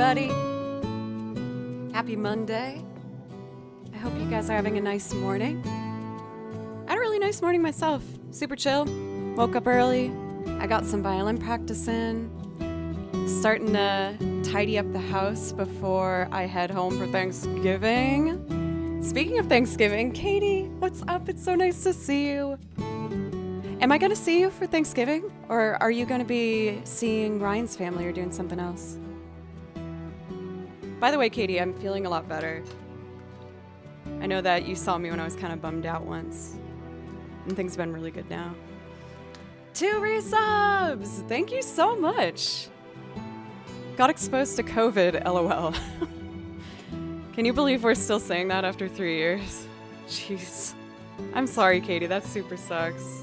everybody. Happy Monday. I hope you guys are having a nice morning. I had a really nice morning myself. Super chill. Woke up early. I got some violin practice in. Starting to tidy up the house before I head home for Thanksgiving. Speaking of Thanksgiving, Katie, what's up? It's so nice to see you. Am I going to see you for Thanksgiving? Or are you going to be seeing Ryan's family or doing something else? By the way, Katie, I'm feeling a lot better. I know that you saw me when I was kind of bummed out once. And things have been really good now. 2 resubs! Thank you so much. Got exposed to COVID, LOL. Can you believe we're still saying that after 3 years? Jeez. I'm sorry, Katie. That super sucks.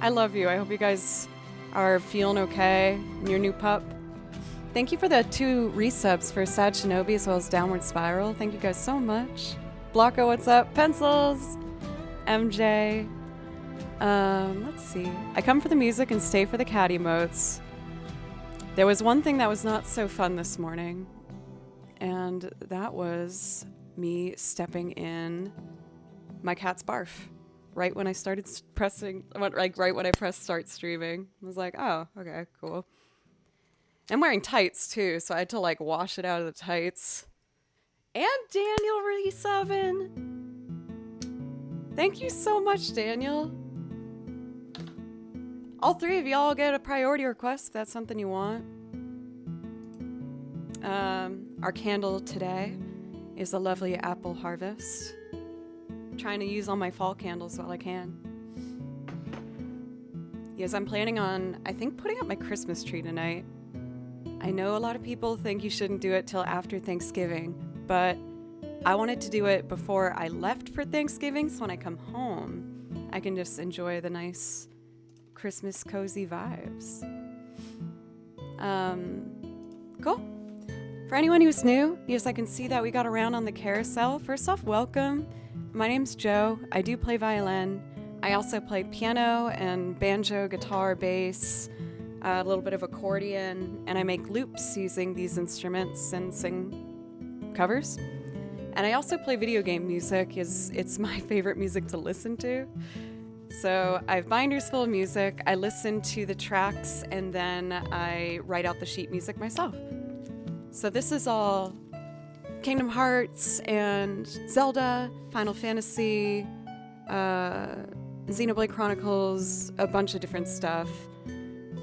I love you. I hope you guys are feeling okay in your new pup. Thank you for the 2 resubs for Sad Shinobi as well as Downward Spiral. Thank you guys so much. Blocko, what's up? Pencils. MJ. Let's see. I come for the music and stay for the cat emotes. There was one thing that was not so fun this morning, and that was me stepping in my cat's barf right when I started right when I pressed start streaming. I was like, oh, okay, cool. I'm wearing tights too, so I had to like wash it out of the tights. And Daniel Reseven. Thank you so much, Daniel. All 3 of y'all get a priority request if that's something you want. Our candle today is a lovely apple harvest. Trying to use all my fall candles while I can. Yes, I'm planning on, I think, putting up my Christmas tree tonight. I know a lot of people think you shouldn't do it till after Thanksgiving, but I wanted to do it before I left for Thanksgiving, so when I come home, I can just enjoy the nice Christmas cozy vibes. Cool. For anyone who's new, yes, I can see that we got around on the carousel. First off, welcome. My name's Joe. I do play violin. I also play piano and banjo, guitar, bass, a little bit of accordion, and I make loops using these instruments and sing covers. And I also play video game music. It's my favorite music to listen to. So I have binders full of music. I listen to the tracks and then I write out the sheet music myself. So this is all Kingdom Hearts and Zelda, Final Fantasy, Xenoblade Chronicles, a bunch of different stuff.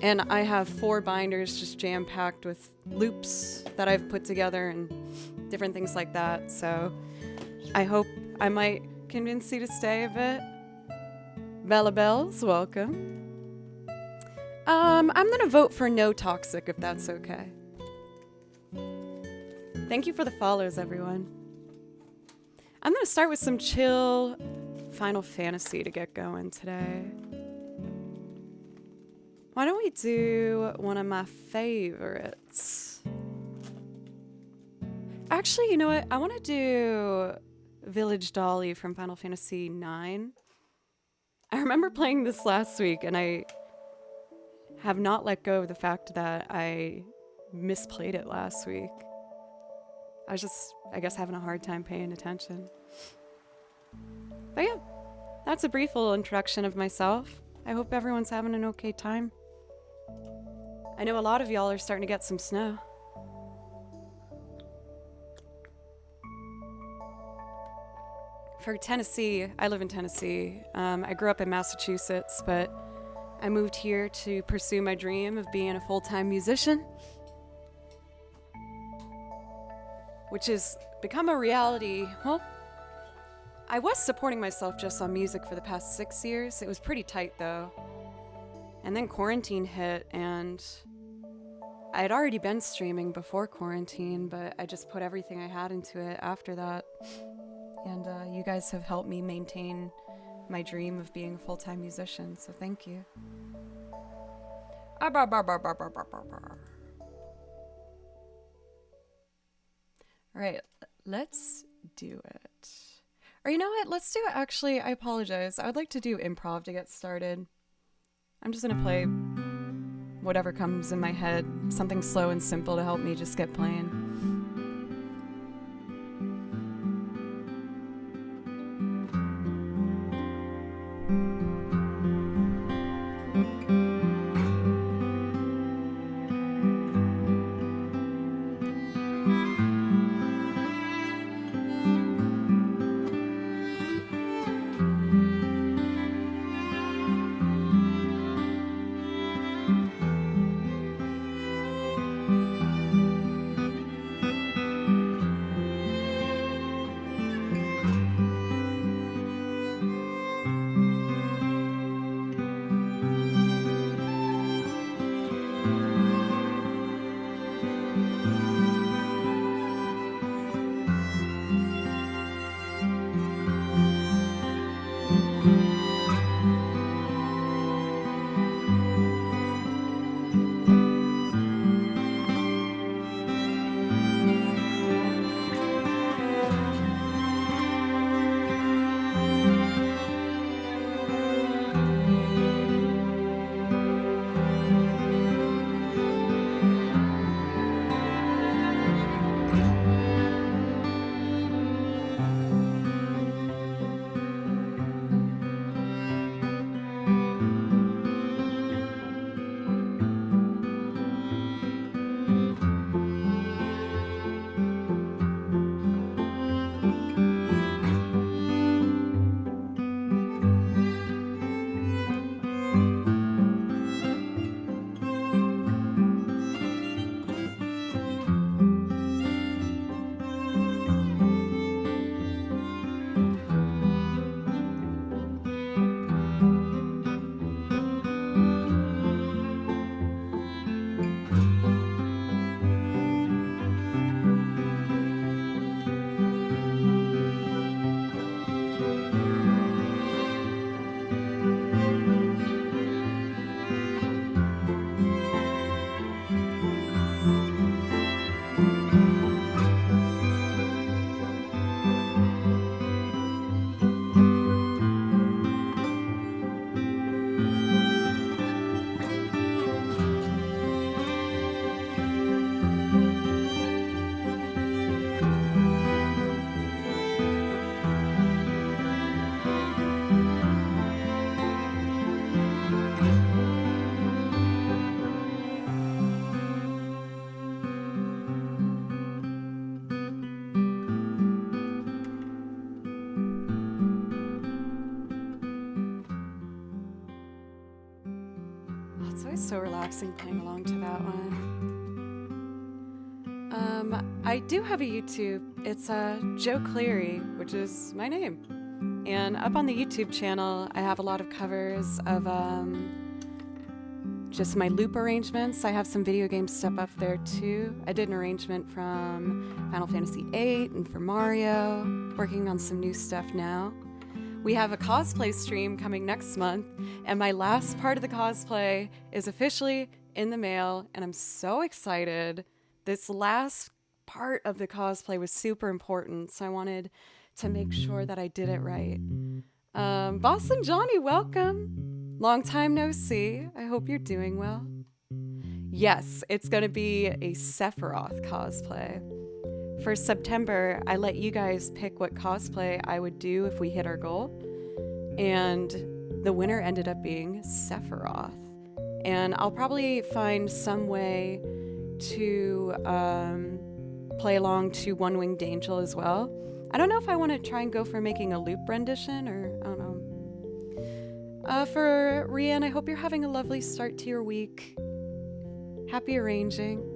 And I have 4 binders just jam-packed with loops that I've put together and different things like that. So I hope I might convince you to stay a bit. Bella Bells, welcome. I'm gonna vote for no toxic if that's okay. Thank you for the follows, everyone. I'm gonna start with some chill Final Fantasy to get going today. Why don't we do one of my favorites? Actually, you know what? I want to do Village Dolly from Final Fantasy IX. I remember playing this last week, and I have not let go of the fact that I misplayed it last week. I was just, I guess, having a hard time paying attention. But yeah, that's a brief little introduction of myself. I hope everyone's having an okay time. I know a lot of y'all are starting to get some snow. For Tennessee, I live in Tennessee. I grew up in Massachusetts, but I moved here to pursue my dream of being a full-time musician, which has become a reality. Well, I was supporting myself just on music for the past 6 years. It was pretty tight, though. And then quarantine hit, and I had already been streaming before quarantine, but I just put everything I had into it after that. And you guys have helped me maintain my dream of being a full-time musician, so thank you. All right, let's do it. Or you know what? Let's do it. Actually, I apologize. I would like to do improv to get started. I'm just gonna play whatever comes in my head, something slow and simple to help me just get playing. It's always so relaxing playing along to that one. I do have a YouTube. It's Joe Cleary, which is my name. And up on the YouTube channel, I have a lot of covers of just my loop arrangements. I have some video game stuff up there too. I did an arrangement from Final Fantasy VIII and for Mario, working on some new stuff now. We have a cosplay stream coming next month, and my last part of the cosplay is officially in the mail, and I'm so excited. This last part of the cosplay was super important, so I wanted to make sure that I did it right. Boston Johnny, welcome. Long time no see. I hope you're doing well. Yes, it's going to be a Sephiroth cosplay. For September, I let you guys pick what cosplay I would do if we hit our goal, and the winner ended up being Sephiroth. And I'll probably find some way to play along to One Winged Angel as well. I don't know if I want to try and go for making a loop rendition, or I don't know. For Rian, I hope you're having a lovely start to your week. Happy arranging.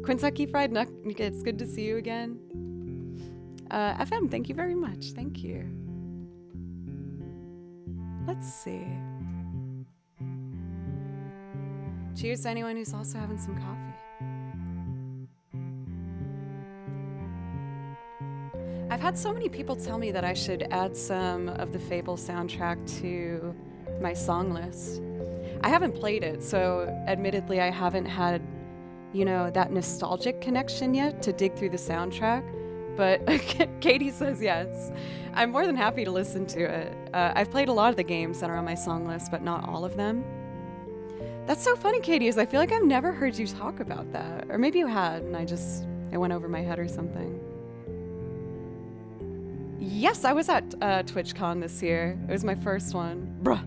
Quintucky Fried Nuggets, good to see you again. FM, thank you very much. Thank you. Let's see. Cheers to anyone who's also having some coffee. I've had so many people tell me that I should add some of the Fable soundtrack to my song list. I haven't played it, so admittedly I haven't had, that nostalgic connection yet to dig through the soundtrack, but Katie says yes. I'm more than happy to listen to it. I've played a lot of the games that are on my song list, but not all of them. That's so funny, Katie, is I feel like I've never heard you talk about that. Or maybe you had, and I went over my head or something. Yes, I was at TwitchCon this year. It was my first one. Bruh.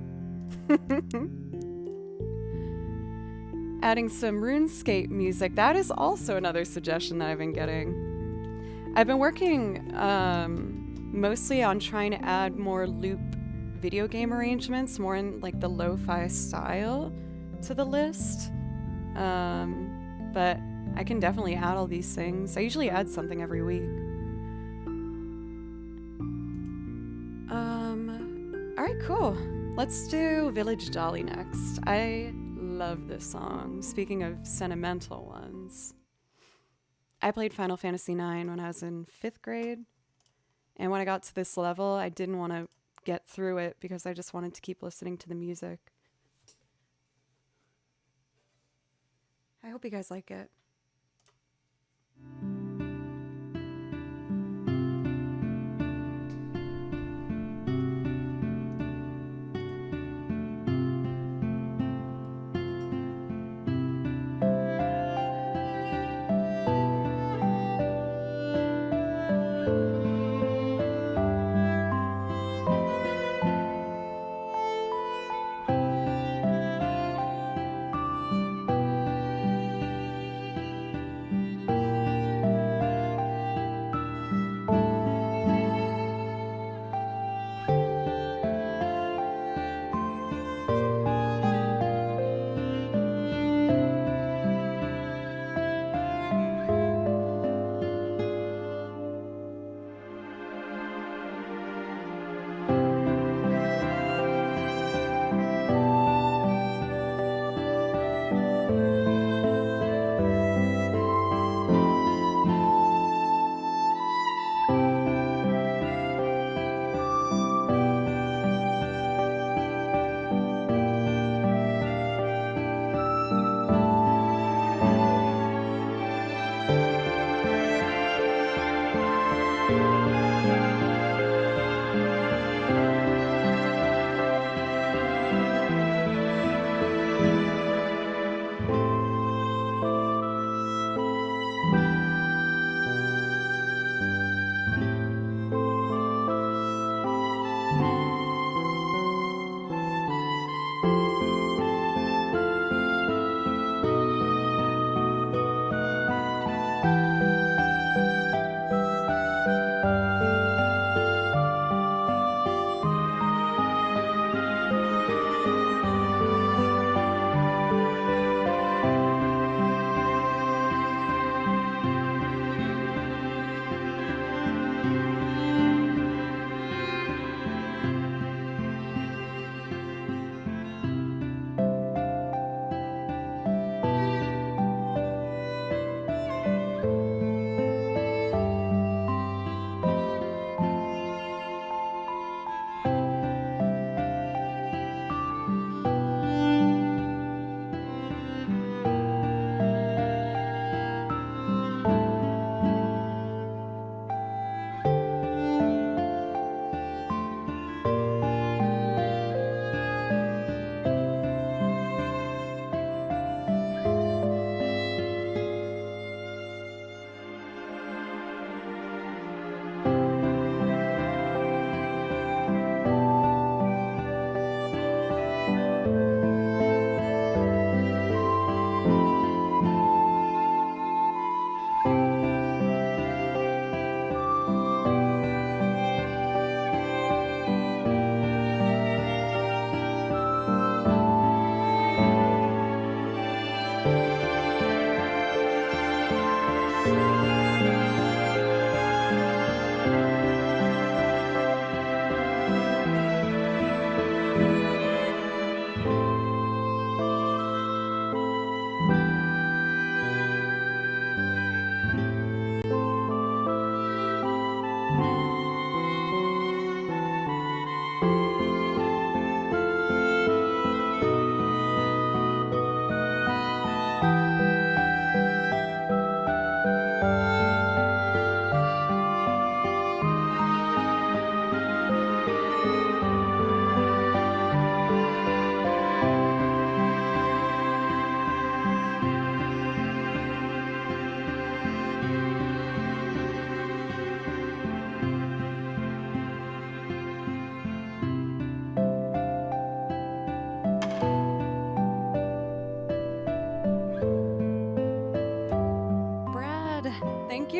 Adding some RuneScape music. That is also another suggestion that I've been getting. I've been working mostly on trying to add more loop video game arrangements, more in like the lo-fi style to the list. But I can definitely add all these things. I usually add something every week. All right, cool. Let's do Village Dolly next. I love this song. Speaking of sentimental ones, I played Final Fantasy IX when I was in 5th grade. And when I got to this level, I didn't want to get through it because I just wanted to keep listening to the music. I hope you guys like it.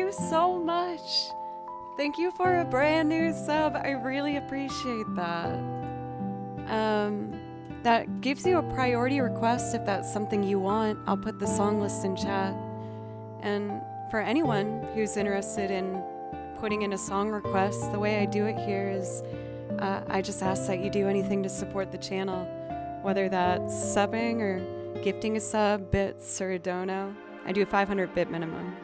you so much. Thank you for a brand new sub. I really appreciate that. That gives you a priority request if that's something you want. I'll put the song list in chat. And for anyone who's interested in putting in a song request, the way I do it here is I just ask that you do anything to support the channel, whether that's subbing or gifting a sub, bits, or a dono. I do a 500 bit minimum.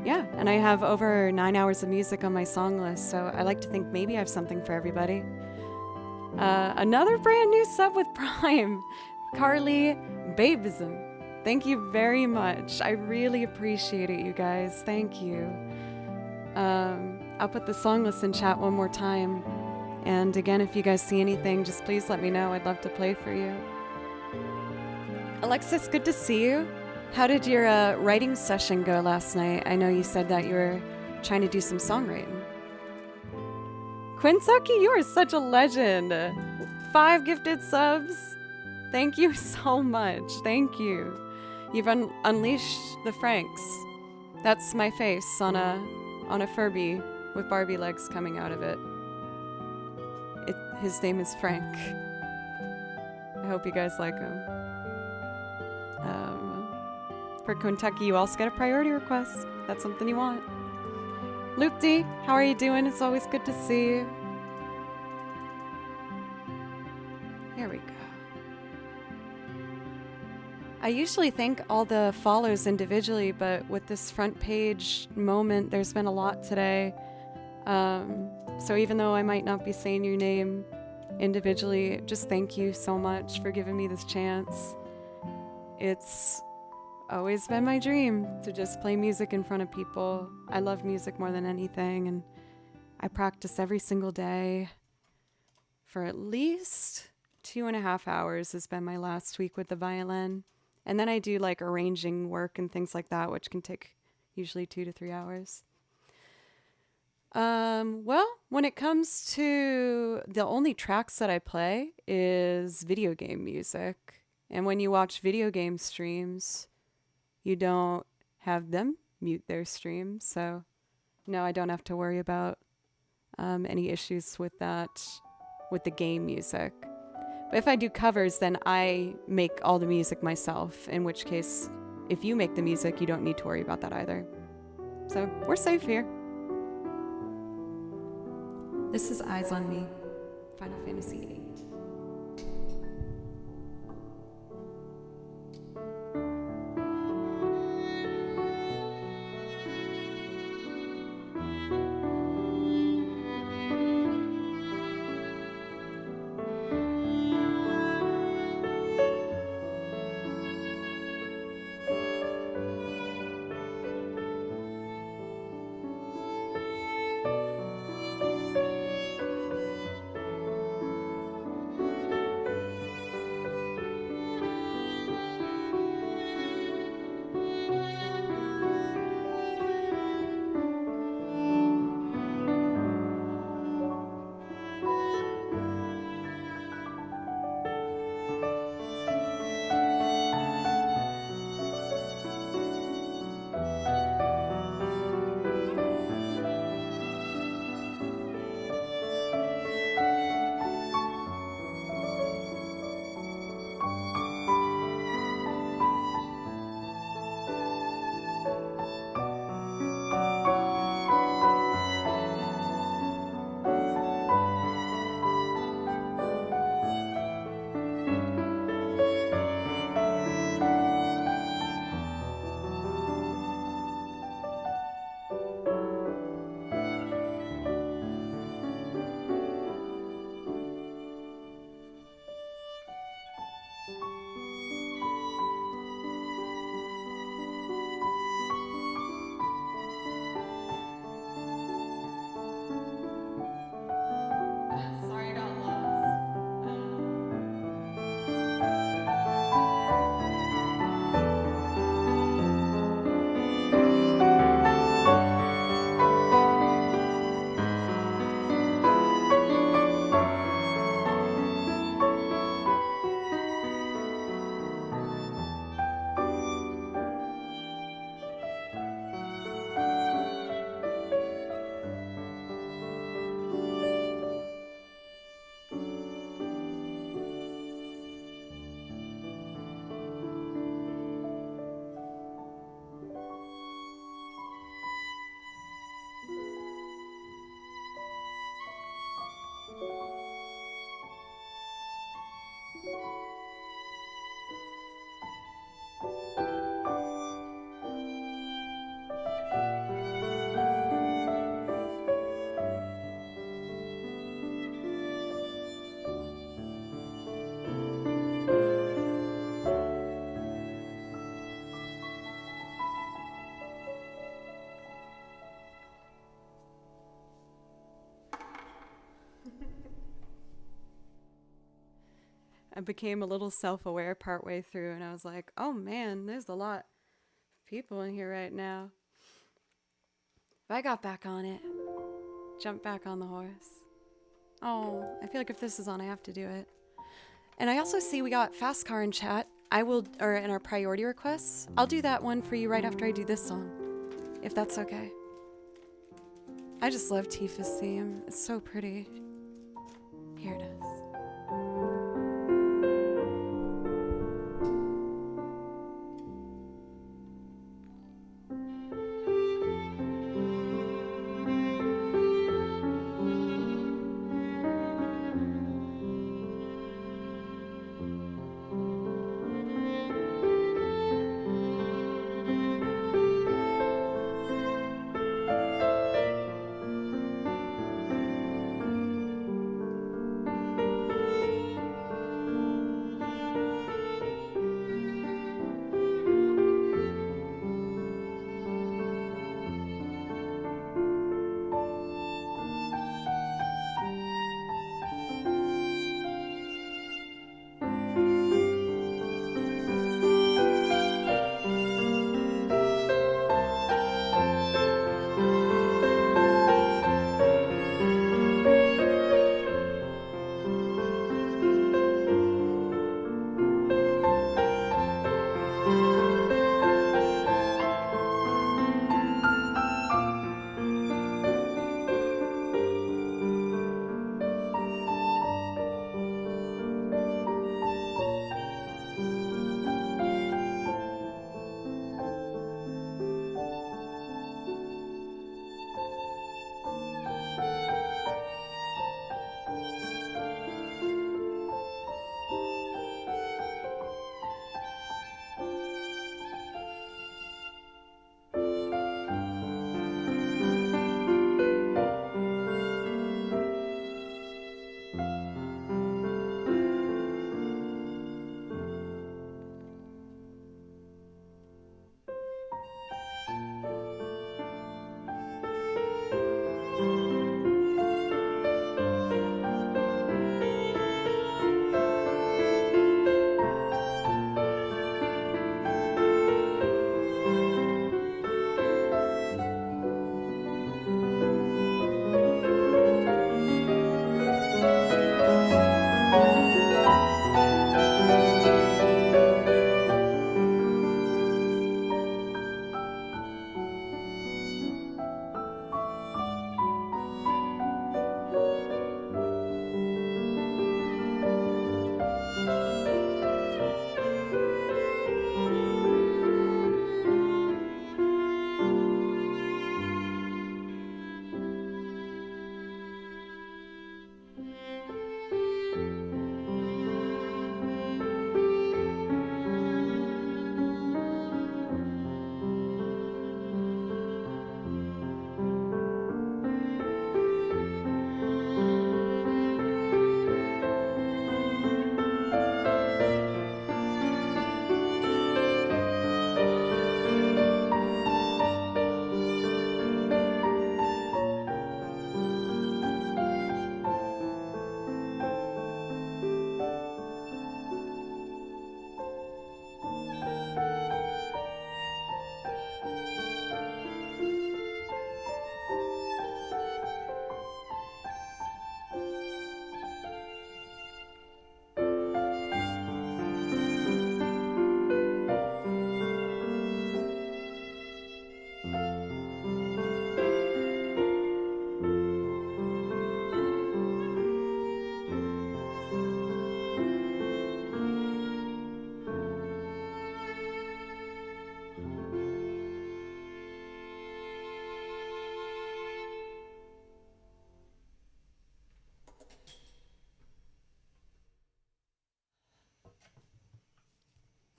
Yeah, and I have over 9 hours of music on my song list, so I like to think maybe I have something for everybody. Another brand new sub with Prime, Carly Babism. Thank you very much. I really appreciate it, you guys. Thank you. I'll put the song list in chat one more time. And again, if you guys see anything, just please let me know. I'd love to play for you. Alexis, good to see you. How did your writing session go last night? I know you said that you were trying to do some songwriting. Quintucky, you are such a legend. 5 gifted subs. Thank you so much. Thank you. You've unleashed the Franks. That's my face on a Furby with Barbie legs coming out of it. His name is Frank. I hope you guys like him. For Kentucky, you also get a priority request. That's something you want. Loopty, how are you doing? It's always good to see you. Here we go. I usually thank all the follows individually, but with this front page moment, there's been a lot today. So even though I might not be saying your name individually, just thank you so much for giving me this chance. It's always been my dream to just play music in front of people. I love music more than anything, and I practice every single day for at least 2.5 hours has been my last week with the violin. And then I do like arranging work and things like that, which can take usually 2 to 3 hours. Well, when it comes to the only tracks that I play is video game music. And when you watch video game streams, you don't have them mute their streams. So no, I don't have to worry about any issues with that, with the game music. But if I do covers, then I make all the music myself, in which case, if you make the music, you don't need to worry about that either. So we're safe here. This is Eyes on Me, Final Fantasy VIII. I became a little self-aware partway through, and I was like, oh man, there's a lot of people in here right now. But I got back on it. Jumped back on the horse. Oh, I feel like if this is on, I have to do it. And I also see we got Fast Car in chat. Or in our priority requests. I'll do that one for you right after I do this song, if that's okay. I just love Tifa's theme. It's so pretty. Here it is.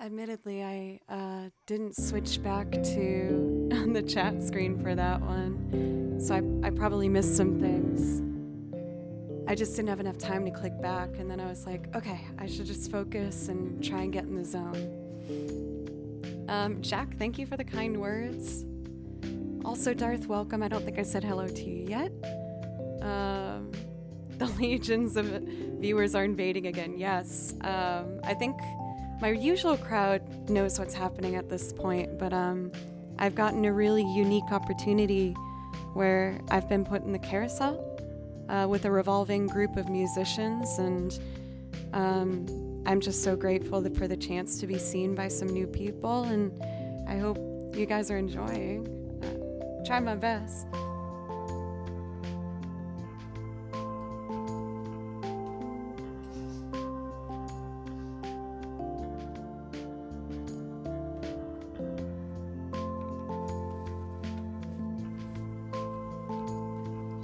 Admittedly, I didn't switch back to the chat screen for that one, so I probably missed some things. I just didn't have enough time to click back, and then I was like, okay, I should just focus and try and get in the zone. Jack, thank you for the kind words. Also, Darth, welcome. I don't think I said hello to you yet. The legions of viewers are invading again. Yes. I think my usual crowd knows what's happening at this point, but I've gotten a really unique opportunity where I've been put in the carousel with a revolving group of musicians, and I'm just so grateful for the chance to be seen by some new people, and I hope you guys are enjoying. Try my best.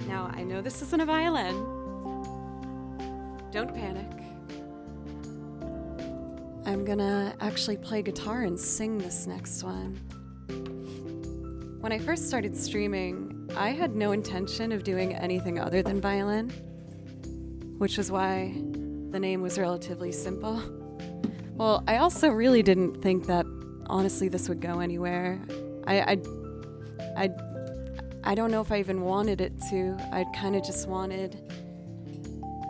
Now, I know this isn't a violin. Don't panic. I'm gonna actually play guitar and sing this next one. When I first started streaming, I had no intention of doing anything other than violin, which was why the name was relatively simple. Well, I also really didn't think that, honestly, this would go anywhere. I don't know if I even wanted it to. I kind of just wanted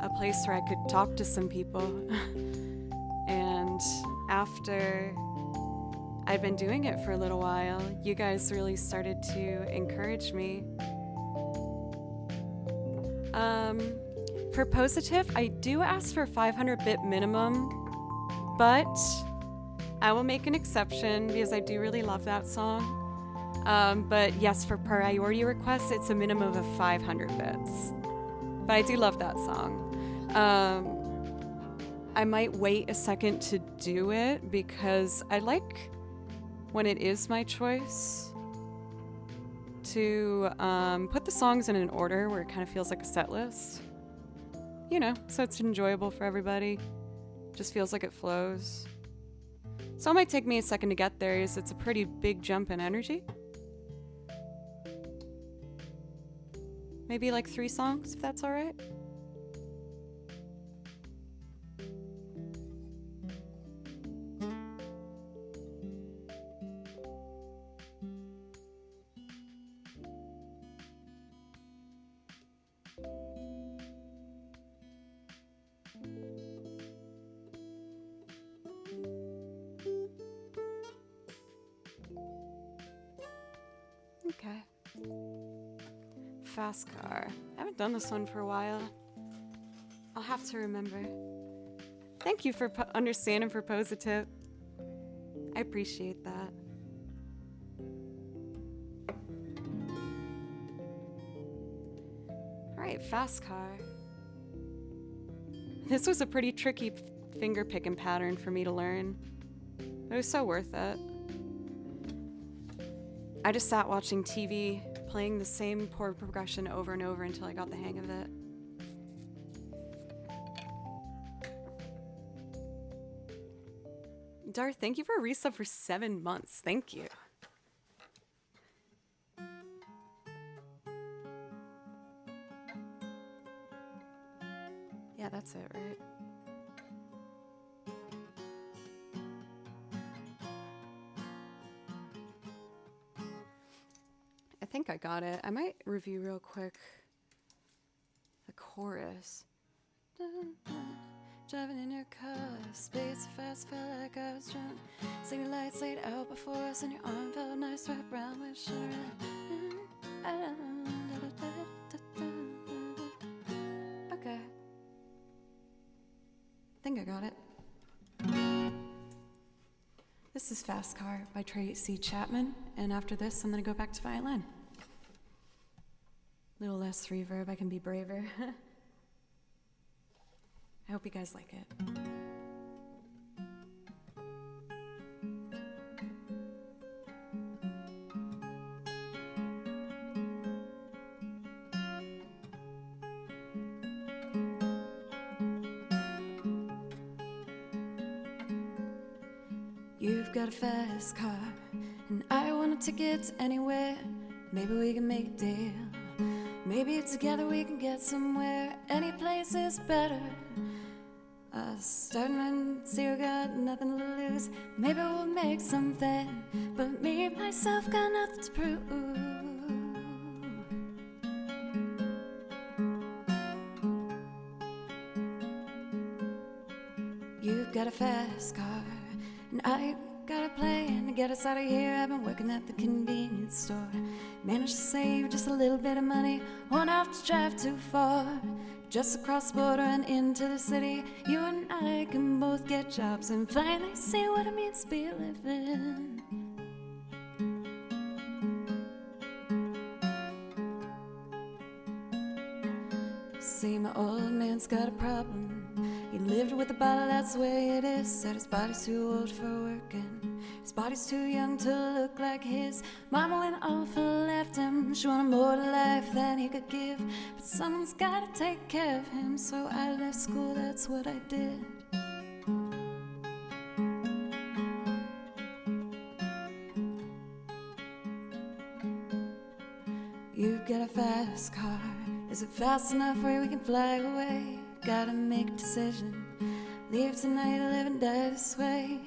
a place where I could talk to some people. And after I'd been doing it for a little while, you guys really started to encourage me. For Positive, I do ask for a 500-bit minimum, but I will make an exception because I do really love that song. But yes, for priority requests, it's a minimum of 500 bits. But I do love that song. I might wait a second to do it because I like when it is my choice to put the songs in an order where it kind of feels like a set list. You know, so it's enjoyable for everybody. Just feels like it flows. So it might take me a second to get there as it's a pretty big jump in energy. Maybe like 3 songs, if that's all right. Okay. Fast car. I haven't done this one for a while. I'll have to remember. Thank you for understanding for Positive. I appreciate that. Alright, fast car. This was a pretty tricky finger picking pattern for me to learn. But it was so worth it. I just sat watching TV, playing the same chord progression over and over until I got the hang of it. Darth, thank you for a resub for 7 months. Thank you. Yeah, that's it, right? I think I got it. I might review real quick the chorus. Driving in your car, space fast, felt like I was drunk. City lights laid out before us, and your arm felt nice wrapped around my shoulder. Okay. I think I got it. This is Fast Car by Tracy Chapman, and after this, I'm gonna go back to violin. Little less reverb, I can be braver. I hope you guys like it. You've got a fast car, and I want a ticket to anywhere. Maybe we can make a deal. Maybe together we can get somewhere. Any place is better. Starting at zero, got nothing to lose. Maybe we'll make something, but me, myself, got nothing to prove. You've got a fast car, and I got a plan to get us out of here. I've been working at the convenience store. Managed to save just a little bit of money. Won't have to drive too far. Just across the border and into the city. You and I can both get jobs and finally see what it means to be living. See, my old man's got a problem. He lived with a bottle, that's the way it is. Said his body's too old for working. His body's too young to look like his. Mama went off and left him. She wanted more to life than he could give. But someone's gotta take care of him. So I left school, that's what I did. You get a fast car. Is it fast enough where we can fly away? Gotta make a decision. Leave tonight, live and die this way.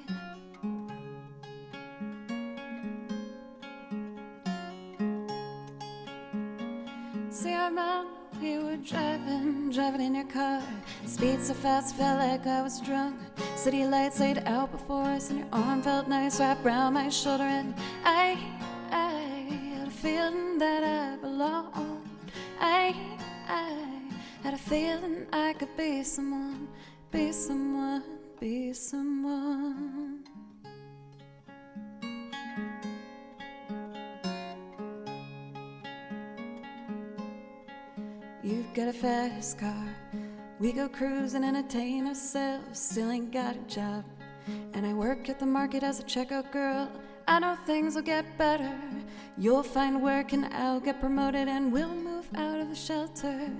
See, I remember we were driving in your car. Speed so fast, felt like I was drunk. City lights laid out before us, and your arm felt nice wrapped around my shoulder. And I had a feeling that I belonged. I had a feeling I could be someone, be someone, be someone. You've got a fast car. We go cruise and entertain ourselves. Still ain't got a job, and I work at the market as a checkout girl. I know things will get better. You'll find work and I'll get promoted, and we'll move out of the shelter,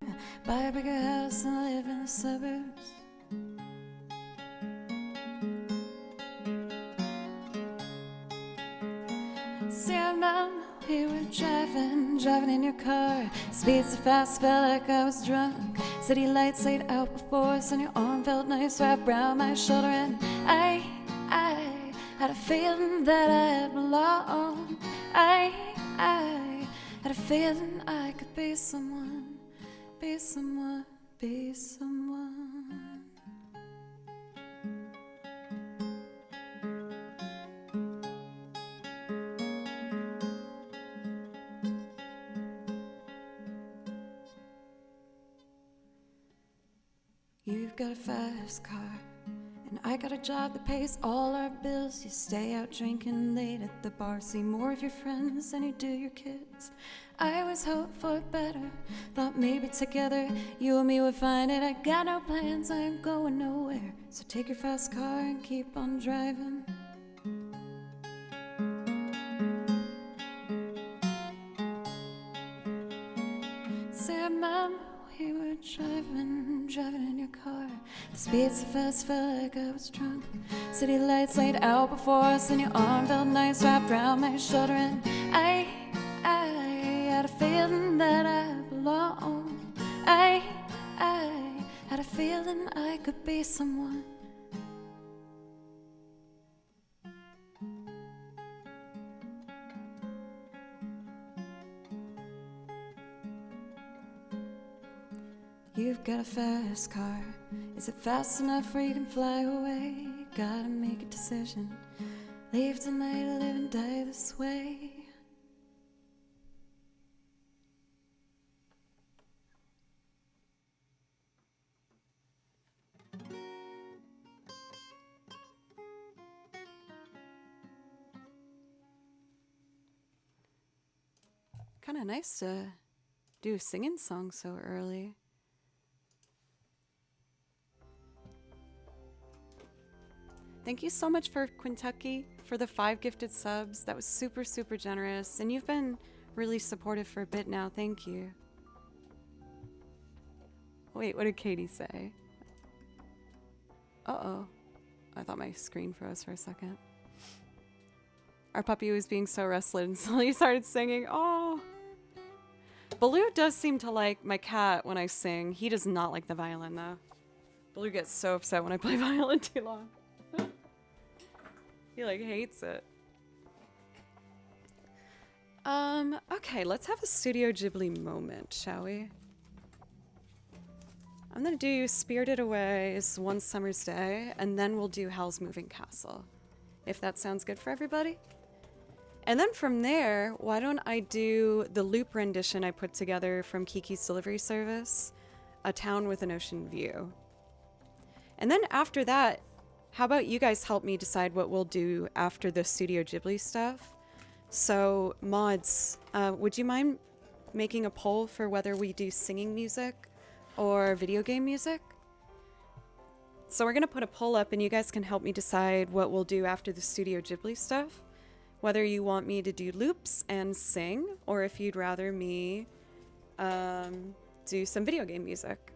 buy a bigger house and live in the suburbs. See, I remember we were driving in your car. Speed so fast, felt like I was drunk. City lights laid out before us, and your arm felt nice wrapped around my shoulder. And I had a feeling that I belonged. I had a feeling I could be someone, be someone, be someone. You've got a fast car, and I got a job that pays all our bills. You stay out drinking late at the bar, see more of your friends than you do your kids. I always hoped for better, thought maybe together you and me would find it. I got no plans, I ain't going nowhere, so take your fast car and keep on driving. See, I remember we were driving in your car. The speed so fast, felt like I was drunk. City lights laid out before us, and your arm felt nice wrapped around my shoulder. And I had a feeling that I belonged. I had a feeling I could be someone. You've got a fast car. Is it fast enough where you can fly away? Gotta make a decision. Leave tonight, live and die this way. Kind of nice to do a singing song so early. Thank you so much for Kentucky for the 5 gifted subs. That was super, super generous. And you've been really supportive for a bit now. Thank you. Wait, what did Katie say? Uh-oh. I thought my screen froze for a second. Our puppy was being so restless until he started singing. Oh. Baloo does seem to like my cat when I sing. He does not like the violin, though. Baloo gets so upset when I play violin too long. He, like, hates it. Okay, let's have a Studio Ghibli moment, shall we? I'm gonna do Spirited Away's One Summer's Day, and then we'll do Howl's Moving Castle, if that sounds good for everybody. And then from there, why don't I do the loop rendition I put together from Kiki's Delivery Service, A Town with an Ocean View. And then after that, how about you guys help me decide what we'll do after the Studio Ghibli stuff? So, mods, would you mind making a poll for whether we do singing music or video game music? So we're going to put a poll up and you guys can help me decide what we'll do after the Studio Ghibli stuff. Whether you want me to do loops and sing, or if you'd rather me do some video game music.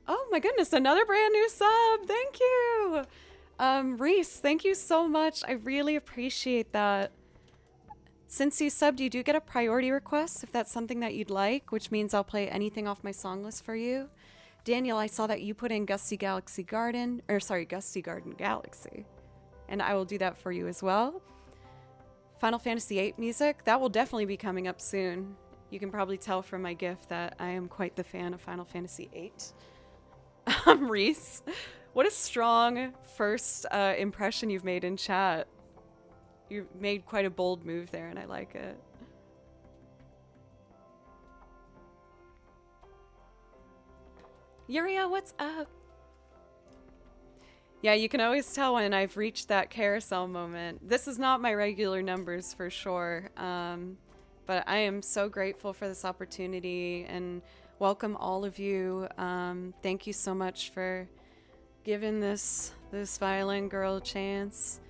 Oh my goodness, another brand new sub. Thank you. Reese, thank you so much. I really appreciate that. Since you subbed, you do get a priority request if that's something that you'd like, which means I'll play anything off my song list for you. Daniel, I saw that you put in Gusty Garden Galaxy, and I will do that for you as well. Final Fantasy VIII music, that will definitely be coming up soon. You can probably tell from my GIF that I am quite the fan of Final Fantasy VIII. Reese, what a strong first impression you've made in chat. You made quite a bold move there, and I like it. Yuria, what's up? Yeah, you can always tell when I've reached that carousel moment. This is not my regular numbers for sure, but I am so grateful for this opportunity and welcome all of you. Thank you so much for giving this violin girl a chance.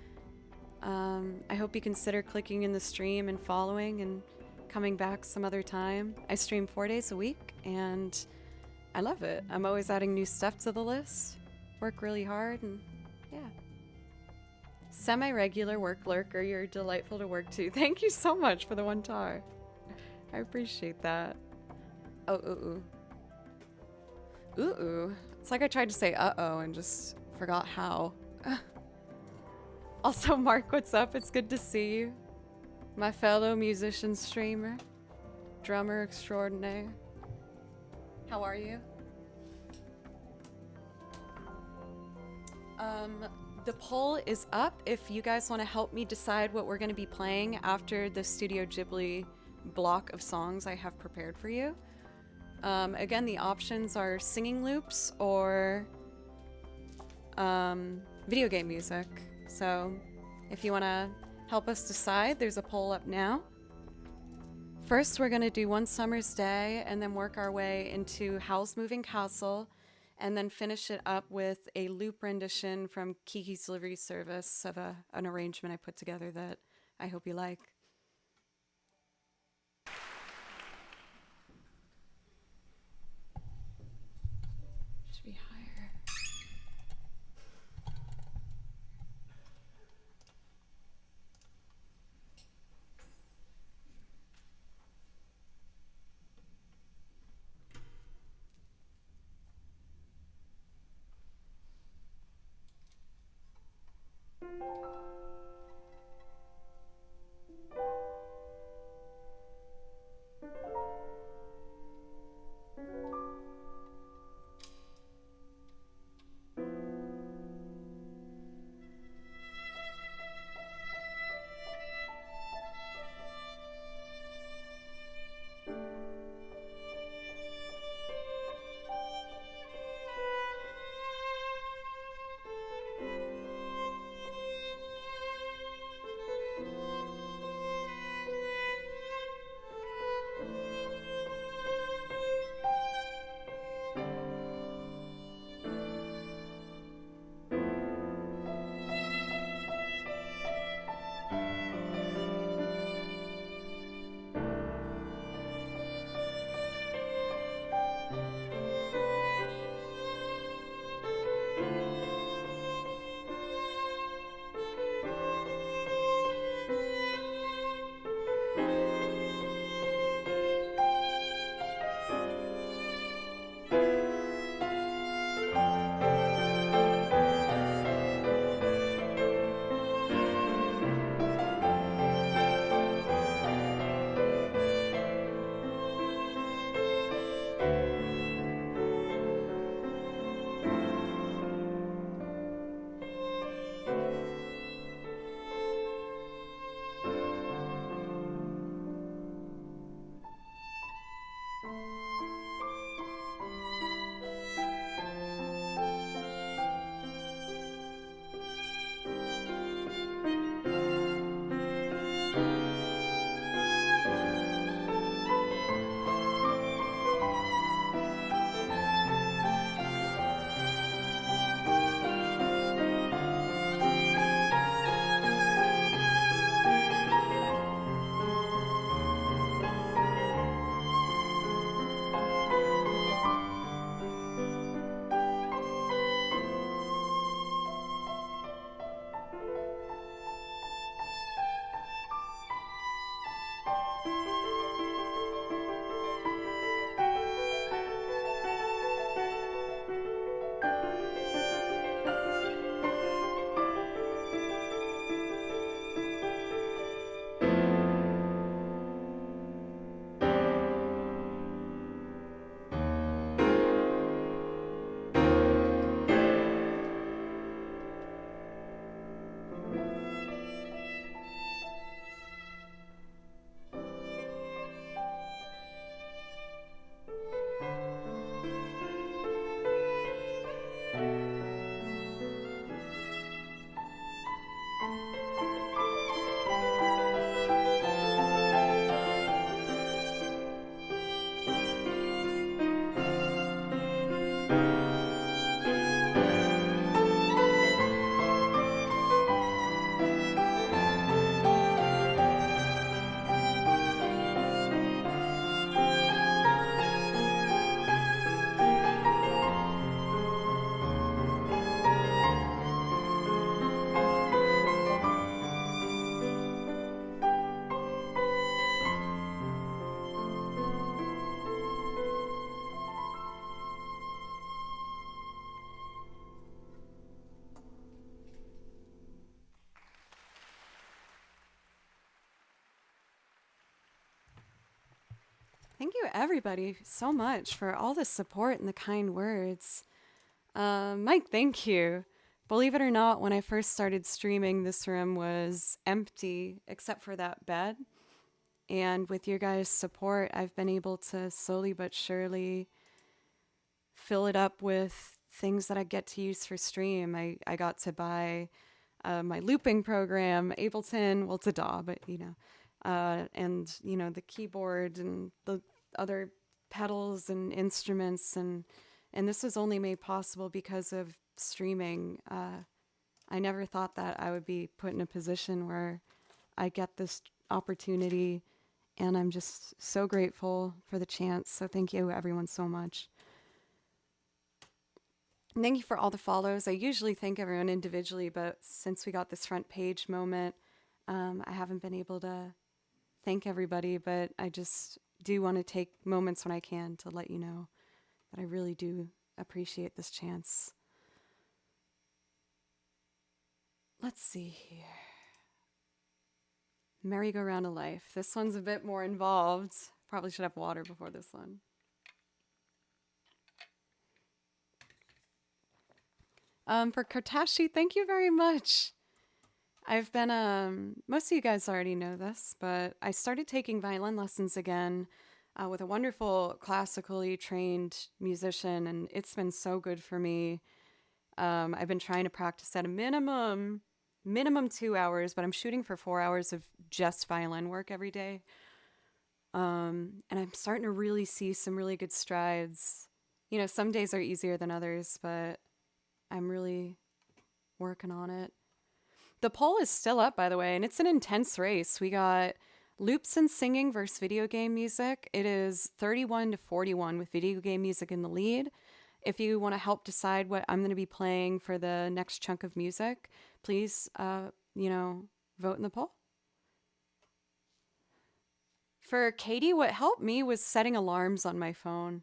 I hope you consider clicking in the stream and following and coming back some other time. I stream 4 days a week and I love it. I'm always adding new stuff to the list. Work really hard and yeah. Semi-regular work lurker, you're delightful to work to. Thank you so much for the 1 tar. I appreciate that. Oh, ooh. Ooh. It's like I tried to say uh-oh and just forgot how. Also, Mark, what's up? It's good to see you. My fellow musician streamer, drummer extraordinaire. How are you? The poll is up if you guys want to help me decide what we're going to be playing after the Studio Ghibli block of songs I have prepared for you. Again, the options are singing loops or video game music. So if you want to help us decide, there's a poll up now. First, we're going to do One Summer's Day and then work our way into Howl's Moving Castle and then finish it up with a loop rendition from Kiki's Delivery Service of an arrangement I put together that I hope you like. Should be higher. Thank you, everybody, so much for all the support and the kind words. Mike, thank you. Believe it or not, when I first started streaming, this room was empty except for that bed. And with your guys' support, I've been able to slowly but surely fill it up with things that I get to use for stream. I got to buy my looping program, Ableton. Well, it's a DAW, but and the keyboard and the other pedals and instruments, and this was only made possible because of streaming. I never thought that I would be put in a position where I get this opportunity, and I'm just so grateful for the chance. So thank you, everyone, so much. And thank you for all the follows. I usually thank everyone individually, but since we got this front page moment, I haven't been able to thank everybody, but I just do want to take moments when I can to let you know that I really do appreciate this chance. Let's see here. Merry-go-round of life. This one's a bit more involved. Probably should have water before this one. For Kartashi, thank you very much. I've been, most of you guys already know this, but I started taking violin lessons again with a wonderful classically trained musician, and it's been so good for me. I've been trying to practice at a minimum 2 hours, but I'm shooting for 4 hours of just violin work every day. And I'm starting to really see some really good strides. Some days are easier than others, but I'm really working on it. The poll is still up, by the way, and it's an intense race. We got loops and singing versus video game music. It is 31 to 41 with video game music in the lead. If you want to help decide what I'm going to be playing for the next chunk of music, please, vote in the poll. For Katie, what helped me was setting alarms on my phone.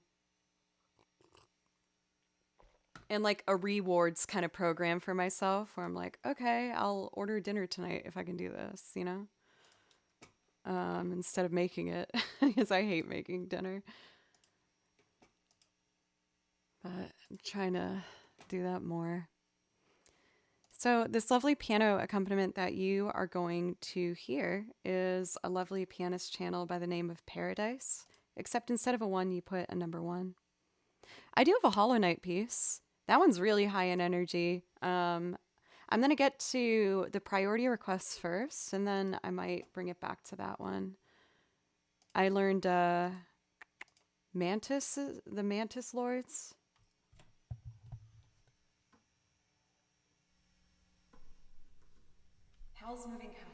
And like a rewards kind of program for myself where I'm like, okay, I'll order dinner tonight if I can do this, instead of making it, because I hate making dinner. But I'm trying to do that more. So this lovely piano accompaniment that you are going to hear is a lovely pianist channel by the name of Paradise, except instead of a 1, you put a number 1. I do have a Hollow Knight piece. That one's really high in energy. I'm going to get to the priority requests first, and then I might bring it back to that one. I learned the Mantis Lords. Howl's Moving Castle.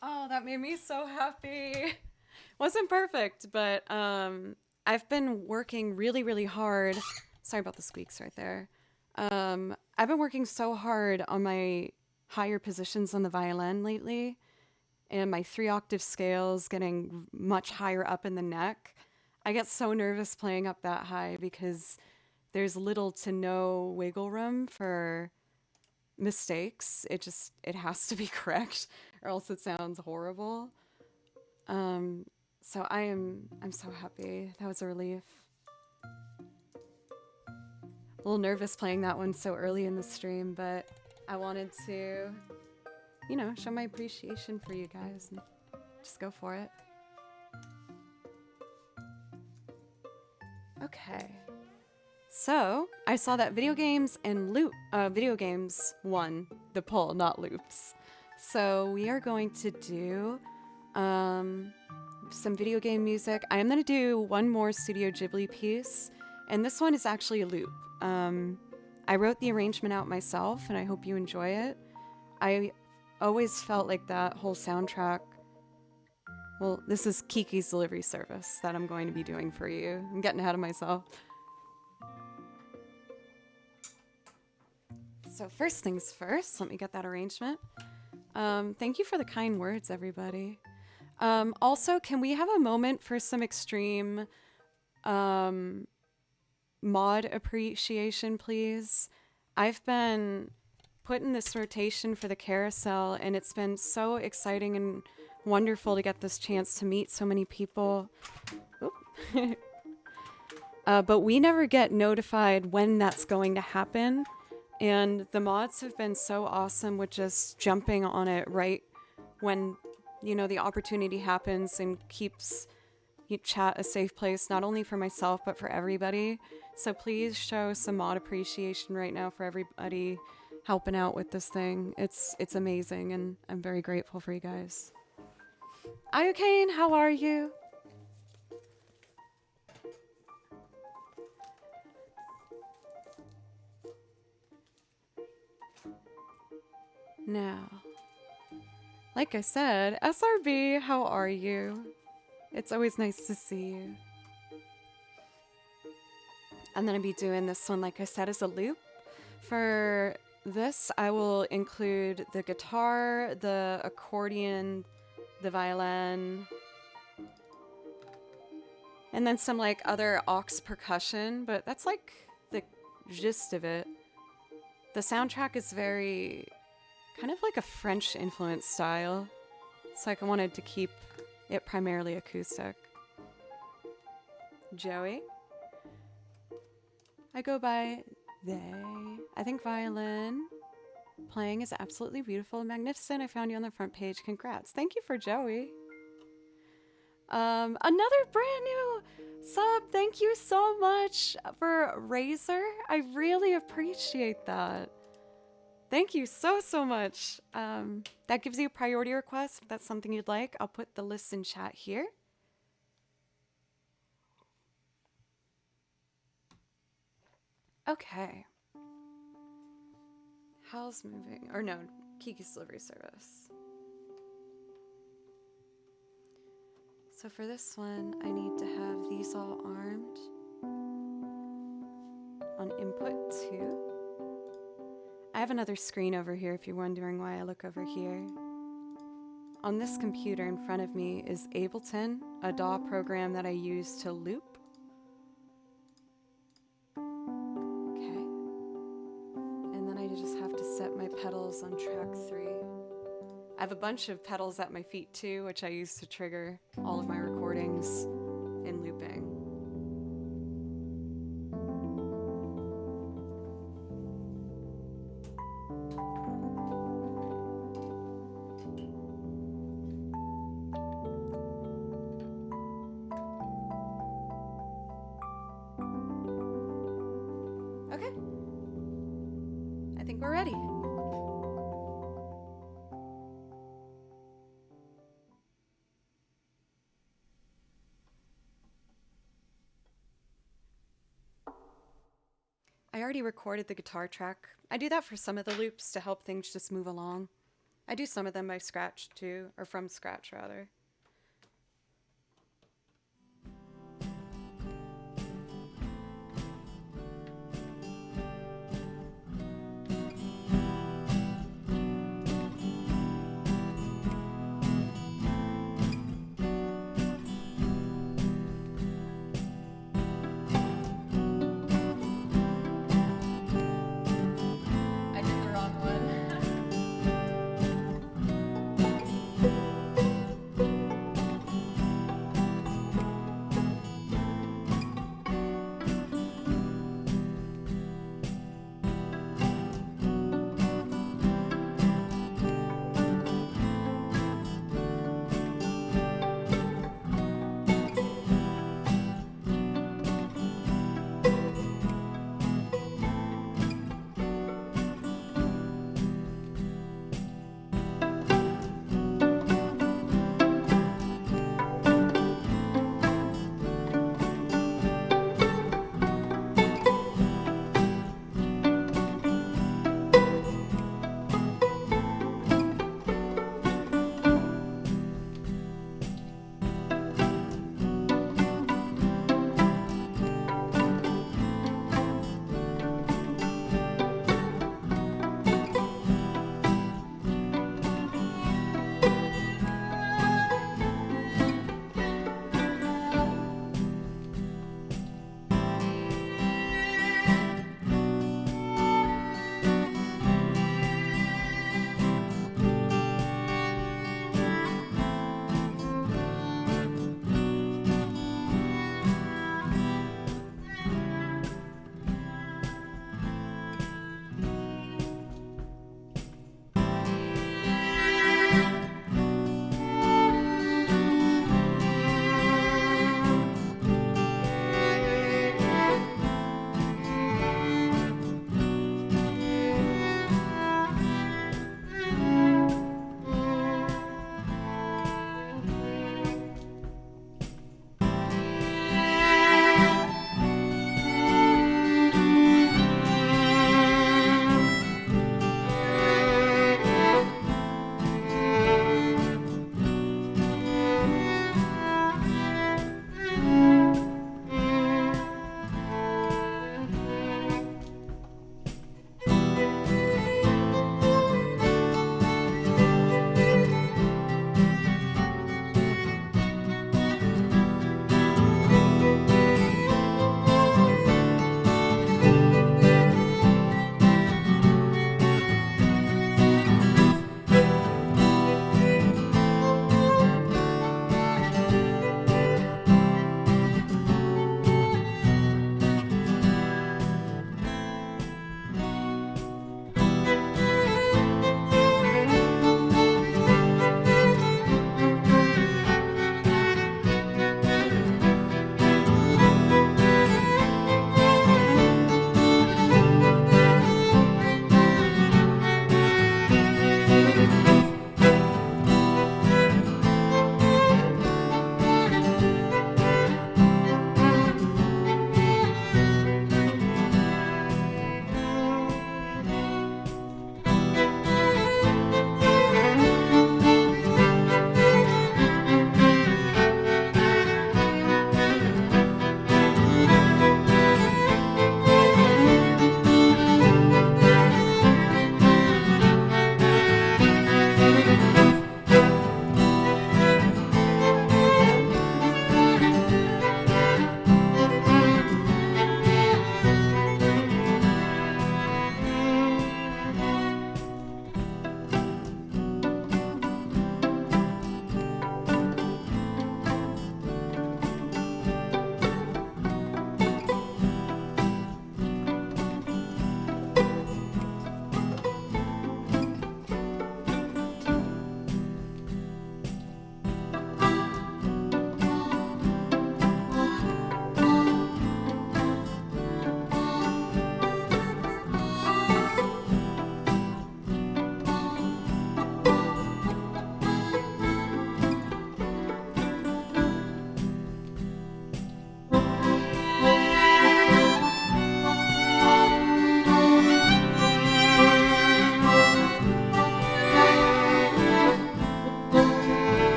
Oh, that made me so happy. Wasn't perfect, but I've been working really, really hard. Sorry about the squeaks right there. I've been working so hard on my higher positions on the violin lately, and my 3 octave scales getting much higher up in the neck. I get so nervous playing up that high because there's little to no wiggle room for mistakes. It has to be correct or else it sounds horrible. Um, so I'm so happy. That was a relief. A little nervous playing that one so early in the stream, but I wanted to, show my appreciation for you guys and just go for it. Okay. So I saw that video games won the poll, not loops. So we are going to do some video game music. I am going to do one more Studio Ghibli piece, and this one is actually a loop. I wrote the arrangement out myself, and I hope you enjoy it. I always felt like that whole soundtrack. Well, this is Kiki's delivery service that I'm going to be doing for you. I'm getting ahead of myself. So first things first, let me get that arrangement. Thank you for the kind words, everybody. Also, can we have a moment for some extreme mod appreciation, please? I've been put in this rotation for the carousel, and it's been so exciting and wonderful to get this chance to meet so many people. But we never get notified when that's going to happen. And the mods have been so awesome with just jumping on it right when, the opportunity happens, and keeps chat a safe place, not only for myself, but for everybody. So please show some mod appreciation right now for everybody helping out with this thing. It's amazing, and I'm very grateful for you guys. Ayukane, how are you? Now, like I said, SRB, how are you? It's always nice to see you. I'm going to be doing this one, like I said, as a loop. For this, I will include the guitar, the accordion, the violin, and then some other aux percussion, but that's the gist of it. The soundtrack is very kind of like a French influence style. So I wanted to keep it primarily acoustic. Joey. I go by they. I think violin playing is absolutely beautiful and magnificent. I found you on the front page. Congrats. Thank you for Joey. Another brand new sub. Thank you so much for Razor. I really appreciate that. Thank you so much. That gives you a priority request. If that's something you'd like, I'll put the list in chat here. Okay. How's moving? Or no, Kiki's delivery service. So for this one, I need to have these all armed. On input 2. I have another screen over here if you're wondering why I look over here. On this computer in front of me is Ableton, a DAW program that I use to loop. Okay. And then I just have to set my pedals on track 3. I have a bunch of pedals at my feet too, which I use to trigger all of my recordings in looping. Okay. I think we're ready. I already recorded the guitar track. I do that for some of the loops to help things just move along. I do some of them by scratch too, or from scratch rather. I did the wrong one.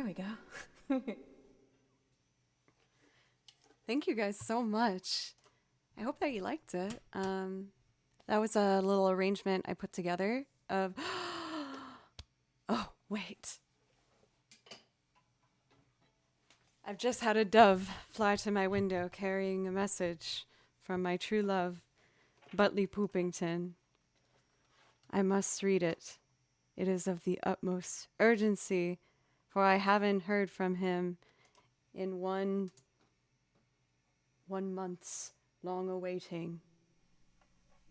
we go. Thank you guys so much. I hope that you liked it. That was a little arrangement I put together of... Oh, wait. I've just had a dove fly to my window carrying a message from my true love, Butley Poopington. I must read it. It is of the utmost urgency, for I haven't heard from him in one month's long awaiting.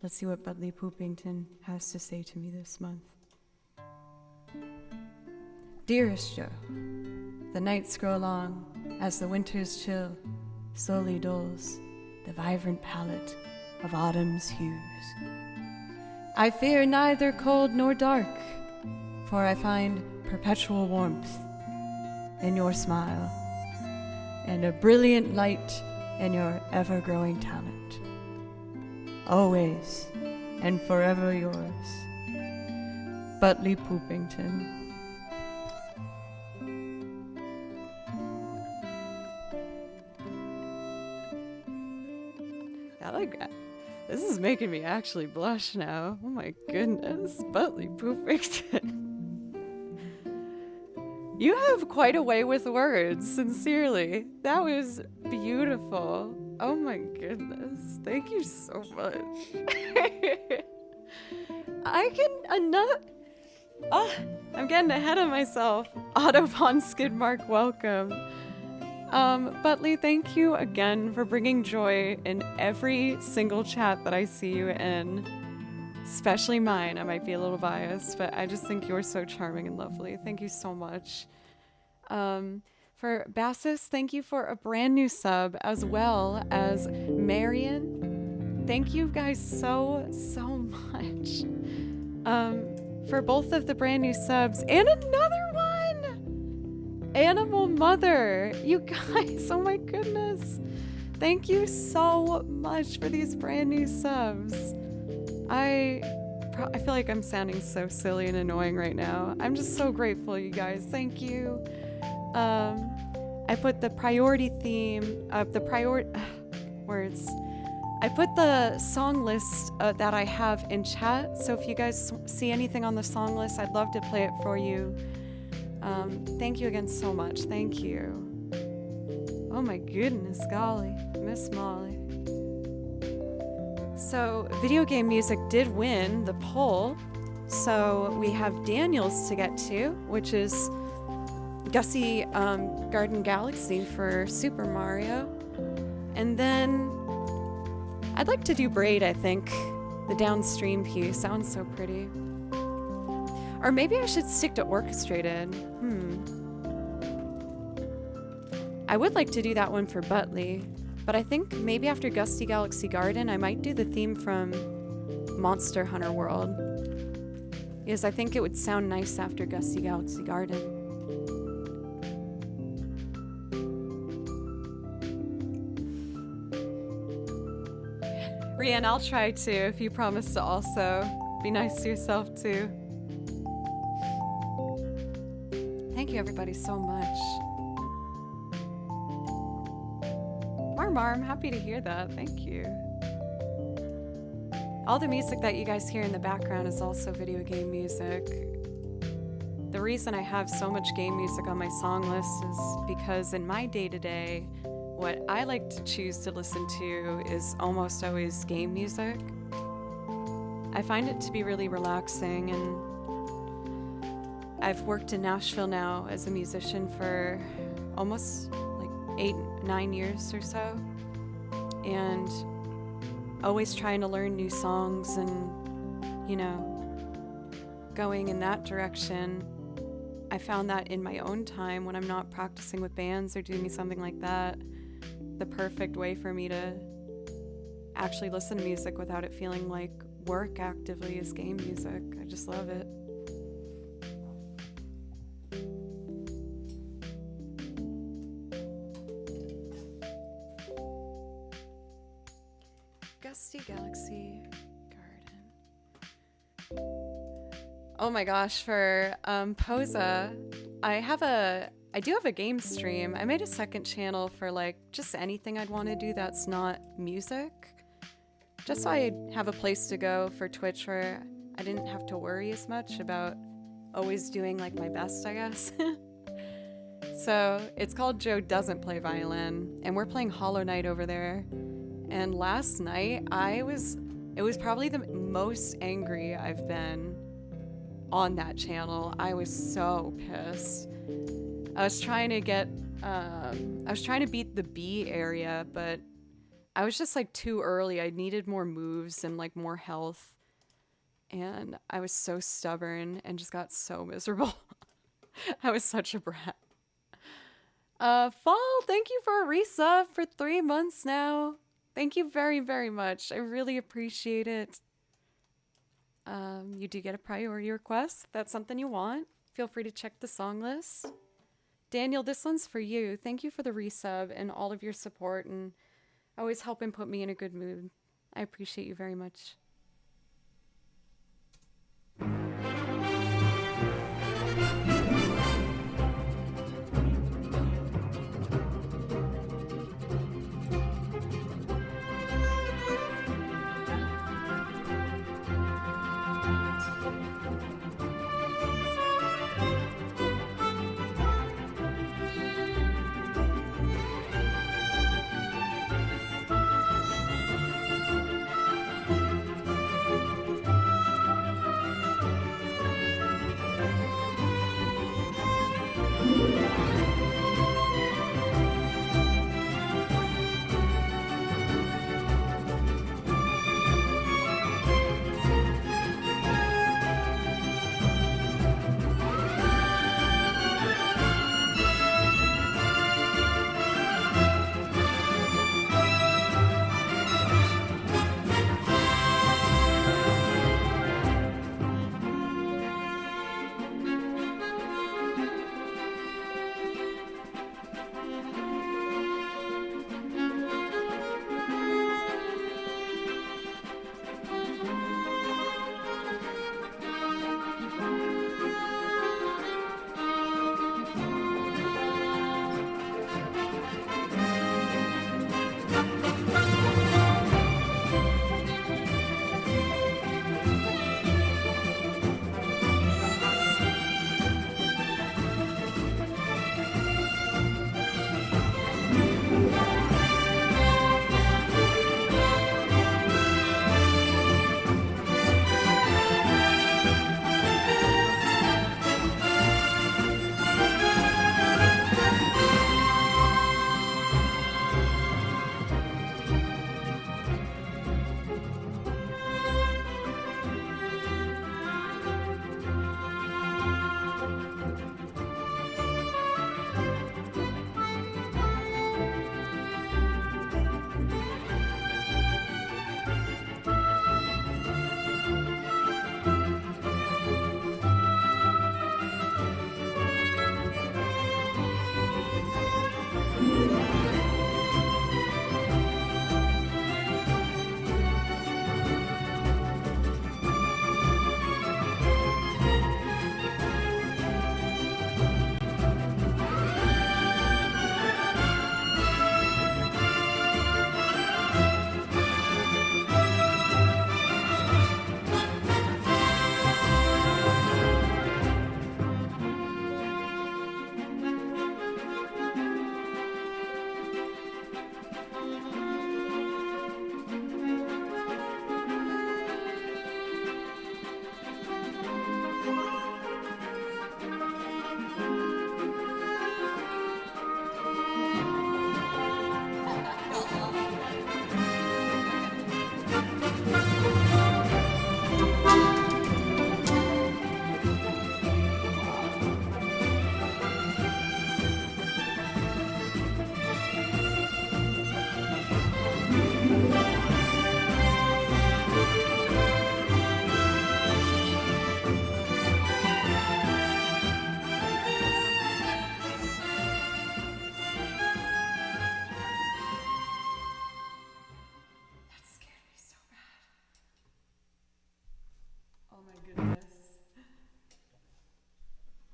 Let's see what Butley Poopington has to say to me this month. Dearest Joe, the nights grow long as the winter's chill slowly dulls the vibrant palette of autumn's hues. I fear neither cold nor dark, for I find perpetual warmth in your smile and a brilliant light in your ever-growing talent. Always and forever yours, Butley Poopington. I like that. This is making me actually blush now. Oh my goodness, Butley Poopington. You have quite a way with words, sincerely. That was beautiful. Oh my goodness. Thank you so much. I'm getting ahead of myself. Otto von Skidmark, welcome. Butley, thank you again for bringing joy in every single chat that I see you in. Especially mine. I might be a little biased, but I just think you're so charming and lovely. Thank you so much. For Bassus, thank you for a brand new sub, as well as Marion. Thank you guys so much. For both of the brand new subs and another one! Animal Mother! You guys, oh my goodness. Thank you so much for these brand new subs. I feel like I'm sounding so silly and annoying right now. I'm just so grateful, you guys. Thank you. I put the priority theme of the words. I put the song list that I have in chat. So if you guys see anything on the song list, I'd love to play it for you. Thank you again so much. Thank you. Oh my goodness, golly, Miss Molly. So video game music did win the poll. So we have Daniel's to get to, which is Gussie Garden Galaxy for Super Mario. And then I'd like to do Braid, I think. The downstream piece sounds so pretty. Or maybe I should stick to orchestrated. I would like to do that one for Butley, but I think maybe after Gusty Galaxy Garden, I might do the theme from Monster Hunter World, because I think it would sound nice after Gusty Galaxy Garden. Rian, I'll try to, if you promise to also be nice to yourself too. Thank you everybody so much. Marm, happy to hear that. Thank you. All the music that you guys hear in the background is also video game music. The reason I have so much game music on my song list is because in my day-to-day, what I like to choose to listen to is almost always game music. I find it to be really relaxing, and I've worked in Nashville now as a musician for almost 8-9 years or so, and always trying to learn new songs and, going in that direction. I found that in my own time when I'm not practicing with bands or doing something like that, the perfect way for me to actually listen to music without it feeling like work actively is game music. I just love it. Gusty Galaxy Garden. Oh my gosh, for Posa, I have a I do have a game stream. I made a second channel for like just anything I'd want to do that's not music. Just so I have a place to go for Twitch where I didn't have to worry as much about always doing like my best, I guess. So it's called Joe Doesn't Play Violin, and we're playing Hollow Knight over there. And last night it was probably the most angry I've been on that channel. I was so pissed. I was trying to beat the B area, but I was just like too early. I needed more moves and like more health. And I was so stubborn and just got so miserable. I was such a brat. Fall, thank you for a resub for 3 months now. Thank you very, very much. I really appreciate it. You do get a priority request. If that's something you want, feel free to check the song list. Daniel, this one's for you. Thank you for the resub and all of your support and always helping put me in a good mood. I appreciate you very much.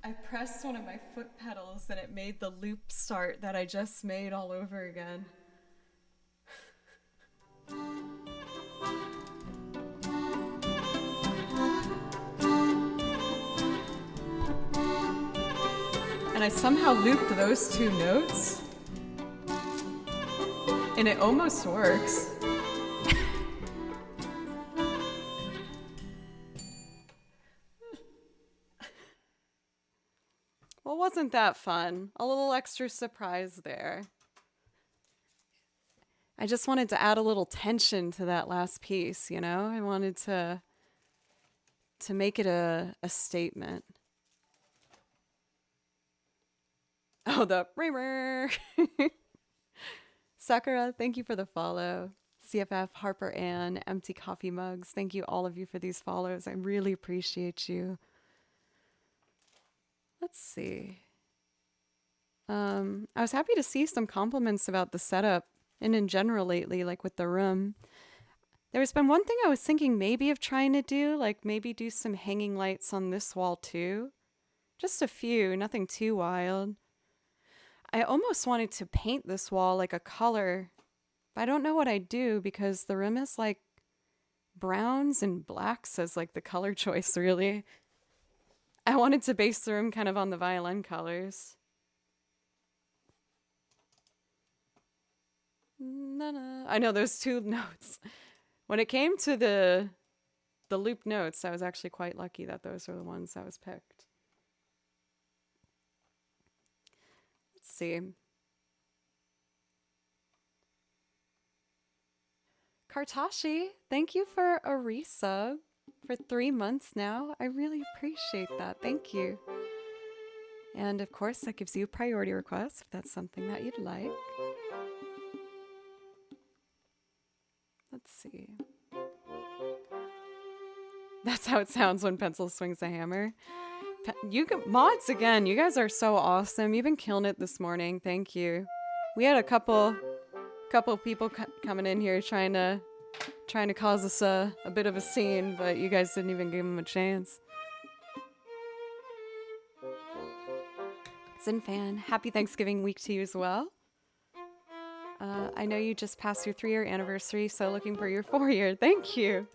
I pressed one of my foot pedals and it made the loop start that I just made all over again. And I somehow looped those two notes. And it almost works. Well, wasn't that fun? A little extra surprise there. I just wanted to add a little tension to that last piece, you know? I wanted to make it a statement. Oh, the ringer. Sakura, thank you for the follow. CFF, Harper Ann, Empty Coffee Mugs. Thank you all of you for these follows. I really appreciate you. Let's see. I was happy to see some compliments about the setup and in general lately, like with the room. There's been one thing I was thinking maybe of trying to do, like maybe do some hanging lights on this wall too. Just a few, nothing too wild. I almost wanted to paint this wall like a color, but I don't know what I'd do because the room is like browns and blacks as like the color choice, really. I wanted to base the room kind of on the violin colors. I know those two notes. When it came to the loop notes, I was actually quite lucky that those are the ones that was picked. Let's see. Kartashi, thank you for a resub for 3 months now. I really appreciate that. Thank you. And of course, that gives you a priority request if that's something that you'd like. Let's see. That's how it sounds when Pencil swings a hammer. Mods, again, you guys are so awesome. You've been killing it this morning. Thank you. We had a couple people coming in here trying to cause us a bit of a scene, but you guys didn't even give them a chance. Zinfan, happy Thanksgiving week to you as well. I know you just passed your 3-year anniversary, so looking for your 4-year. Thank you.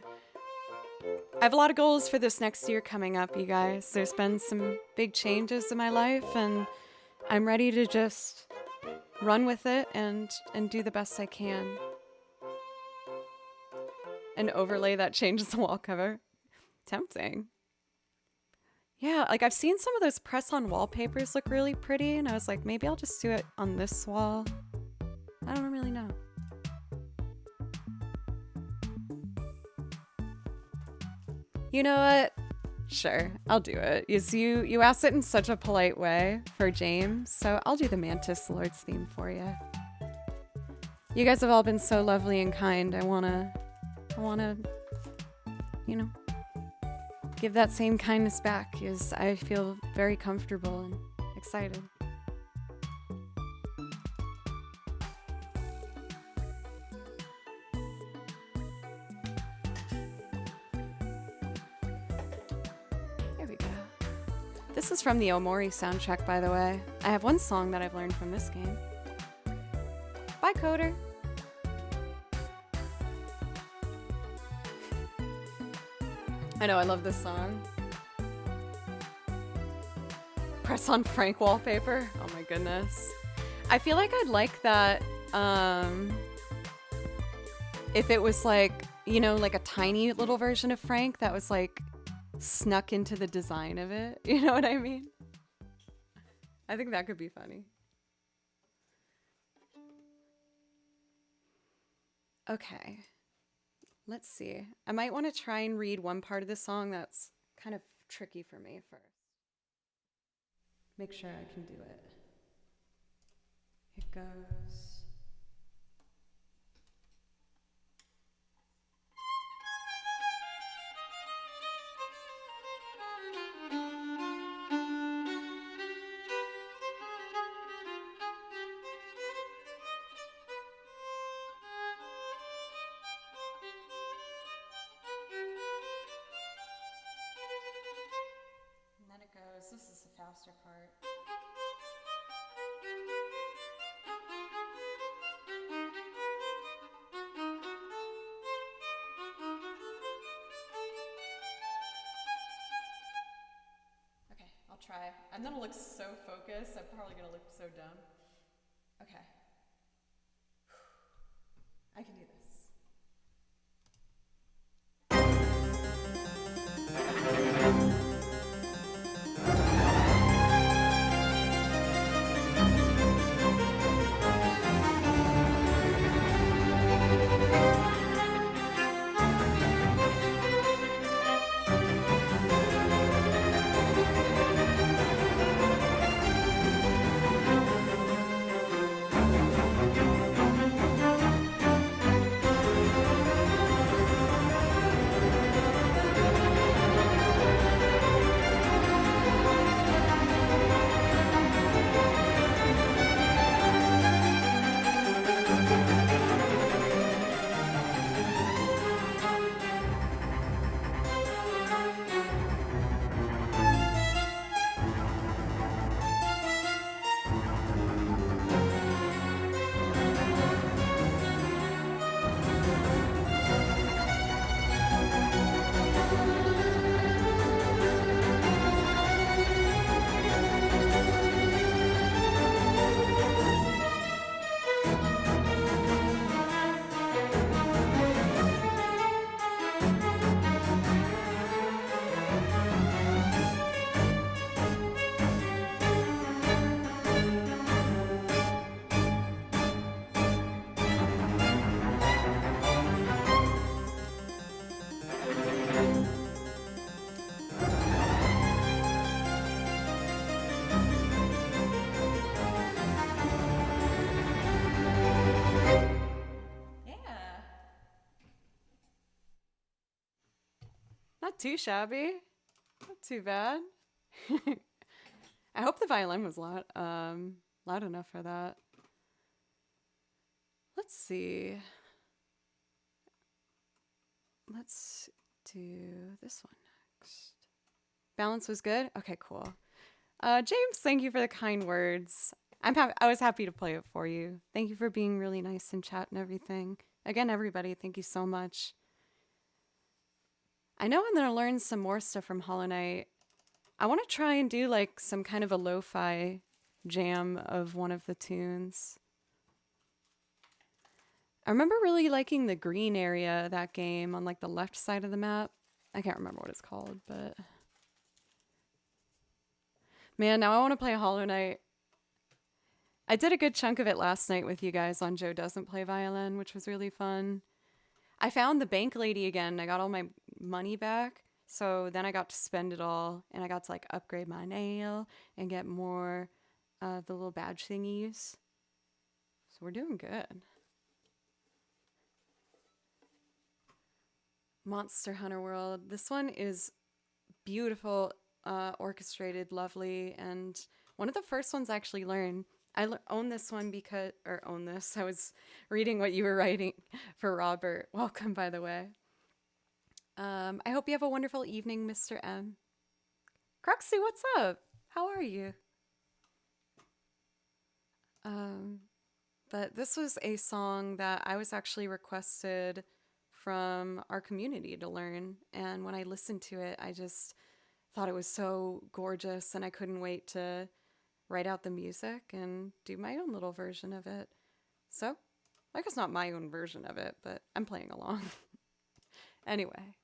I have a lot of goals for this next year coming up, you guys. There's been some big changes in my life, and I'm ready to just run with it and do the best I can. An overlay that changes the wall cover. Tempting. Yeah, like I've seen some of those press-on wallpapers look really pretty, and I was like, maybe I'll just do it on this wall. I don't really know. You know what? Sure, I'll do it. You asked it in such a polite way for James, so I'll do the Mantis Lord's theme for you. You guys have all been so lovely and kind. I wanna, you know, give that same kindness back, as I feel very comfortable and excited. This is from the Omori soundtrack, by the way. I have one song that I've learned from this game. Bye, Coder. I know, I love this song. Press on Frank wallpaper. Oh my goodness. I feel like I'd like that if it was like, you know, like a tiny little version of Frank that was like snuck into the design of it. You know what I mean? I think that could be funny. Okay. Let's see. I might want to try and read one part of the song that's kind of tricky for me first. Make sure I can do it. It goes... This is a faster part. Okay, I'll try. I'm gonna look so focused, I'm probably gonna look so dumb. Okay. I can do this. Not too shabby. Not too bad. I hope the violin was loud enough for that. Let's see. Let's do this one next. Balance was good? Okay, cool. James, thank you for the kind words. I was happy to play it for you. Thank you for being really nice in chat and everything. Again, everybody, thank you so much. I know I'm going to learn some more stuff from Hollow Knight. I want to try and do like some kind of a lo-fi jam of one of the tunes. I remember really liking the green area of that game on like the left side of the map. I can't remember what it's called, but man, now I want to play Hollow Knight. I did a good chunk of it last night with you guys on Joe Doesn't Play Violin, which was really fun. I found the bank lady again. I got all my money back. So then I got to spend it all, and I got to like upgrade my nail and get more of the little badge thingies. So we're doing good. Monster Hunter World. This one is beautiful, orchestrated, lovely, and one of the first ones I actually learned. I own this one because, I was reading what you were writing for Robert. Welcome, by the way. I hope you have a wonderful evening, Mr. M. Cruxy, what's up? How are you? But this was a song that I was actually requested from our community to learn. And when I listened to it, I just thought it was so gorgeous, and I couldn't wait to write out the music and do my own little version of it. So, I guess not my own version of it, but I'm playing along. Anyway,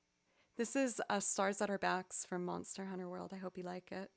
this is Stars at Our Backs from Monster Hunter World. I hope you like it.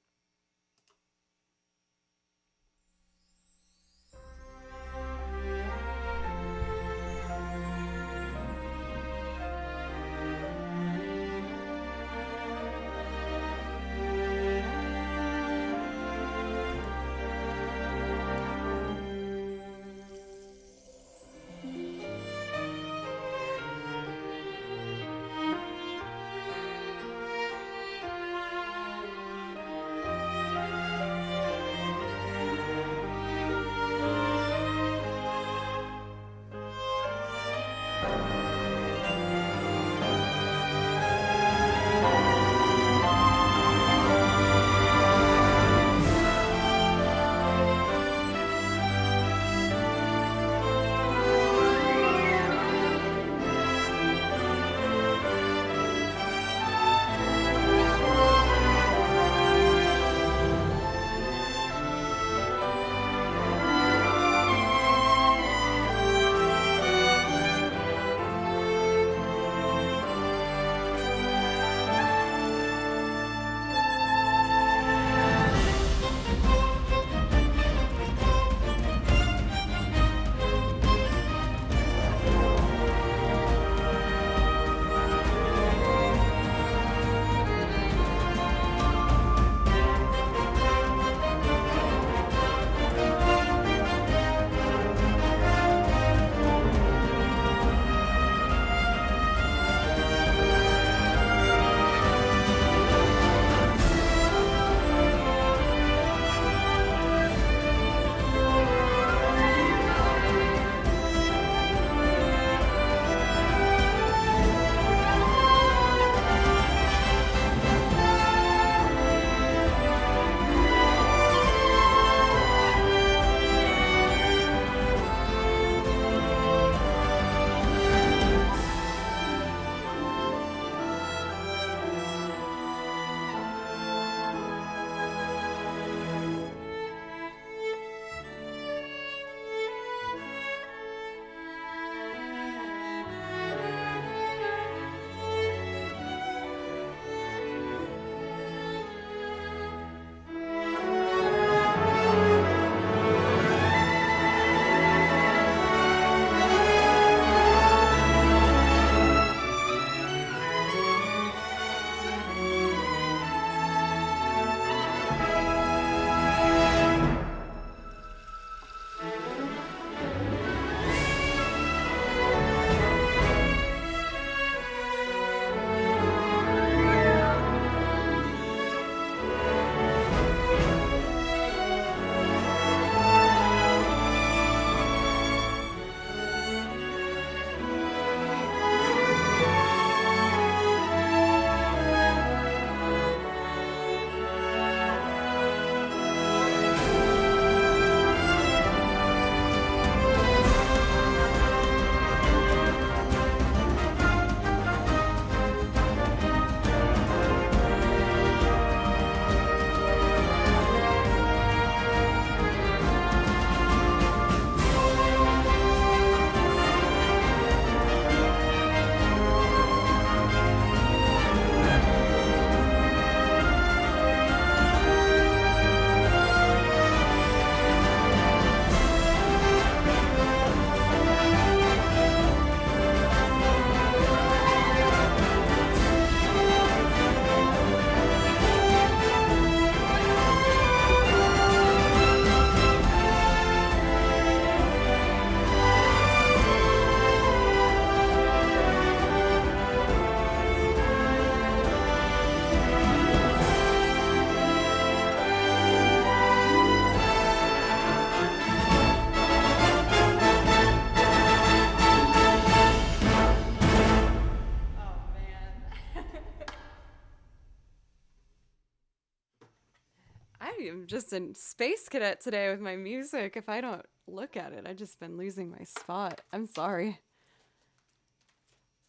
am just a space cadet today with my music. If I don't look at it, I've just been losing my spot. I'm sorry.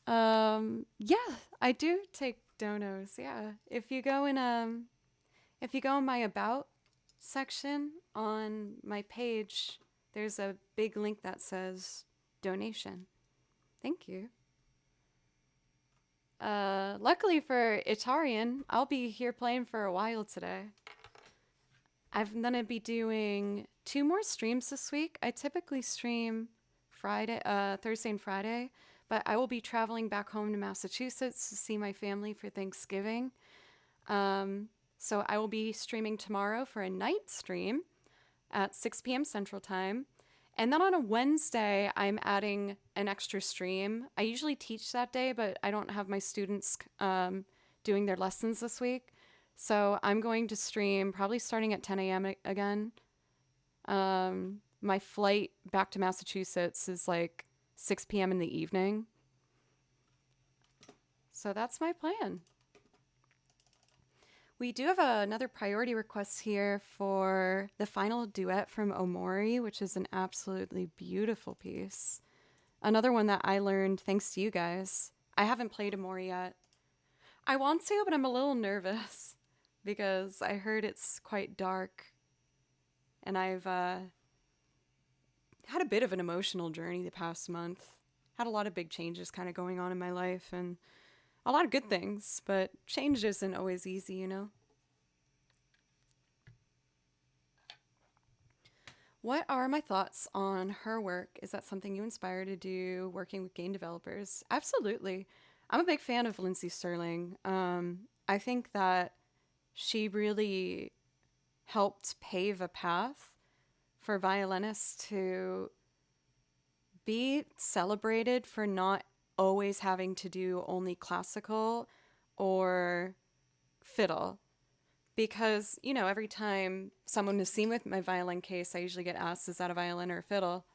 Yeah, I do take donos. Yeah. If you go in my about section on my page, there's a big link that says donation. Thank you. Luckily for Itarian, I'll be here playing for a while today. I'm gonna be doing 2 more streams this week. I typically stream Thursday and Friday, but I will be traveling back home to Massachusetts to see my family for Thanksgiving. So I will be streaming tomorrow for a night stream at 6 p.m. Central Time. And then on a Wednesday, I'm adding an extra stream. I usually teach that day, but I don't have my students doing their lessons this week. So I'm going to stream probably starting at 10 a.m. again. My flight back to Massachusetts is like 6 p.m. in the evening. So that's my plan. We do have another priority request here for the final duet from Omori, which is an absolutely beautiful piece. Another one that I learned thanks to you guys. I haven't played Omori yet. I want to, but I'm a little nervous because I heard it's quite dark. And I've had a bit of an emotional journey the past month. Had a lot of big changes kind of going on in my life and a lot of good things, but change isn't always easy, you know? What are my thoughts on her work? Is that something you inspire to do, working with game developers? Absolutely. I'm a big fan of Lindsay Sterling. I think that she really helped pave a path for violinists to be celebrated for not always having to do only classical or fiddle. Because, you know, every time someone is seen with my violin case, I usually get asked, is that a violin or a fiddle?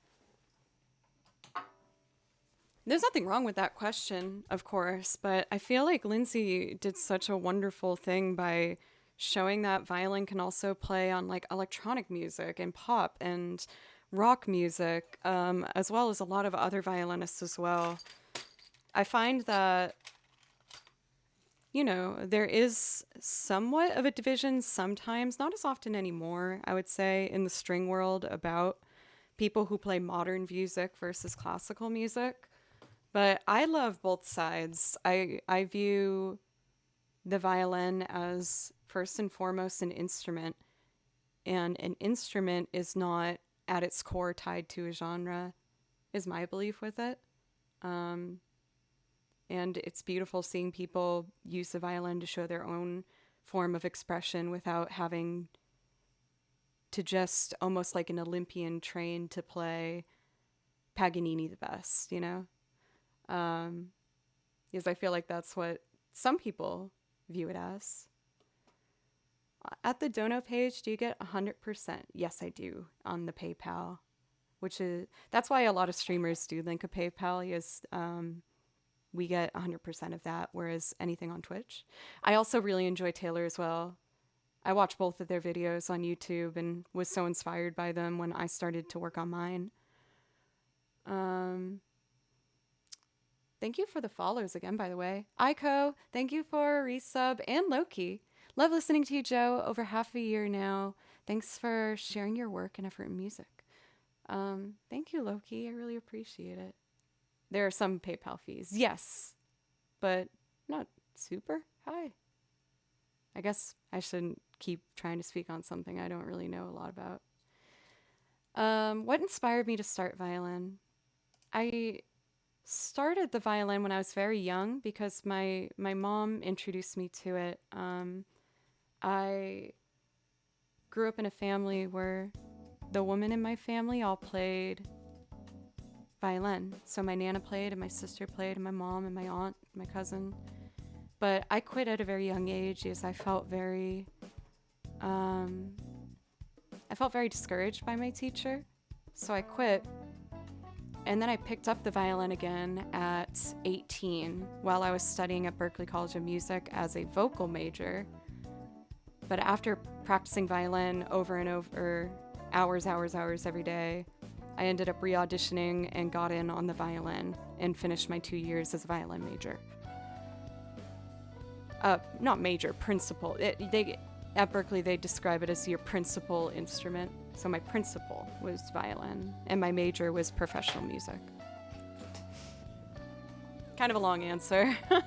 There's nothing wrong with that question, of course, but I feel like Lindsay did such a wonderful thing by showing that violin can also play on like electronic music and pop and rock music, as well as a lot of other violinists as well. I find that, you know, there is somewhat of a division sometimes, not as often anymore, I would say, in the string world about people who play modern music versus classical music. But I love both sides. I view the violin as first and foremost an instrument, and an instrument is not at its core tied to a genre, is my belief with it. And it's beautiful seeing people use the violin to show their own form of expression without having to just almost like an Olympian train to play Paganini the best, you know? Because I feel like that's what some people view it as. At the dono page, do you get 100%? Yes, I do, on the PayPal, that's why a lot of streamers do link a PayPal, is we get 100% of that, whereas anything on Twitch. I also really enjoy Taylor as well. I watch both of their videos on YouTube and was so inspired by them when I started to work on mine. Thank you for the follows again, by the way. Aiko, thank you for a resub, and Loki. Love listening to you, Joe, over half a year now. Thanks for sharing your work and effort in music. Thank you, Loki. I really appreciate it. There are some PayPal fees, yes, but not super high. I guess I shouldn't keep trying to speak on something I don't really know a lot about. What inspired me to start violin? I started the violin when I was very young because my mom introduced me to it. I grew up in a family where the women in my family all played violin. So my Nana played, and my sister played, and my mom, and my aunt, and my cousin. But I quit at a very young age because I felt very discouraged by my teacher. So I quit. And then I picked up the violin again at 18 while I was studying at Berklee College of Music as a vocal major. But after practicing violin over and over, hours every day, I ended up re-auditioning and got in on the violin and finished my 2 years as a violin major. Not major, principal. At Berkeley, they describe it as your principal instrument. So my principal was violin, and my major was professional music. Kind of a long answer. All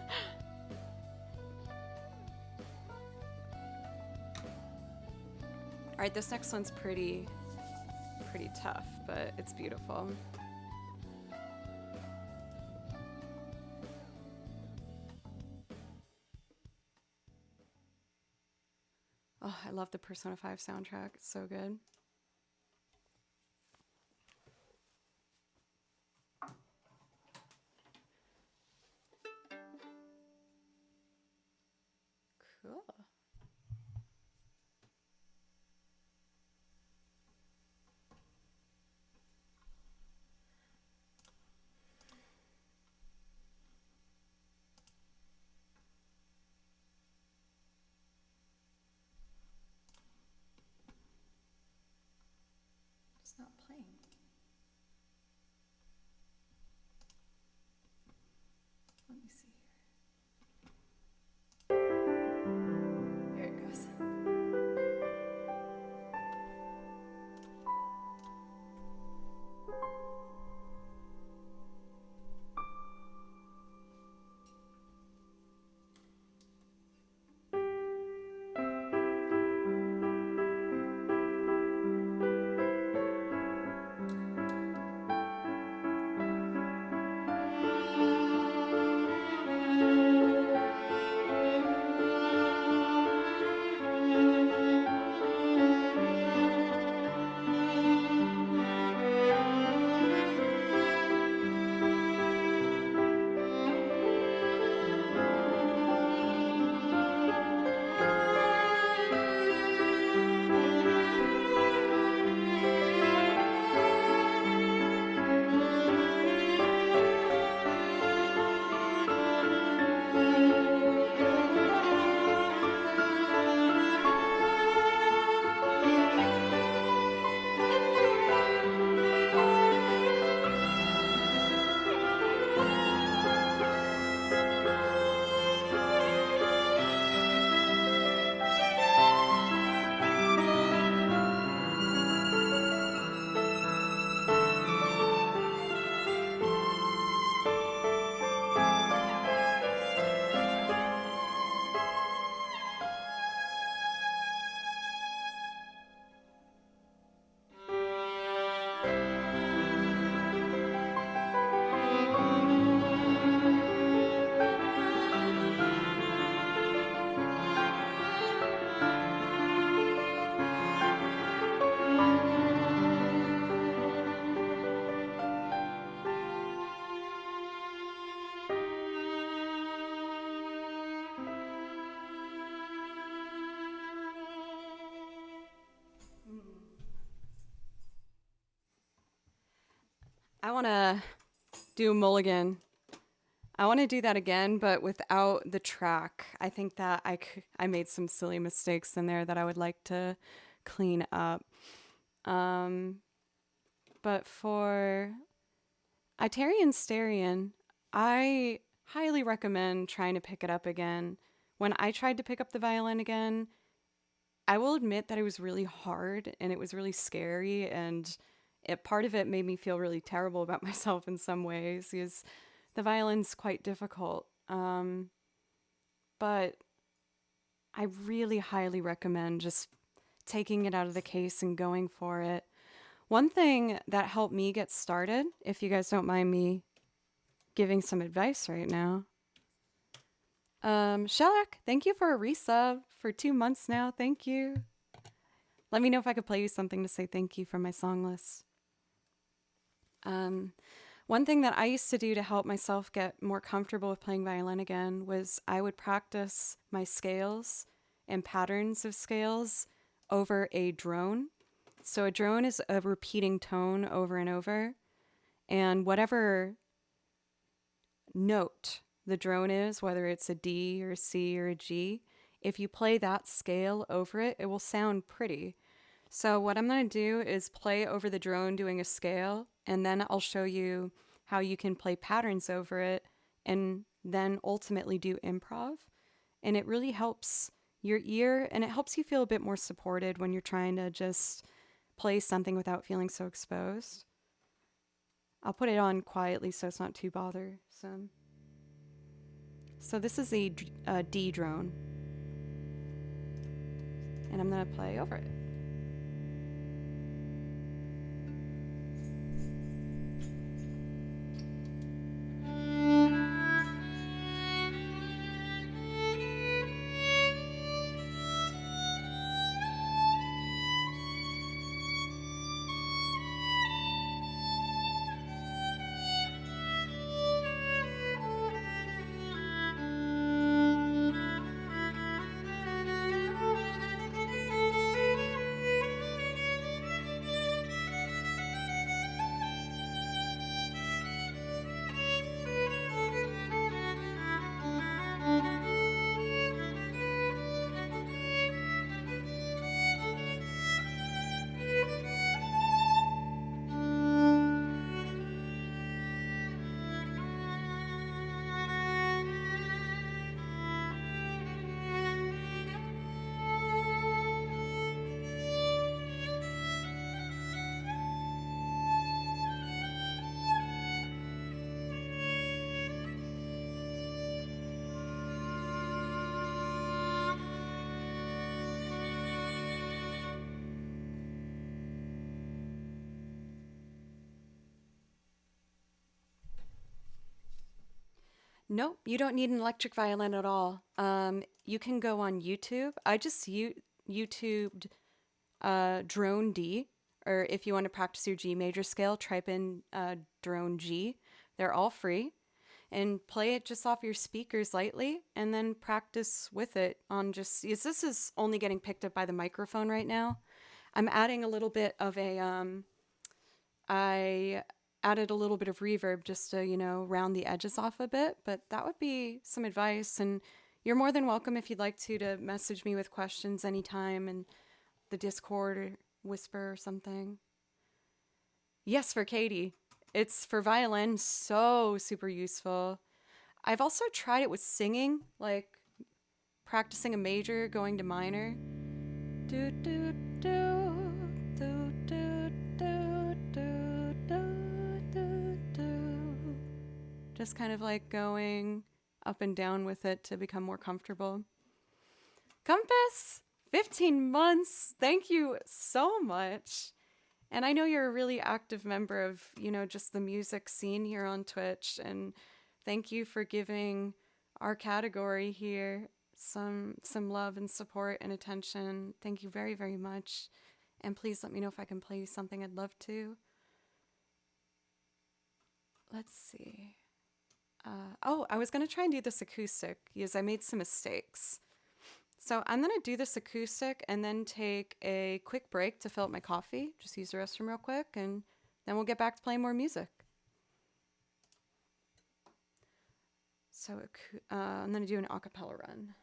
right, this next one's pretty tough, but it's beautiful. Oh, I love the Persona 5 soundtrack. It's so good. Cool. It's not playing. Let me see here. There it goes. I want to do Mulligan. I want to do that again, but without the track. I think that I made some silly mistakes in there that I would like to clean up. But for Itarian Styrian, I highly recommend trying to pick it up again. When I tried to pick up the violin again, I will admit that it was really hard and it was really scary, and part of it made me feel really terrible about myself in some ways because the violin's quite difficult. But I really highly recommend just taking it out of the case and going for it. One thing that helped me get started, if you guys don't mind me giving some advice right now. Shellac, thank you for a resub for 2 months now. Thank you. Let me know if I could play you something to say thank you from my song list. One thing that I used to do to help myself get more comfortable with playing violin again was I would practice my scales and patterns of scales over a drone. So a drone is a repeating tone over and over, and whatever note the drone is, whether it's a D or a C or a G, if you play that scale over it, it will sound pretty. So what I'm going to do is play over the drone doing a scale, and then I'll show you how you can play patterns over it and then ultimately do improv. And it really helps your ear and it helps you feel a bit more supported when you're trying to just play something without feeling so exposed. I'll put it on quietly so it's not too bothersome. So this is a D drone, and I'm going to play over it. Nope, you don't need an electric violin at all. You can go on YouTube. I just YouTubed drone D, or if you want to practice your G major scale, type in drone G. They're all free. And play it just off your speakers lightly and then practice with it on just, yes, this is only getting picked up by the microphone right now. I'm adding a little bit of I added a little bit of reverb just to, round the edges off a bit, but that would be some advice. And you're more than welcome if you'd like to message me with questions anytime in the Discord or Whisper or something. Yes, for Katie. It's for violin, so super useful. I've also tried it with singing, like practicing a major, going to minor. Do, do, do, do, do, do, do, do, do, do. Just kind of like going up and down with it to become more comfortable. Compass, 15 months. Thank you so much. And I know you're a really active member of, just the music scene here on Twitch. And thank you for giving our category here some love and support and attention. Thank you very, very much. And please let me know if I can play you something. I'd love to. Let's see. I was going to try and do this acoustic because I made some mistakes. So I'm going to do this acoustic and then take a quick break to fill up my coffee. Just use the restroom real quick, and then we'll get back to playing more music. So I'm going to do an a cappella run.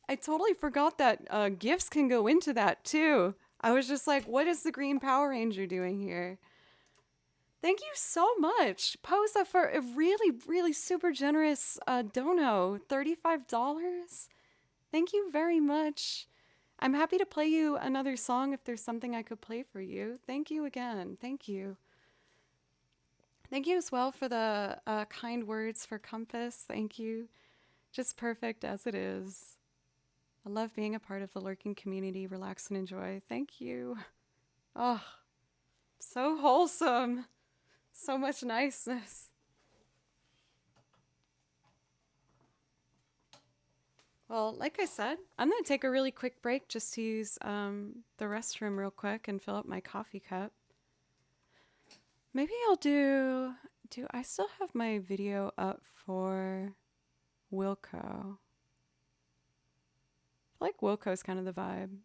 I totally forgot that gifts can go into that too. I was just like, what is the Green Power Ranger doing here? Thank you so much, Posa, for a really, really super generous dono. $35. Thank you very much. I'm happy to play you another song if there's something I could play for you. Thank you again. Thank you. Thank you as well for the kind words for Compass. Thank you. Just perfect as it is. I love being a part of the lurking community. Relax and enjoy. Thank you. Oh, so wholesome. So much niceness. Well, like I said, I'm going to take a really quick break just to use the restroom real quick and fill up my coffee cup. Maybe I'll do I still have my video up for Wilco? I feel like Wilco's kind of the vibe.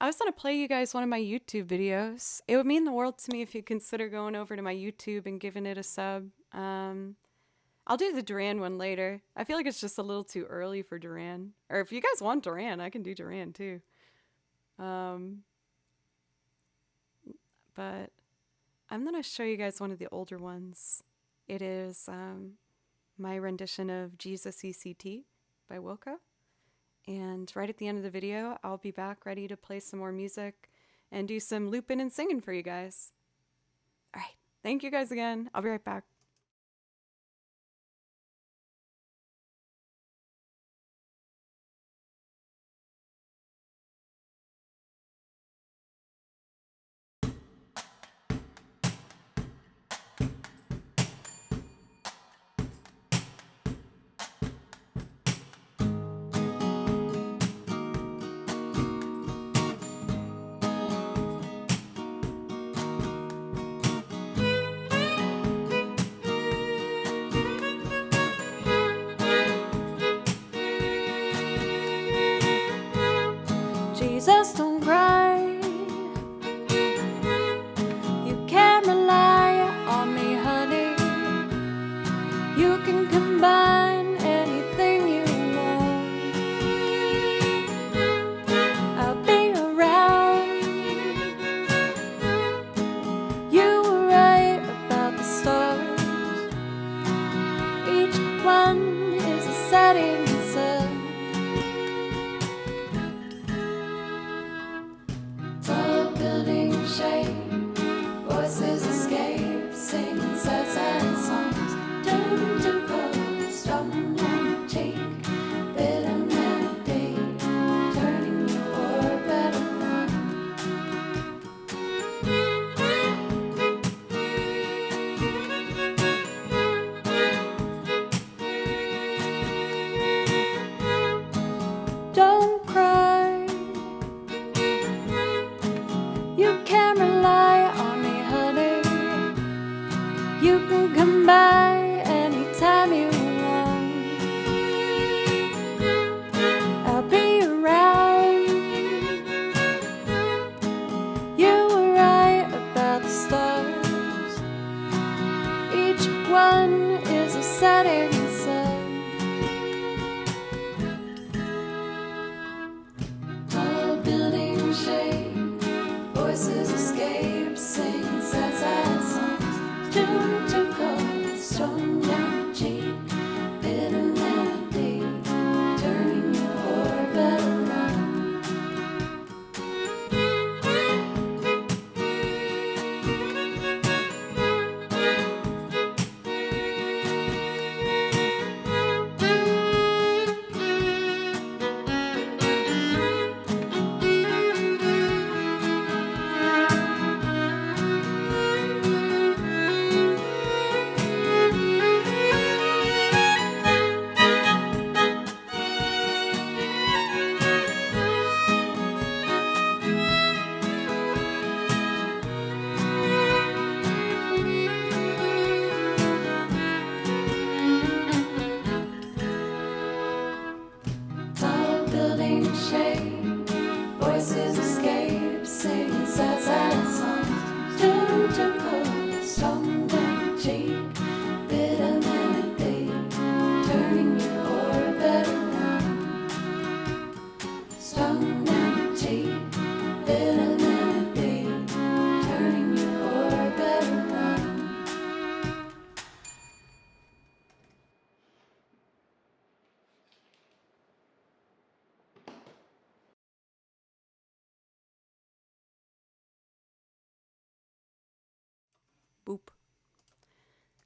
I was going to play you guys one of my YouTube videos. It would mean the world to me if you consider going over to my YouTube and giving it a sub. I'll do the Duran one later. I feel like it's just a little too early for Duran. Or if you guys want Duran, I can do Duran too. But I'm going to show you guys one of the older ones. It is my rendition of Jesus ECT by Wilco. And right at the end of the video, I'll be back ready to play some more music and do some looping and singing for you guys. All right. Thank you guys again. I'll be right back. Jesus, don't cry. You can rely on me, honey. You can combine anything you want. I'll be around. You were right about the stars. Each one is a setting sun. Shade, voices escape, singing sad songs. Turn to cold, stone and cheek, bitter melody, turning your orbit around. Boop.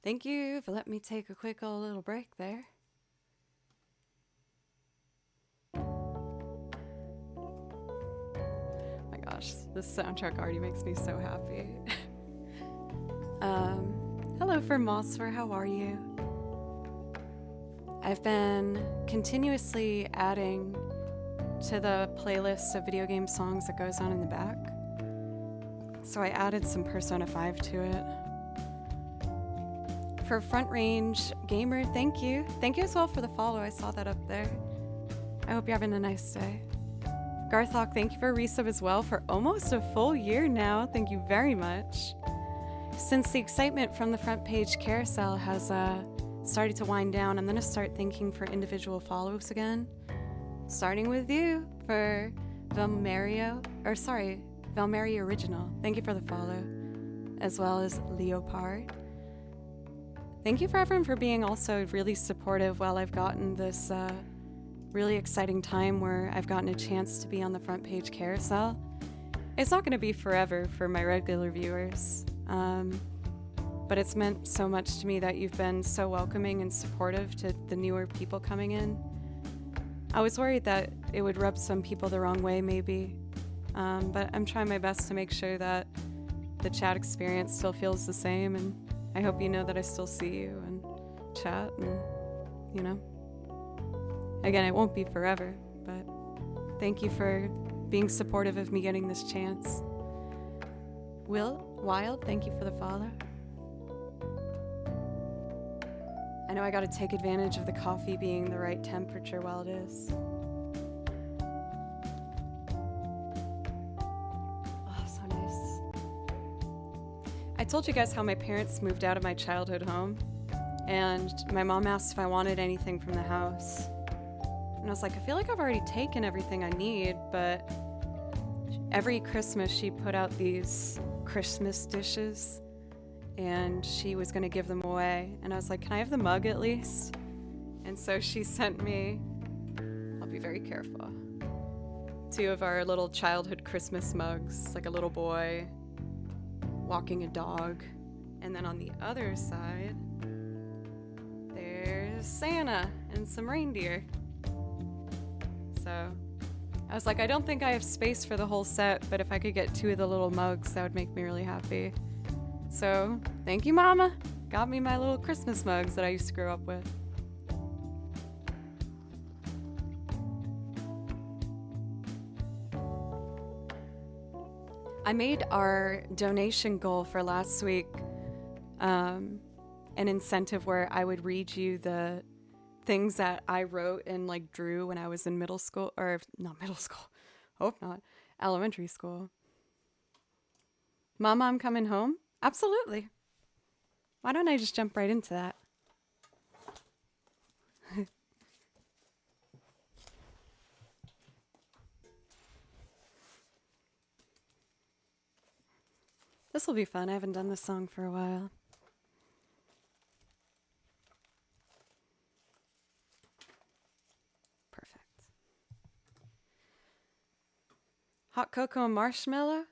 Thank you for letting me take a quick old little break there. My gosh, this soundtrack already makes me so happy. Hello for Mossfer, how are you? I've been continuously adding to the playlist of video game songs that goes on in the back. So I added some Persona 5 to it. For Front Range Gamer, thank you. Thank you as well for the follow. I saw that up there. I hope you're having a nice day. Garthok, thank you for a resub as well for almost a full year now. Thank you very much. Since the excitement from the front page carousel has started to wind down, I'm going to start thanking for individual follows again. Starting with you for Valmerio Original. Thank you for the follow. As well as Leopard. Thank you for everyone for being also really supportive while I've gotten this really exciting time where I've gotten a chance to be on the front page carousel. It's not going to be forever for my regular viewers, but it's meant so much to me that you've been so welcoming and supportive to the newer people coming in. I was worried that it would rub some people the wrong way maybe, but I'm trying my best to make sure that the chat experience still feels the same, and I hope you know that I still see you and chat, and you know. Again, it won't be forever, but thank you for being supportive of me getting this chance. Wild, thank you for the follow. I know I gotta take advantage of the coffee being the right temperature while it is. Oh, so nice. I told you guys how my parents moved out of my childhood home, and my mom asked if I wanted anything from the house. And I was like, I feel like I've already taken everything I need, but every Christmas she put out these Christmas dishes and she was gonna give them away. And I was like, can I have the mug at least? And so she sent me, I'll be very careful, 2 of our little childhood Christmas mugs, like a little boy walking a dog. And then on the other side, there's Santa and some reindeer. So I was like, I don't think I have space for the whole set, but if I could get 2 of the little mugs, that would make me really happy. So thank you, Mama. Got me my little Christmas mugs that I used to grow up with. I made our donation goal for last week an incentive where I would read you the things that I wrote and like drew when I was in middle school, or not middle school, hope not, elementary school. Mama, I'm coming home? Absolutely. Why don't I just jump right into that? This will be fun. I haven't done this song for a while. Hot cocoa and marshmallow?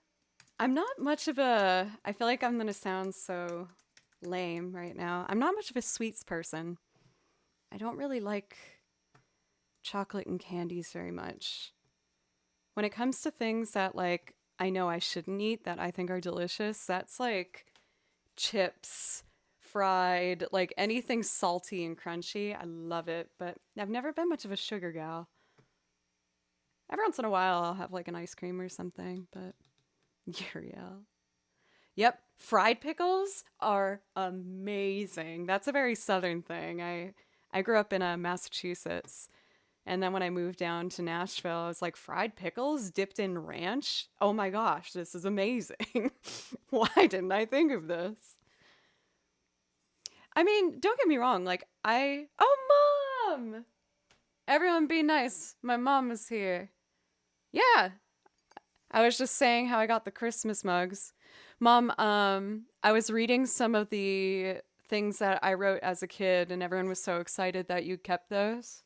I'm not much of a... I feel like I'm going to sound so lame right now. I'm not much of a sweets person. I don't really like chocolate and candies very much. When it comes to things that, like, I know I shouldn't eat that I think are delicious, that's like chips, fried, like anything salty and crunchy. I love it, but I've never been much of a sugar gal. Every once in a while, I'll have like an ice cream or something, but Uriel. Yep, fried pickles are amazing. That's a very southern thing. I grew up in Massachusetts, and then when I moved down to Nashville, I was like, fried pickles dipped in ranch? Oh my gosh, this is amazing. Why didn't I think of this? I mean, don't get me wrong, like oh, Mom! Everyone be nice. My mom is here. Yeah. I was just saying how I got the Christmas mugs. Mom, I was reading some of the things that I wrote as a kid, and everyone was so excited that you kept those.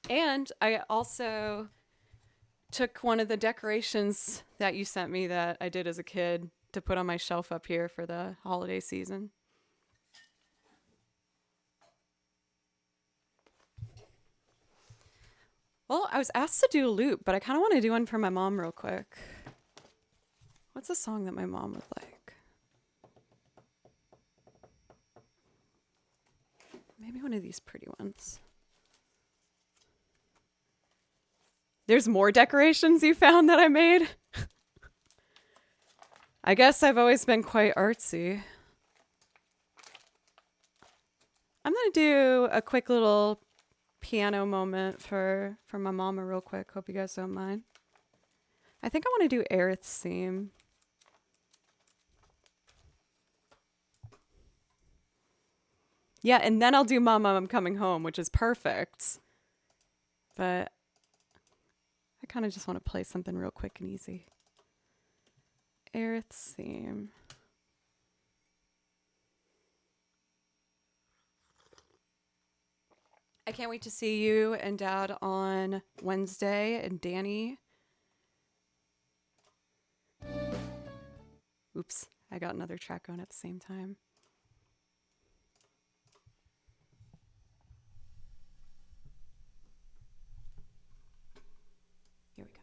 And I also took one of the decorations that you sent me that I did as a kid, to put on my shelf up here for the holiday season. Well, I was asked to do a loop, but I kind of want to do one for my mom real quick. What's a song that my mom would like? Maybe one of these pretty ones. There's more decorations you found that I made? I guess I've always been quite artsy. I'm going to do a quick little piano moment for my mama real quick. Hope you guys don't mind. I think I want to do Aerith's theme. Yeah, and then I'll do Mama, I'm Coming Home, which is perfect. But I kind of just want to play something real quick and easy. Aerith's theme. I can't wait to see you and Dad on Wednesday and Danny. Oops, I got another track going at the same time. Here we go.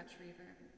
much reverb.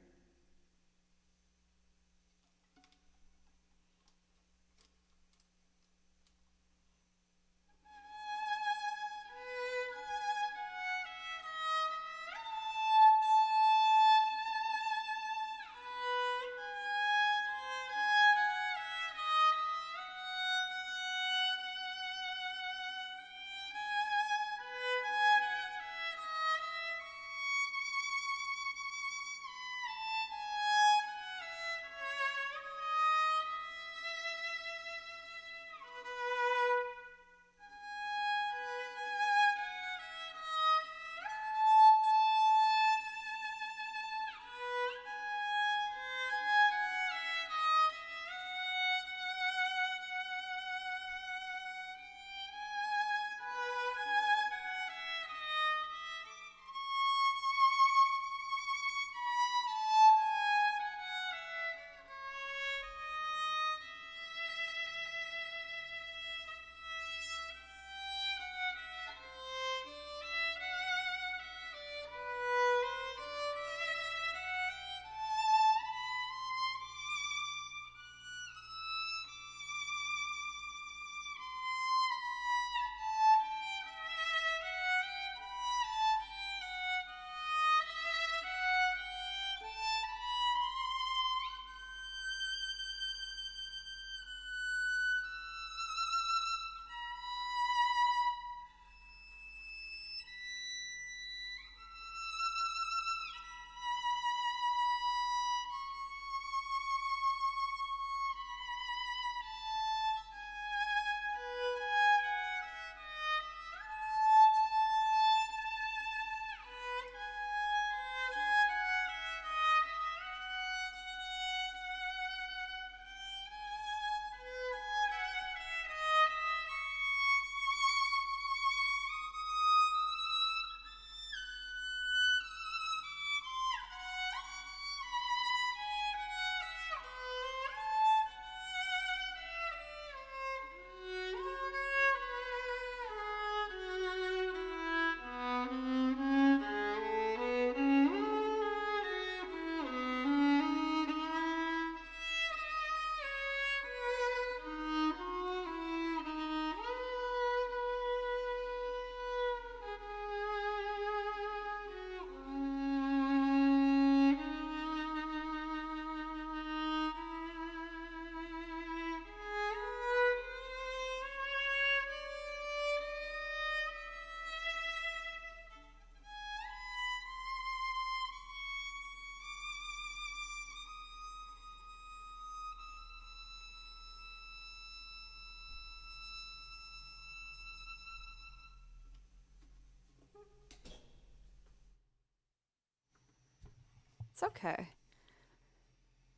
It's okay.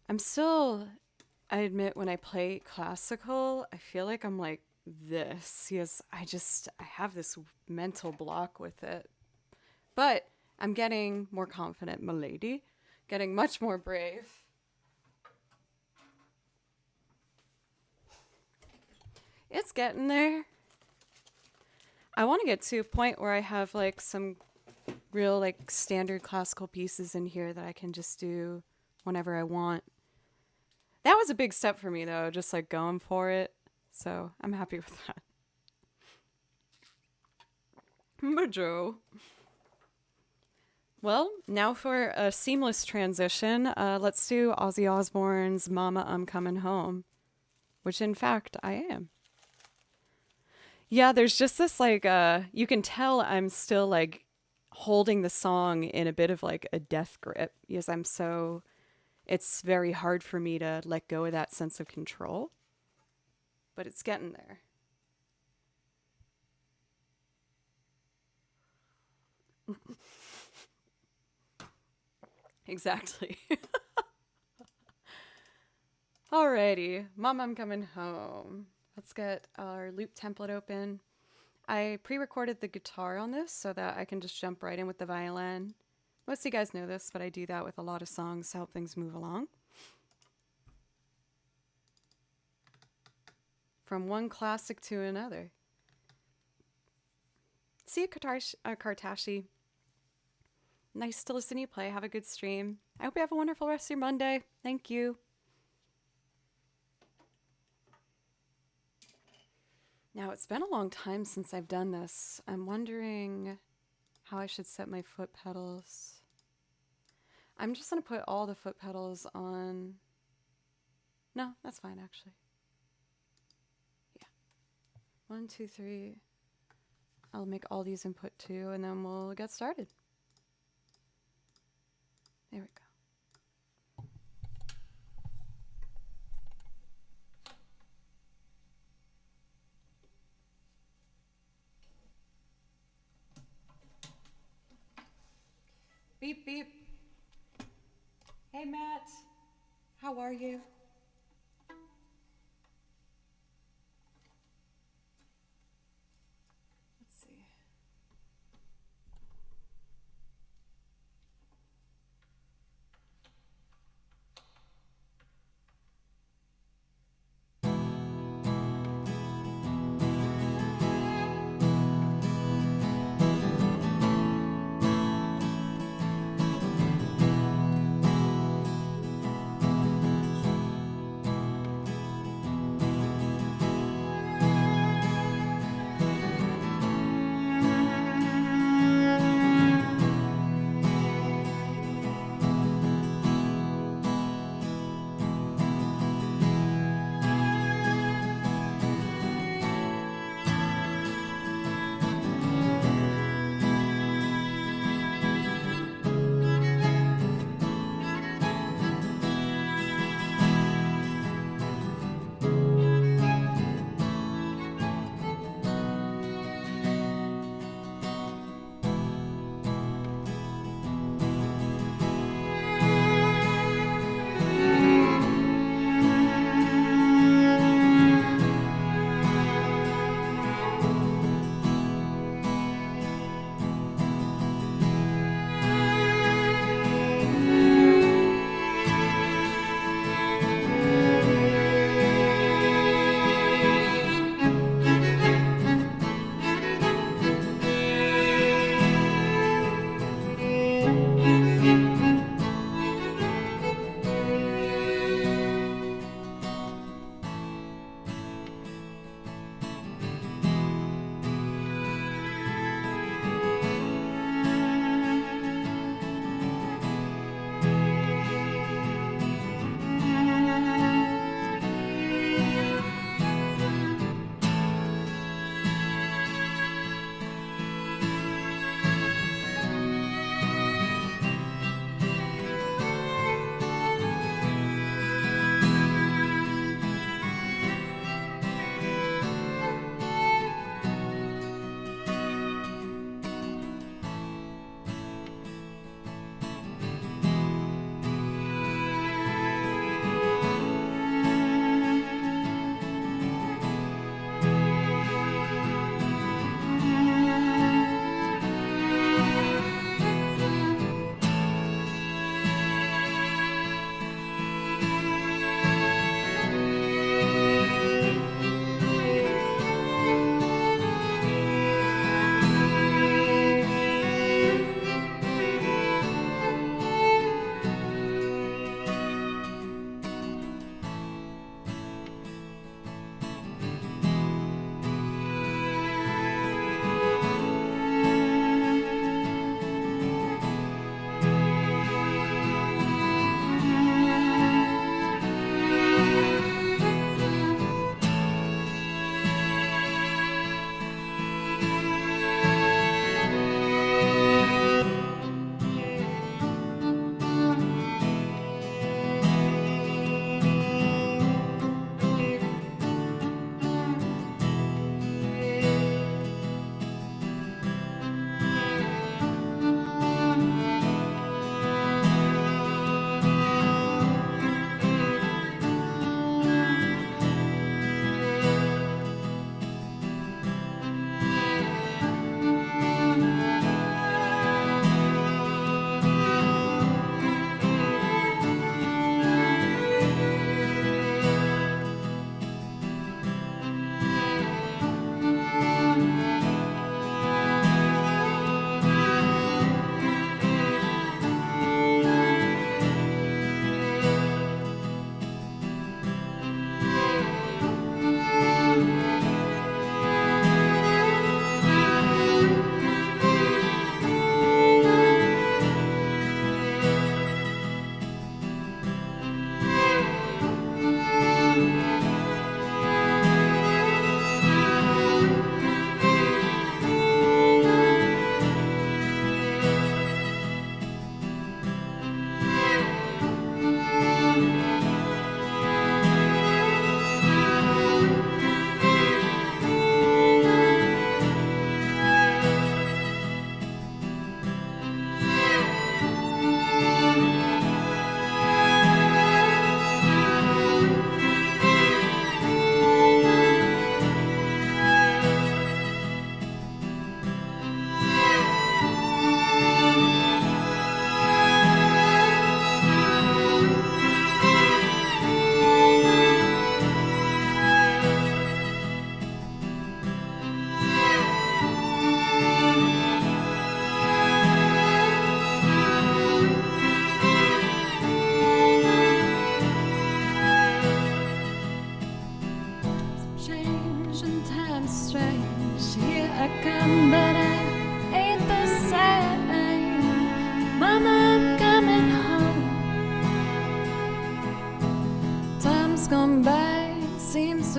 I'm still, I admit, when I play classical, I feel like I'm like this. Yes, I have this mental block with it. But I'm getting more confident, milady. Getting much more brave. It's getting there. I want to get to a point where I have like some real like standard classical pieces in here that I can just do whenever I want. That was a big step for me though, just like going for it. So I'm happy with that. Mojo. Well, now for a seamless transition, let's do Ozzy Osbourne's Mama, I'm Coming Home, which in fact I am. Yeah, there's just this like, you can tell I'm still like holding the song in a bit of like a death grip because it's very hard for me to let go of that sense of control, but it's getting there. Exactly. Alrighty, Mom, I'm coming home. Let's get our loop template open. I pre-recorded the guitar on this so that I can just jump right in with the violin. Most of you guys know this, but I do that with a lot of songs to help things move along. From one classic to another. See a Kartashi Nice to listen to you play. Have a good stream. I hope you have a wonderful rest of your Monday. Thank you. Now, it's been a long time since I've done this. I'm wondering how I should set my foot pedals. I'm just going to put all the foot pedals on. No, that's fine, actually. Yeah. 1, 2, 3. I'll make all these input 2, and then we'll get started. There we go. Beep, beep. Hey, Matt. How are you? Let's see.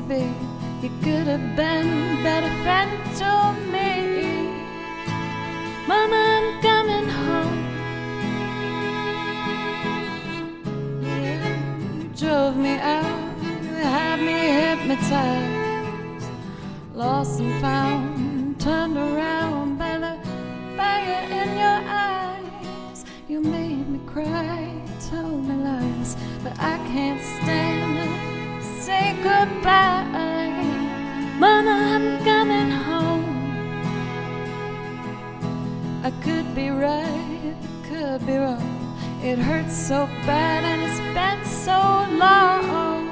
be. You could have been a better friend to me. Mama, I'm coming home. Yeah, you drove me out, you had me hypnotized, lost and found, turned around by the fire in your eyes. You made me cry, told me lies, but I can't stand to say goodbye. Mama, I'm coming home. I could be right, could be wrong. It hurts so bad and it's been so long.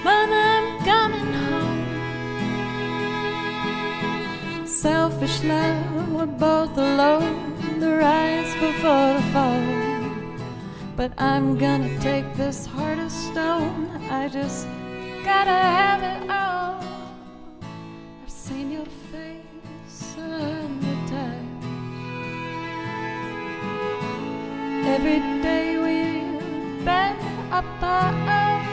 Mama, I'm coming home. Selfish love, we're both alone. The rise before the fall. But I'm gonna take this heart of stone. I just gotta have it all. I've seen your face 100 times. Every day we've been apart,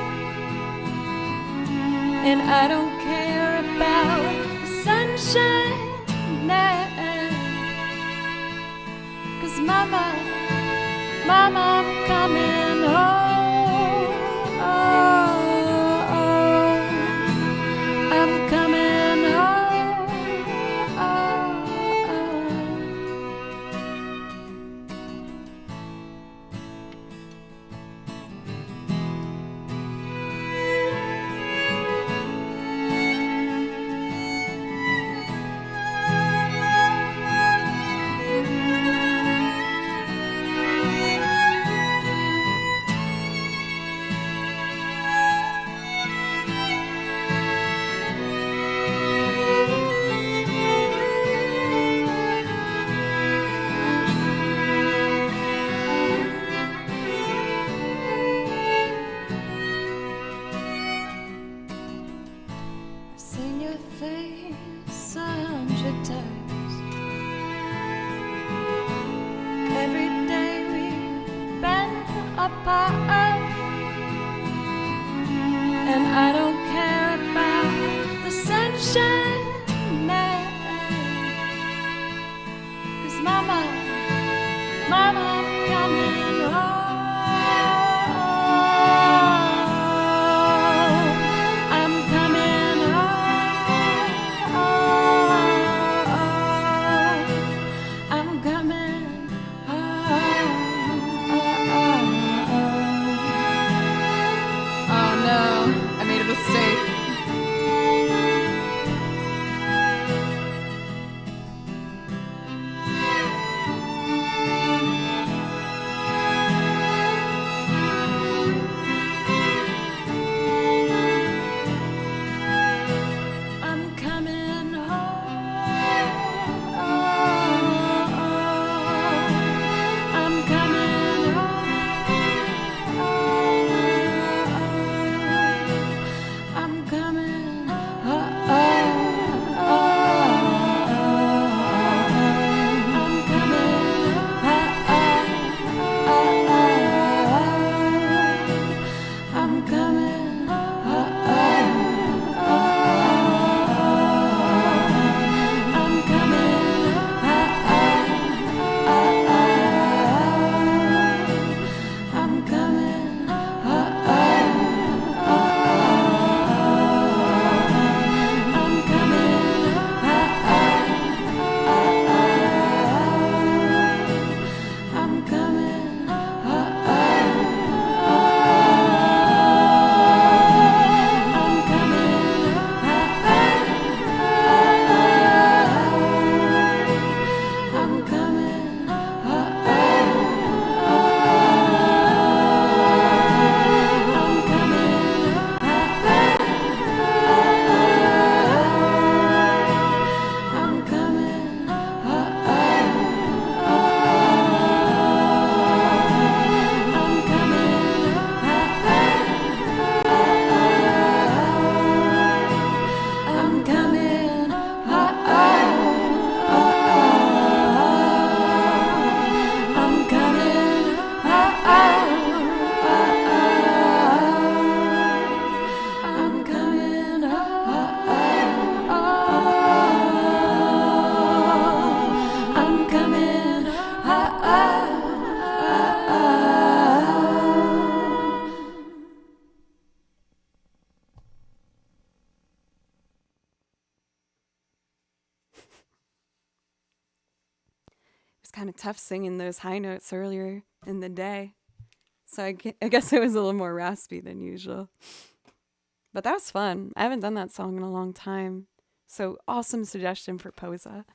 and I don't care about the sunshine now. 'Cause mama, I'm coming home. I'm coming home. I've seen your face 100 times. Every day we've been apart, and I don't care about the sunshine now. 'Cause mama, I'm coming home. I'm coming home. I'm coming home. Oh no, I made a mistake. kind of tough singing those high notes earlier in the day. So I guess it was a little more raspy than usual. But that was fun. I haven't done that song in a long time. So awesome suggestion for Posa.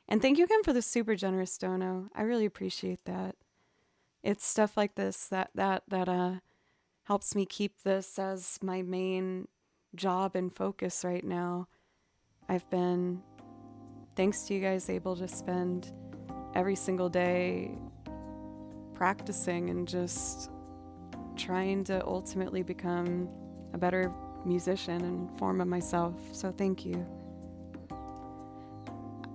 And thank you again for the super generous dono. I really appreciate that. It's stuff like this that helps me keep this as my main job and focus right now. I've been, thanks to you guys, able to spend every single day practicing and just trying to ultimately become a better musician and form of myself. So thank you.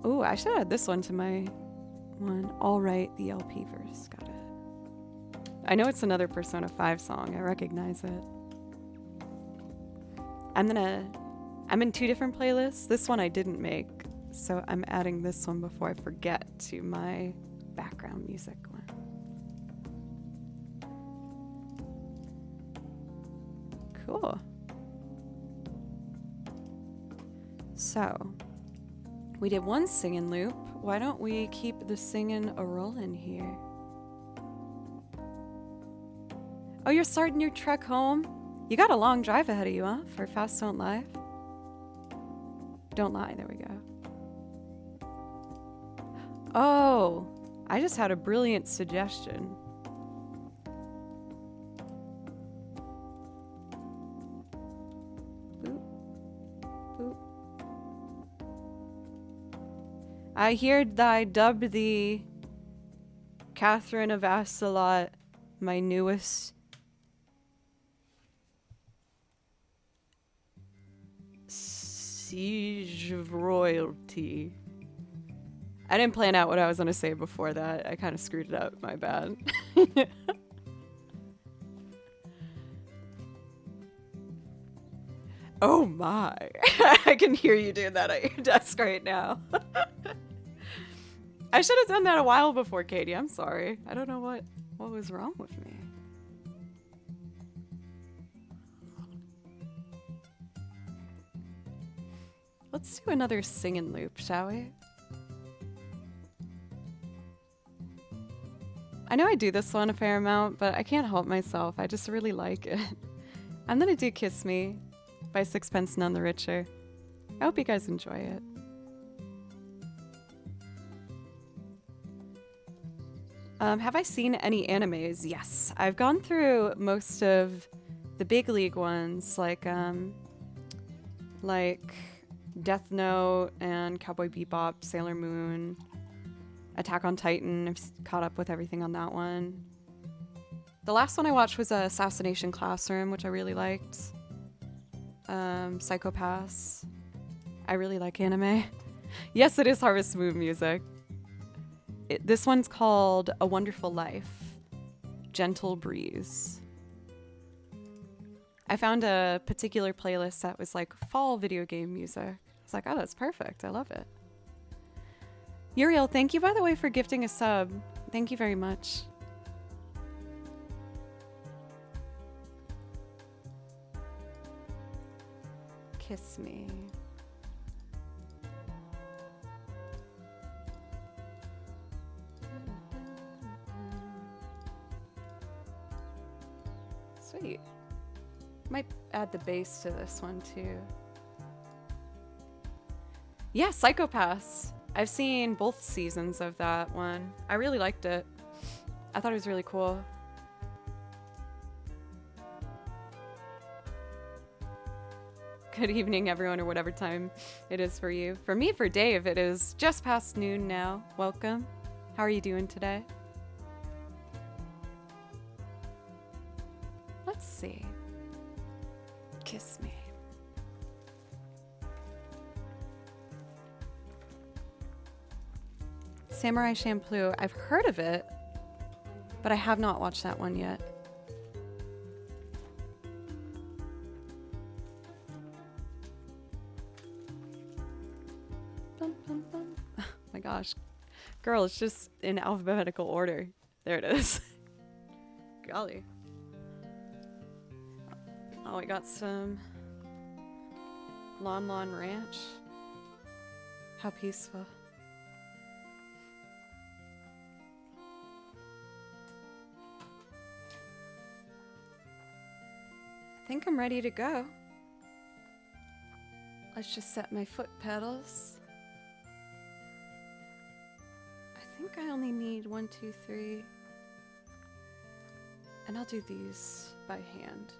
Oh, I should add this one to my one. All right, the LP verse. Got it. I know it's another Persona 5 song. I recognize it. I'm in 2 different playlists. This one I didn't make, so I'm adding this one before I forget to my background music one. Cool. So, we did one singing loop. Why don't we keep the singing a rollin' here? Oh, you're starting your trek home? You got a long drive ahead of you, huh? For Fast Don't Lie? Don't lie, there we go. Oh, I just had a brilliant suggestion. Boop. Boop. I hear thy dubbed thee Catherine of Astolat, my newest siege of royalty. I didn't plan out what I was going to say before that. I kind of screwed it up. My bad. Oh my. I can hear you doing that at your desk right now. I should have done that a while before, Katie. I'm sorry. I don't know what was wrong with me. Let's do another singing loop, shall we? I know I do this one a fair amount, but I can't help myself. I just really like it. I'm gonna do Kiss Me by Sixpence None the Richer. I hope you guys enjoy it. Have I seen any animes? Yes. I've gone through most of the big league ones, like Death Note and Cowboy Bebop, Sailor Moon, Attack on Titan. I've caught up with everything on that one. The last one I watched was Assassination Classroom, which I really liked. Psycho Pass. I really like anime. Yes, it is Harvest Moon music. This one's called A Wonderful Life, Gentle Breeze. I found a particular playlist that was like fall video game music. I was like, oh, that's perfect. I love it. Uriel, thank you, by the way, for gifting a sub. Thank you very much. Kiss me. Sweet. Might add the bass to this one too. Yeah, Psycho Pass. I've seen both seasons of that one. I really liked it. I thought it was really cool. Good evening, everyone, or whatever time it is for you. For me, for Dave, it is just past noon now. Welcome. How are you doing today? Let's see. Kiss me. Samurai Champloo. I've heard of it, but I have not watched that one yet. Bum, bum, bum. Oh my gosh. Girl, it's just in alphabetical order. There it is. Golly. Oh, I got some Lon Lon Ranch. How peaceful. think I'm ready to go. Let's just set my foot pedals. I think I only need 1, 2, 3. And I'll do these by hand.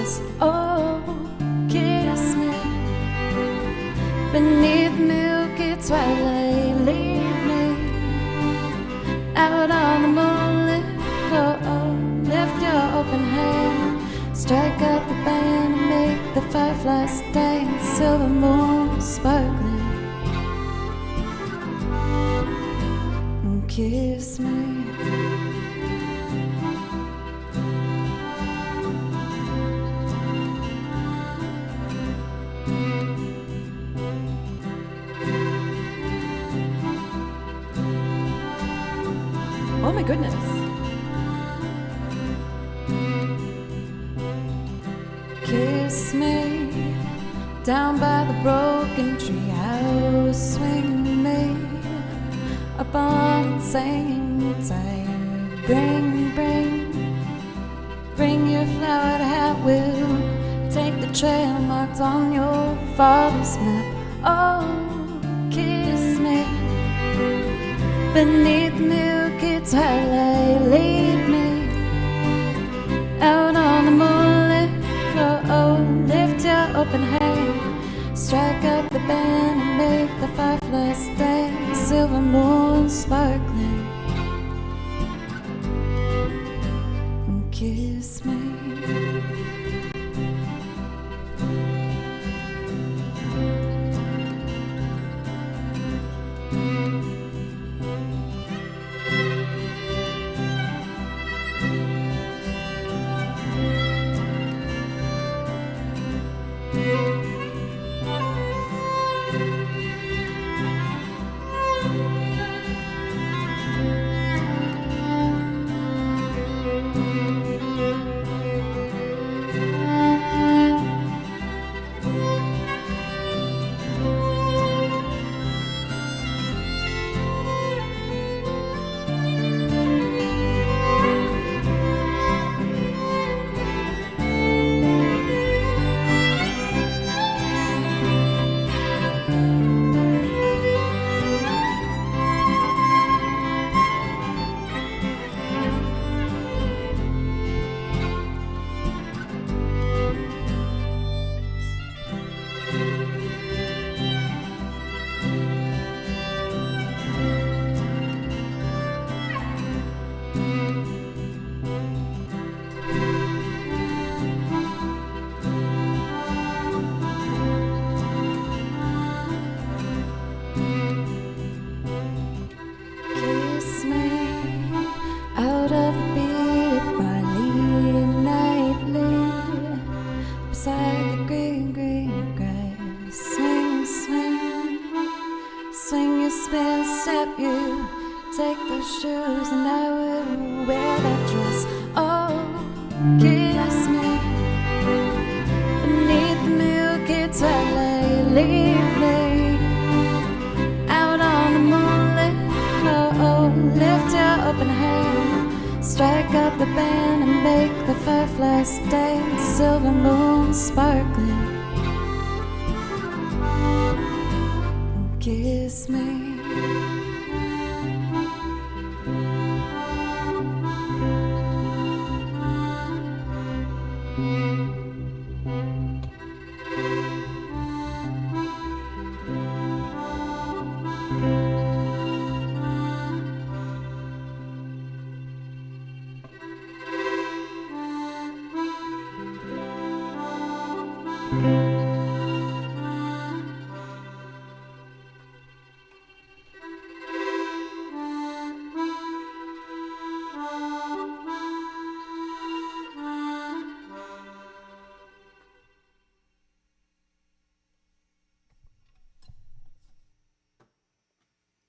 dress. Oh, kiss me beneath milky twilight. Lead me out on the moonlit floor. Lift your open hand, strike up the band and make the fireflies dance. Silver moon sparkling, and kiss me. Oh my goodness. Kiss me down by the broken treehouse. Swing me up on the singing tide. Bring your flowered hat. We'll take the trail marked on your father's map. Oh, kiss me beneath milky twilight. Lead me out on the moonlit floor. Oh, lift your open hand, strike up the band and make the fireflies dance. Silver moon sparkling, and kiss me. Kiss me out of the beat barley nightly beside the green grass. Swing, swing your spin step. You take those shoes and I will wear that dress. Oh, kiss me beneath the milky twilight. Lead me out on the moonlit floor. Oh, lift your open hand, strike up the band and make the fireflies dance. Silver moon sparkling, and kiss me.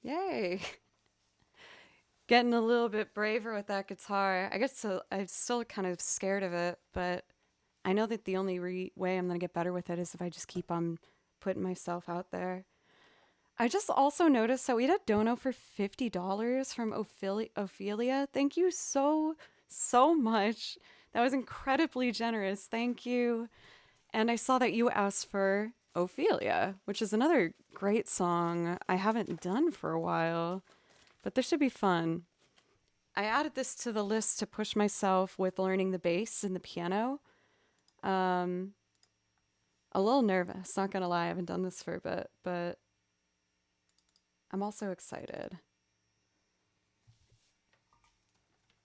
Yay. Getting a little bit braver with that guitar. I guess I'm still kind of scared of it, but I know that the only way I'm going to get better with it is if I just keep on putting myself out there. I just also noticed that we had a dono for $50 from Ophelia. Thank you so much. That was incredibly generous. Thank you. And I saw that you asked for Ophelia, which is another great song I haven't done for a while, but this should be fun. I added this to the list to push myself with learning the bass and the piano. A little nervous, not gonna lie. I haven't done this for a bit, but I'm also excited.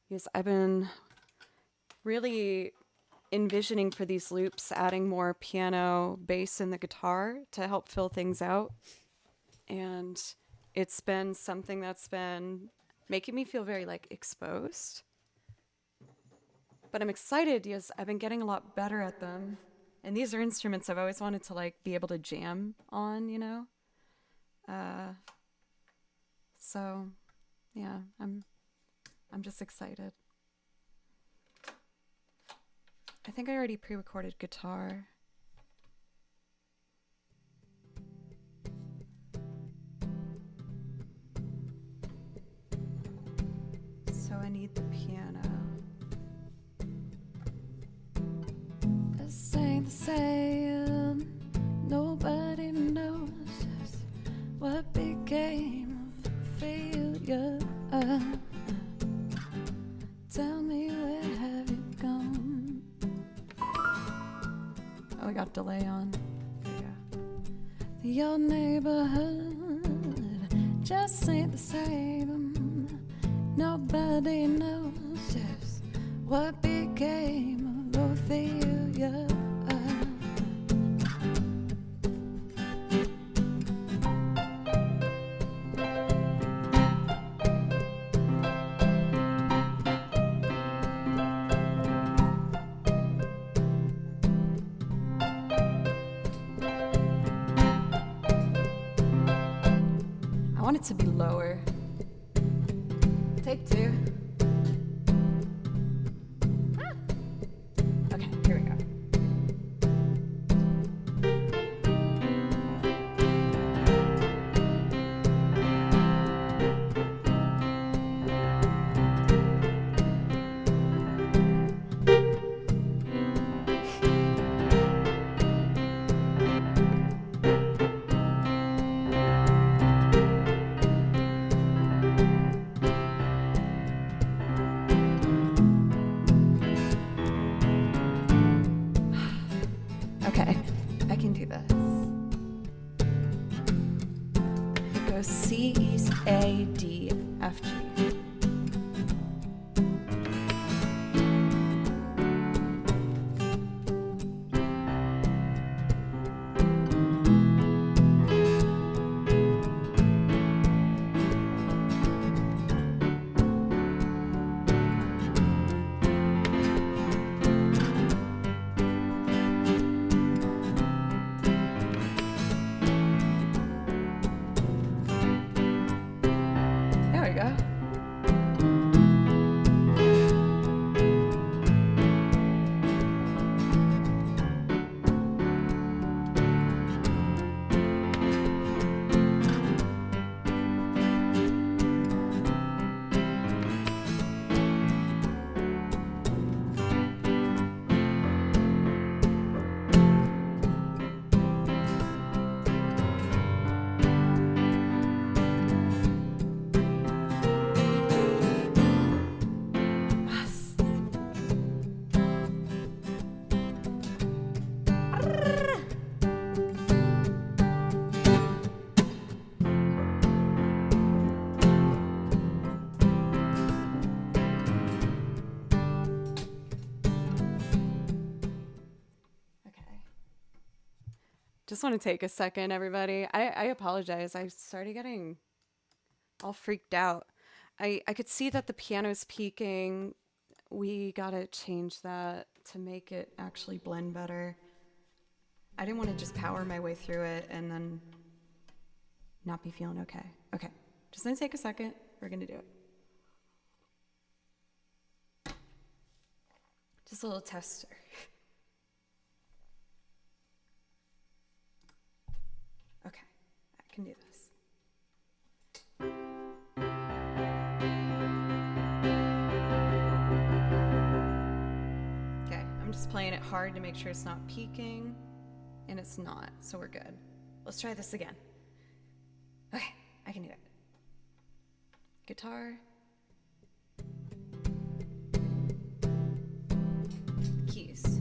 Yes, I've been really envisioning for these loops adding more piano, bass, and the guitar to help fill things out. And it's been something that's been making me feel very like exposed. But I'm excited because I've been getting a lot better at them. And these are instruments I've always wanted to like be able to jam on, you know? So yeah, I'm just excited. I think I already pre-recorded guitar. So I need the piano. This ain't the same. Nobody knows just what became of failure. Tell me, where have you gone? Oh, I got delay on. Yeah. Your neighborhood just ain't the same. Nobody knows just what became of your failure. I want it to be lower. Take two. Ah. Okay, here we go. Okay, I can do this. It goes C, E, A, D, F, G. There we go. Yes. Okay. Just want to take a second, everybody. I apologize. I started getting all freaked out. I could see that the piano's peaking. We gotta change that to make it actually blend better. I didn't want to just power my way through it and then not be feeling okay. Okay, just gonna take a second. We're gonna do it. Just a little tester. Okay, I can do this. Okay, I'm just playing it hard to make sure it's not peaking, and it's not, so we're good. Let's try this again. Okay, I can do it. Guitar. Keys.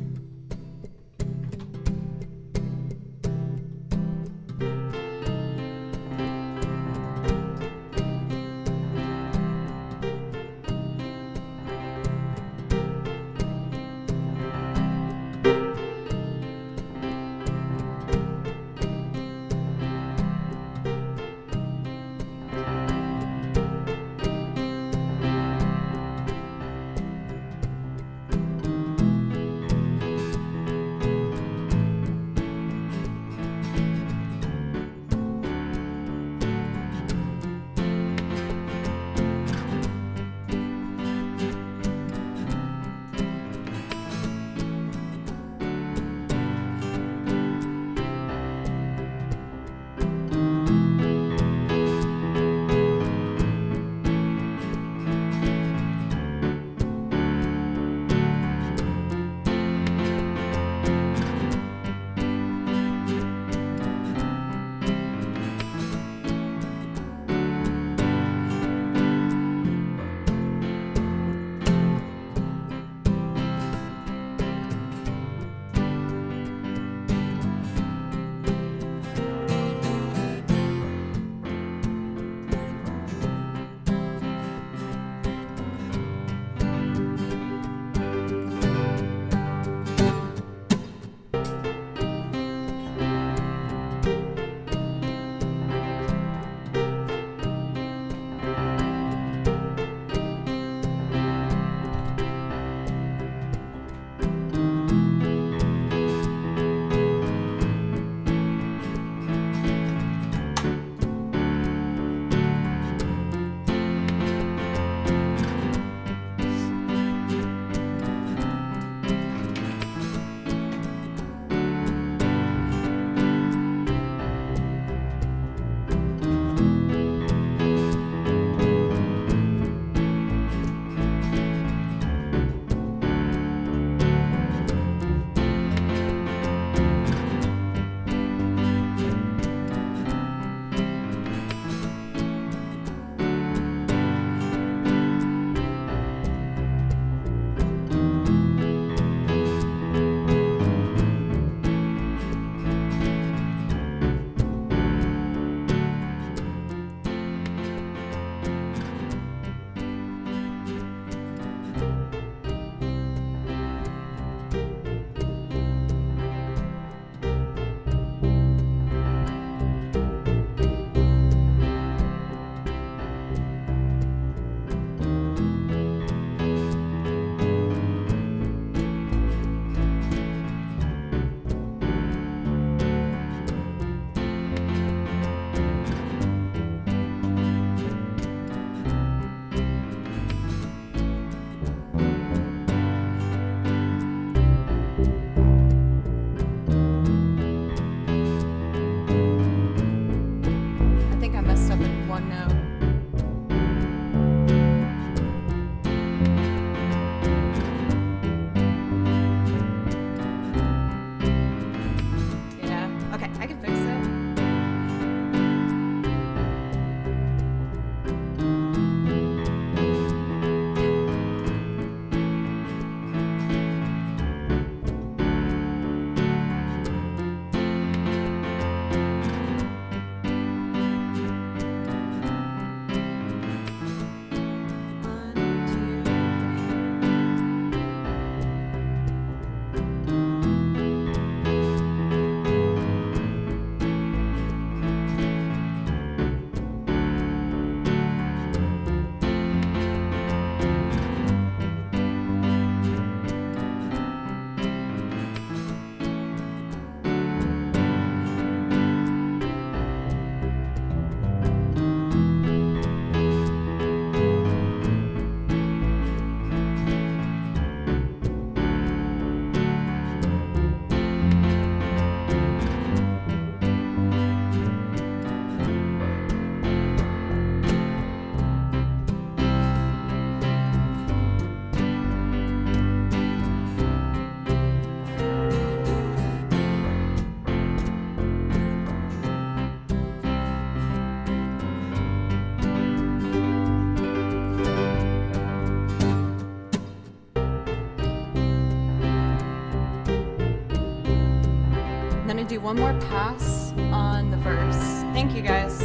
gonna do one more pass on the verse. Thank you guys.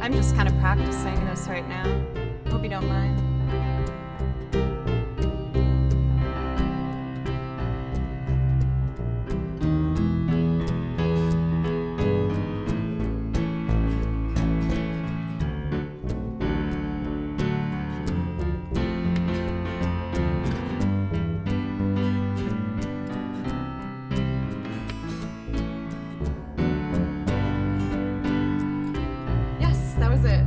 I'm just kind of practicing this right now. Hope you don't mind. Yes, that was it.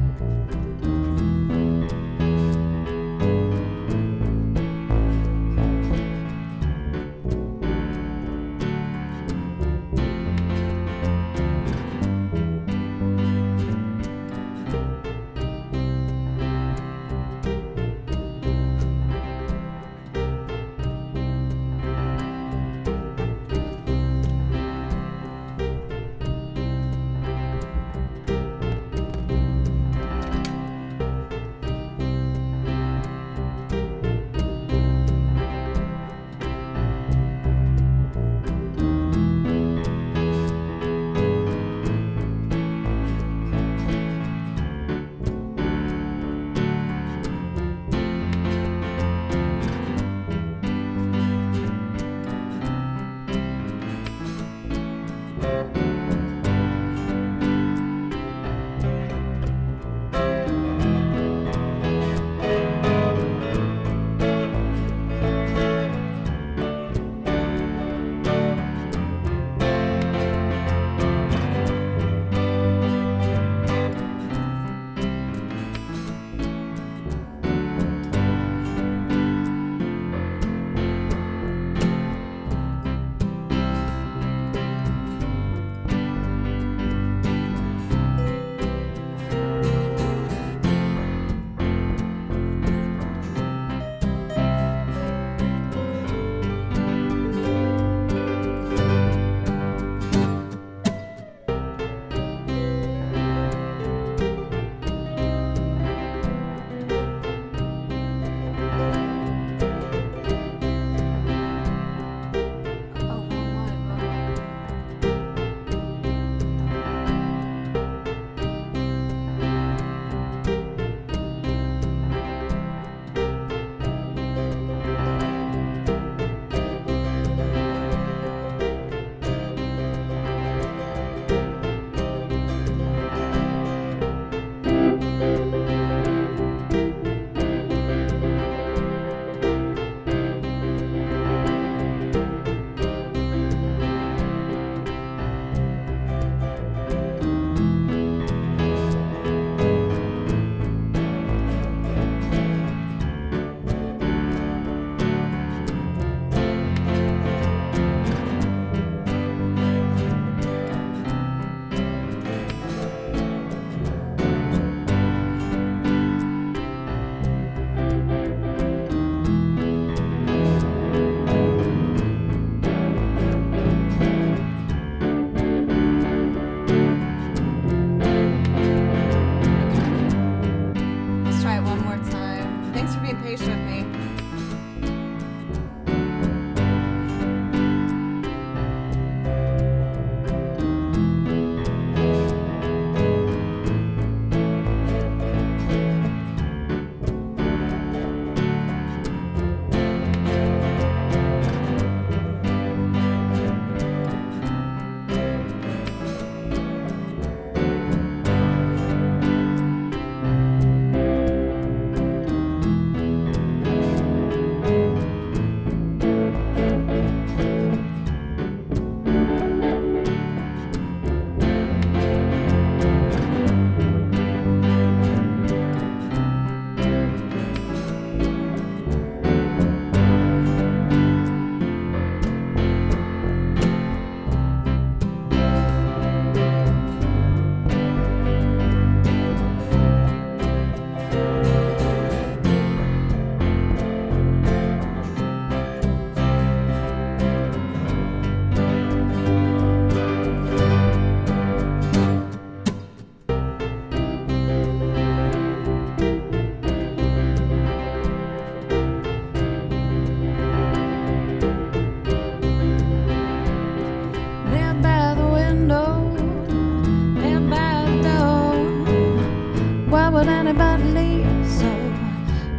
anybody leave so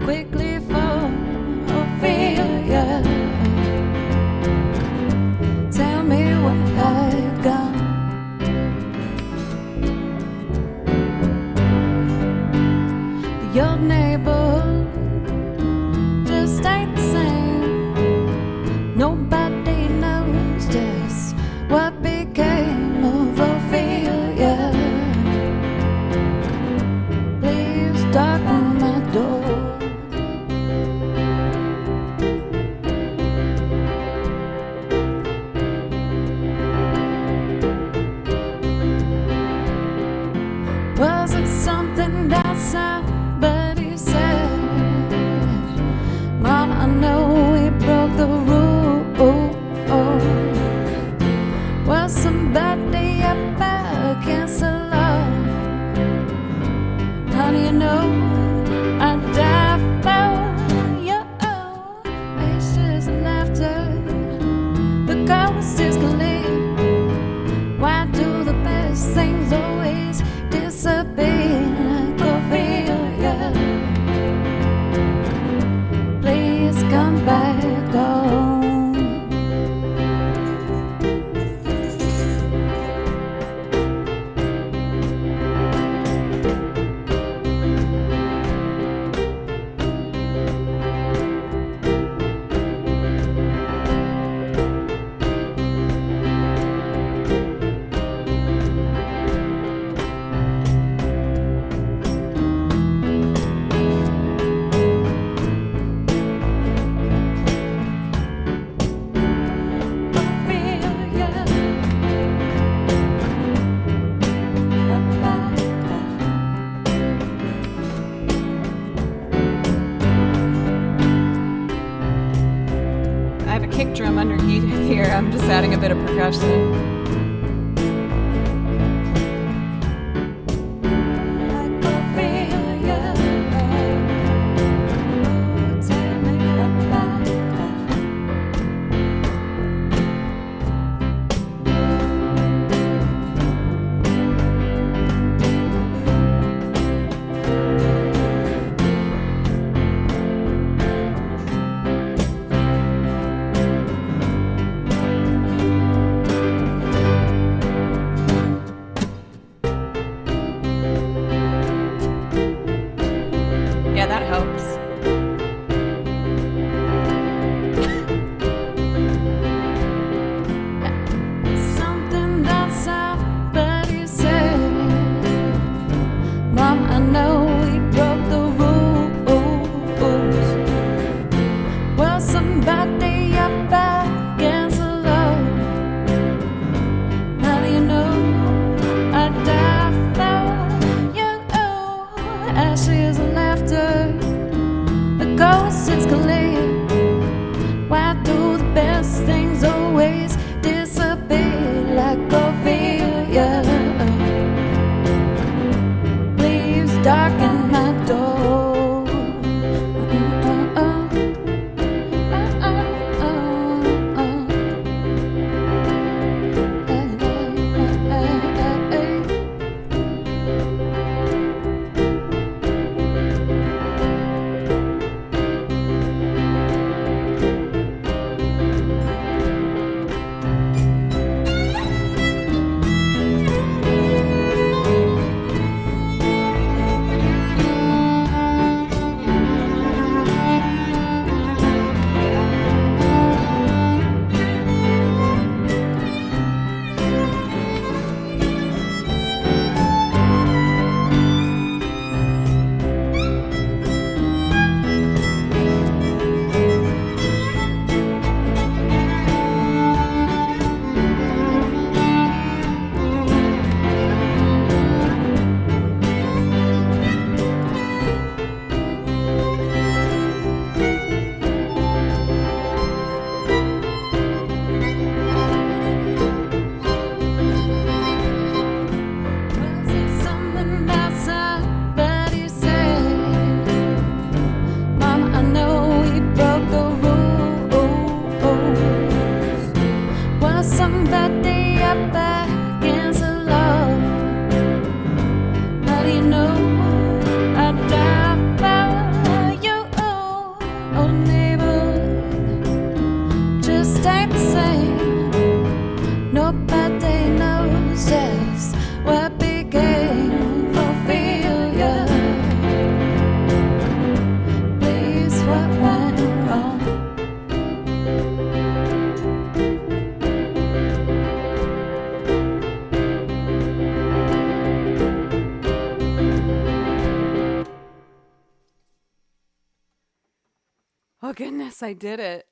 quickly for failure? Tell me where I've gone. The old neighborhood just ain't the same. Nobody knows just what became of Ophelia. Please darken my door. Wasn't something that somebody said. Mom, I know we broke the rule. Was somebody up against the law? Honey, you know I'd die for you. Ashes and laughter, the ghost is clear. Why do the best things always disappear like Ophelia? Please come back home. I have a kick drum underneath here. I'm just adding a bit of percussion. Yeah, that helps. Something that somebody said. Mom, I know we broke the rules. Well, somebody up against the law. How do you know I'd die for you? Ashes and laughter, the ghost is clear. Why do the best things always disappear like Ophelia? Please darken my door. How do you know I'd goodness, I did it.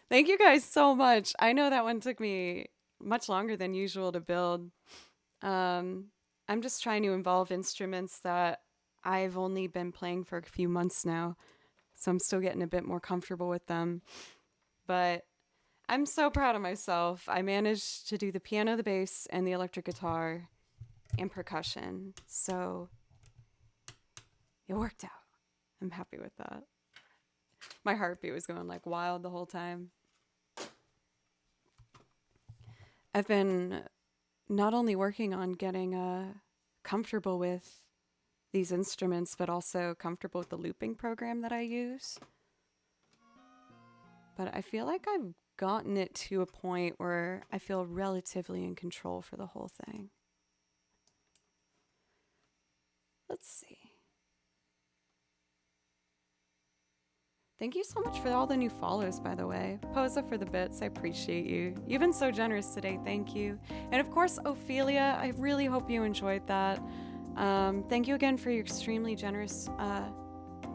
Thank you guys so much. I know that one took me much longer than usual to build. I'm just trying to involve instruments that I've only been playing for a few months now, so I'm still getting a bit more comfortable with them. But I'm so proud of myself. I managed to do the piano, the bass, and the electric guitar and percussion, so it worked out. I'm happy with that. My heartbeat was going like wild the whole time. I've been not only working on getting comfortable with these instruments, but also comfortable with the looping program that I use. But I feel like I've gotten it to a point where I feel relatively in control for the whole thing. Let's see. Thank you so much for all the new follows, by the way. Posa for the bits, I appreciate you. You've been so generous today, thank you. And of course, Ophelia, I really hope you enjoyed that. Thank you again for your extremely generous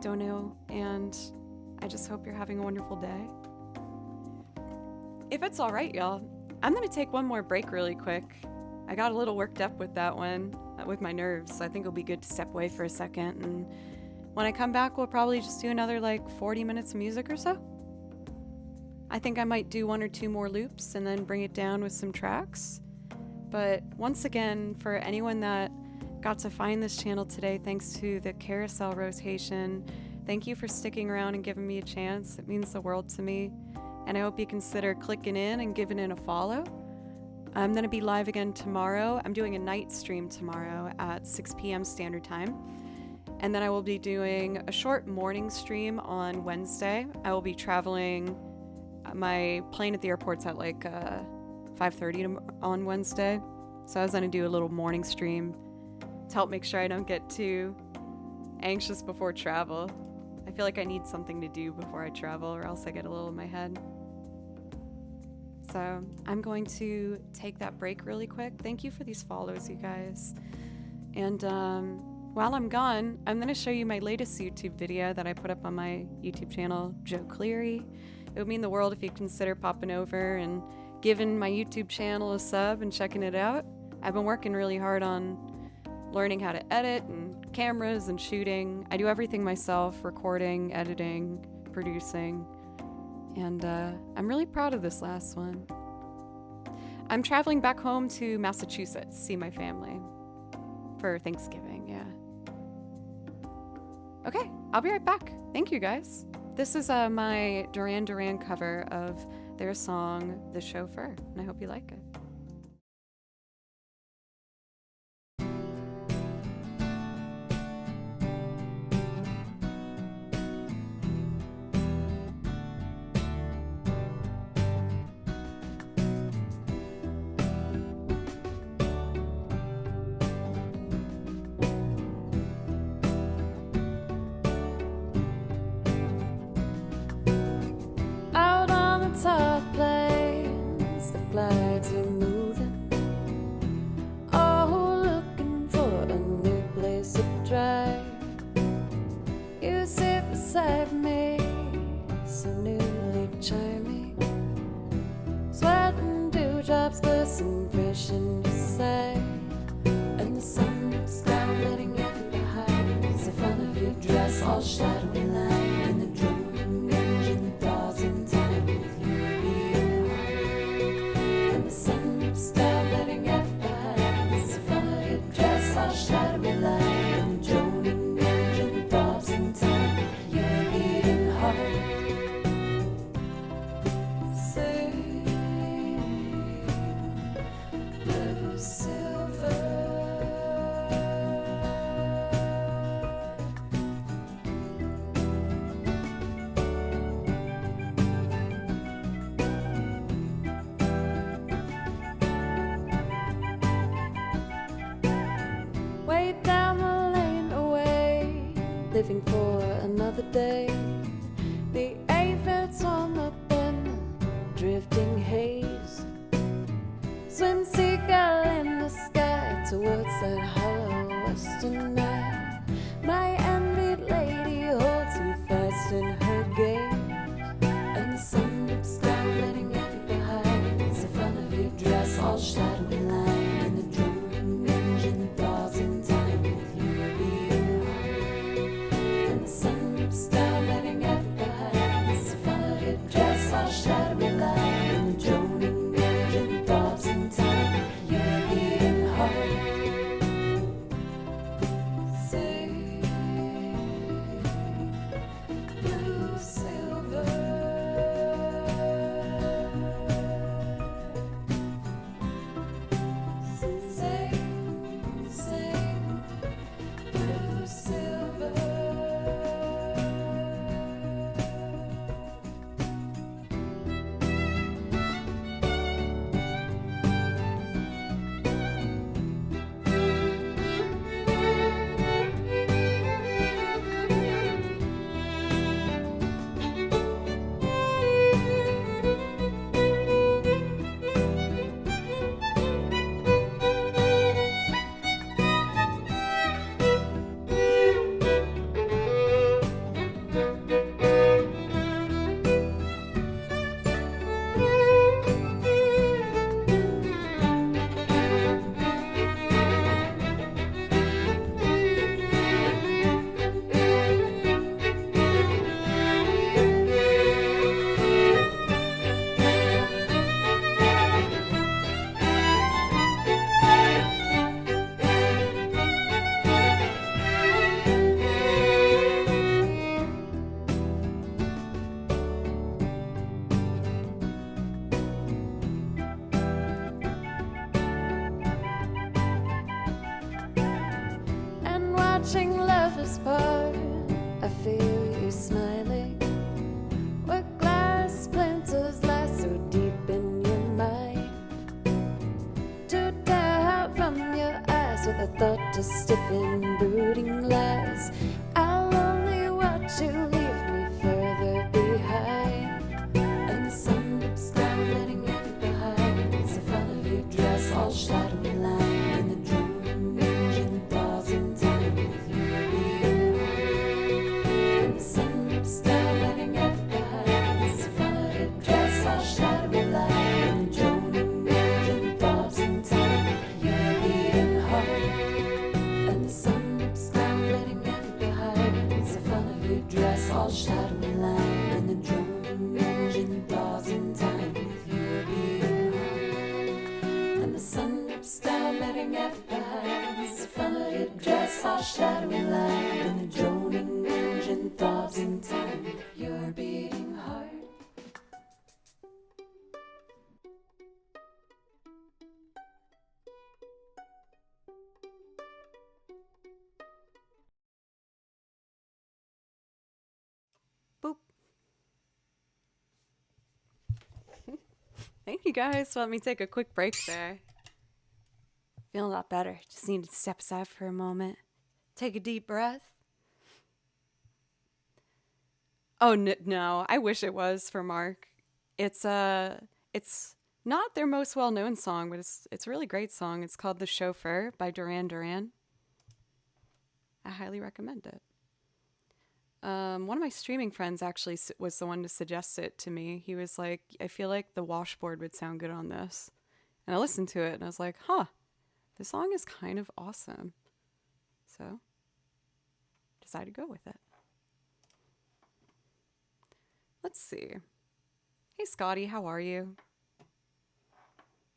dono, and I just hope you're having a wonderful day. If it's all right, y'all, I'm gonna take one more break really quick. I got a little worked up with that one, with my nerves, so I think it'll be good to step away for a second, and when I come back, we'll probably just do another like 40 minutes of music or so. I think I might do 1 or 2 more loops and then bring it down with some tracks. But once again, for anyone that got to find this channel today, thanks to the carousel rotation, thank you for sticking around and giving me a chance. It means the world to me. And I hope you consider clicking in and giving it a follow. I'm going to be live again tomorrow. I'm doing a night stream tomorrow at 6 p.m. Standard Time. And then I will be doing a short morning stream on Wednesday. I will be traveling. My plane at the airport's at like 5:30 on Wednesday. So I was going to do a little morning stream to help make sure I don't get too anxious before travel. I feel like I need something to do before I travel, or else I get a little in my head. So I'm going to take that break really quick. Thank you for these follows, you guys. And while I'm gone, I'm going to show you my latest YouTube video that I put up on my YouTube channel, Joe Cleary. It would mean the world if you'd consider popping over and giving my YouTube channel a sub and checking it out. I've been working really hard on learning how to edit and cameras and shooting. I do everything myself, recording, editing, producing, and I'm really proud of this last one. I'm traveling back home to Massachusetts, see my family for Thanksgiving, yeah. Okay, I'll be right back. Thank you, guys. This is my Duran Duran cover of their song, The Chauffeur, and I hope you like it. Top planes, the glides are moving. Oh, looking for a new place to drive. You sit beside me, so newly charming. Sweating dewdrops glisten fresh in your sight, and the sun drips down, letting everything behind. As the front of your dress all shadowy line, and the droning engine thaws in time. Living for another day. The aphids on the bend, drifting haze. Swim seagull in the sky towards that hollow western night. My envied lady holds you fast in her gaze. watching lovers part. I feel you smiling where glass splinters lie so deep in your mind. To tear out from your eyes with a thought to stiffen brooding lies. I'll only watch you leave me further behind. And the sun dips down, letting every behind. It's the front of your dress, all shadowy line. And the droning engine thaws in time with you being home. And the sun dips down, letting every behind. It's the front of your dress, all shadowy line. And the droning engine thaws in time with you being home. And the sun dips down, letting every behind. It's the front of your dress, all shadowy line. And the droning engine thaws in time with you being home. And the sun dips down, letting every behind. It's the front of your dress, all shadowy line. And the droning engine thaws in time with your beating heart. Boop. Thank you guys. Let me take a quick break there. Feeling a lot better. Just need to step aside for a moment. Take a deep breath. Oh no, I wish it was for Mark. It's not their most well-known song, but it's a really great song. It's called "The Chauffeur" by Duran Duran. I highly recommend it. One of my streaming friends actually was the one to suggest it to me. He was like, "I feel like the washboard would sound good on this," and I listened to it and I was like, "Huh, this song is kind of awesome." So, decided to go with it. Let's see. Hey, Scotty, how are you?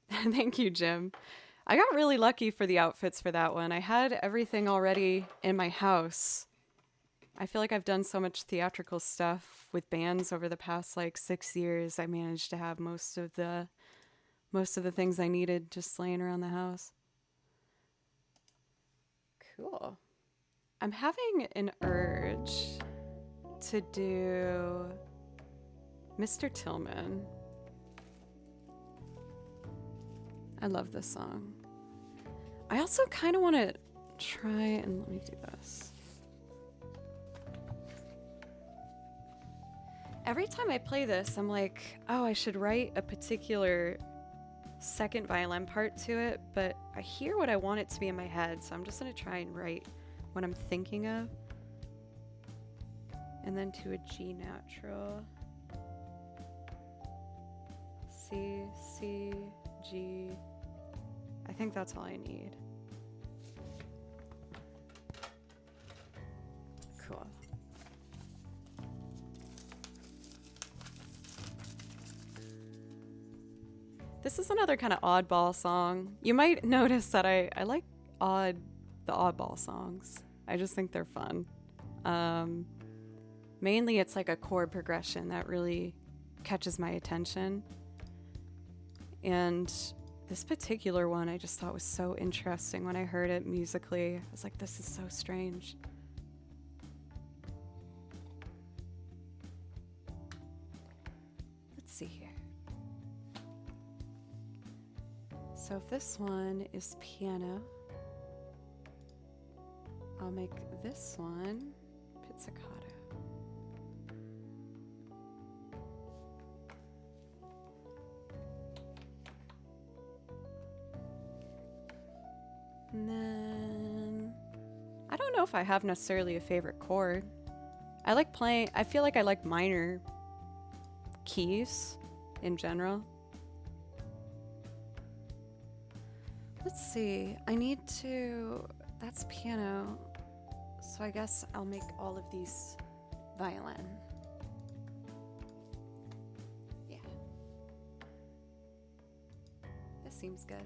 Thank you, Jim. I got really lucky for the outfits for that one. I had everything already in my house. I feel like I've done so much theatrical stuff with bands over the past like 6 years. I managed to have most of the things I needed just laying around the house. Cool. I'm having an urge to do Mr. Tillman. I love this song. I also kind of want to try and let me do this. Every time I play this, I'm like, oh, I should write a particular second violin part to it, but I hear what I want it to be in my head, so I'm just going to try and write what I'm thinking of. And then to a G natural. C, C, G. I think that's all I need. Cool. This is another kind of oddball song. You might notice that I like the oddball songs. I just think they're fun. Mainly it's like a chord progression that really catches my attention. And this particular one I just thought was so interesting when I heard it musically. I was like, this is so strange. Let's see here. So if this one is piano, I'll make this one pizzicato. And then I don't know if I have necessarily a favorite chord. I feel like I like minor keys in general. Let's see, that's piano, so I guess I'll make all of these violin. Yeah. This seems good.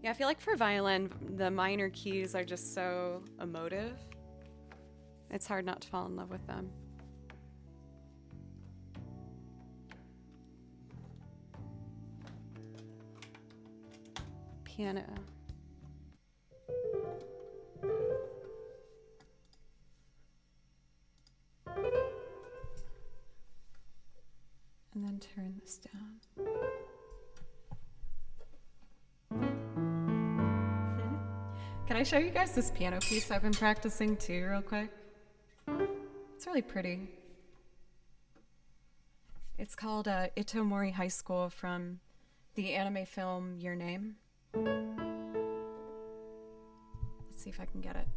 Yeah, I feel like for violin, the minor keys are just so emotive. It's hard not to fall in love with them. Piano. And then turn this down. Can I show you guys this piano piece I've been practicing too, real quick? It's really pretty. It's called Itomori High School from the anime film Your Name. Let's see if I can get it.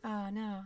Oh, no.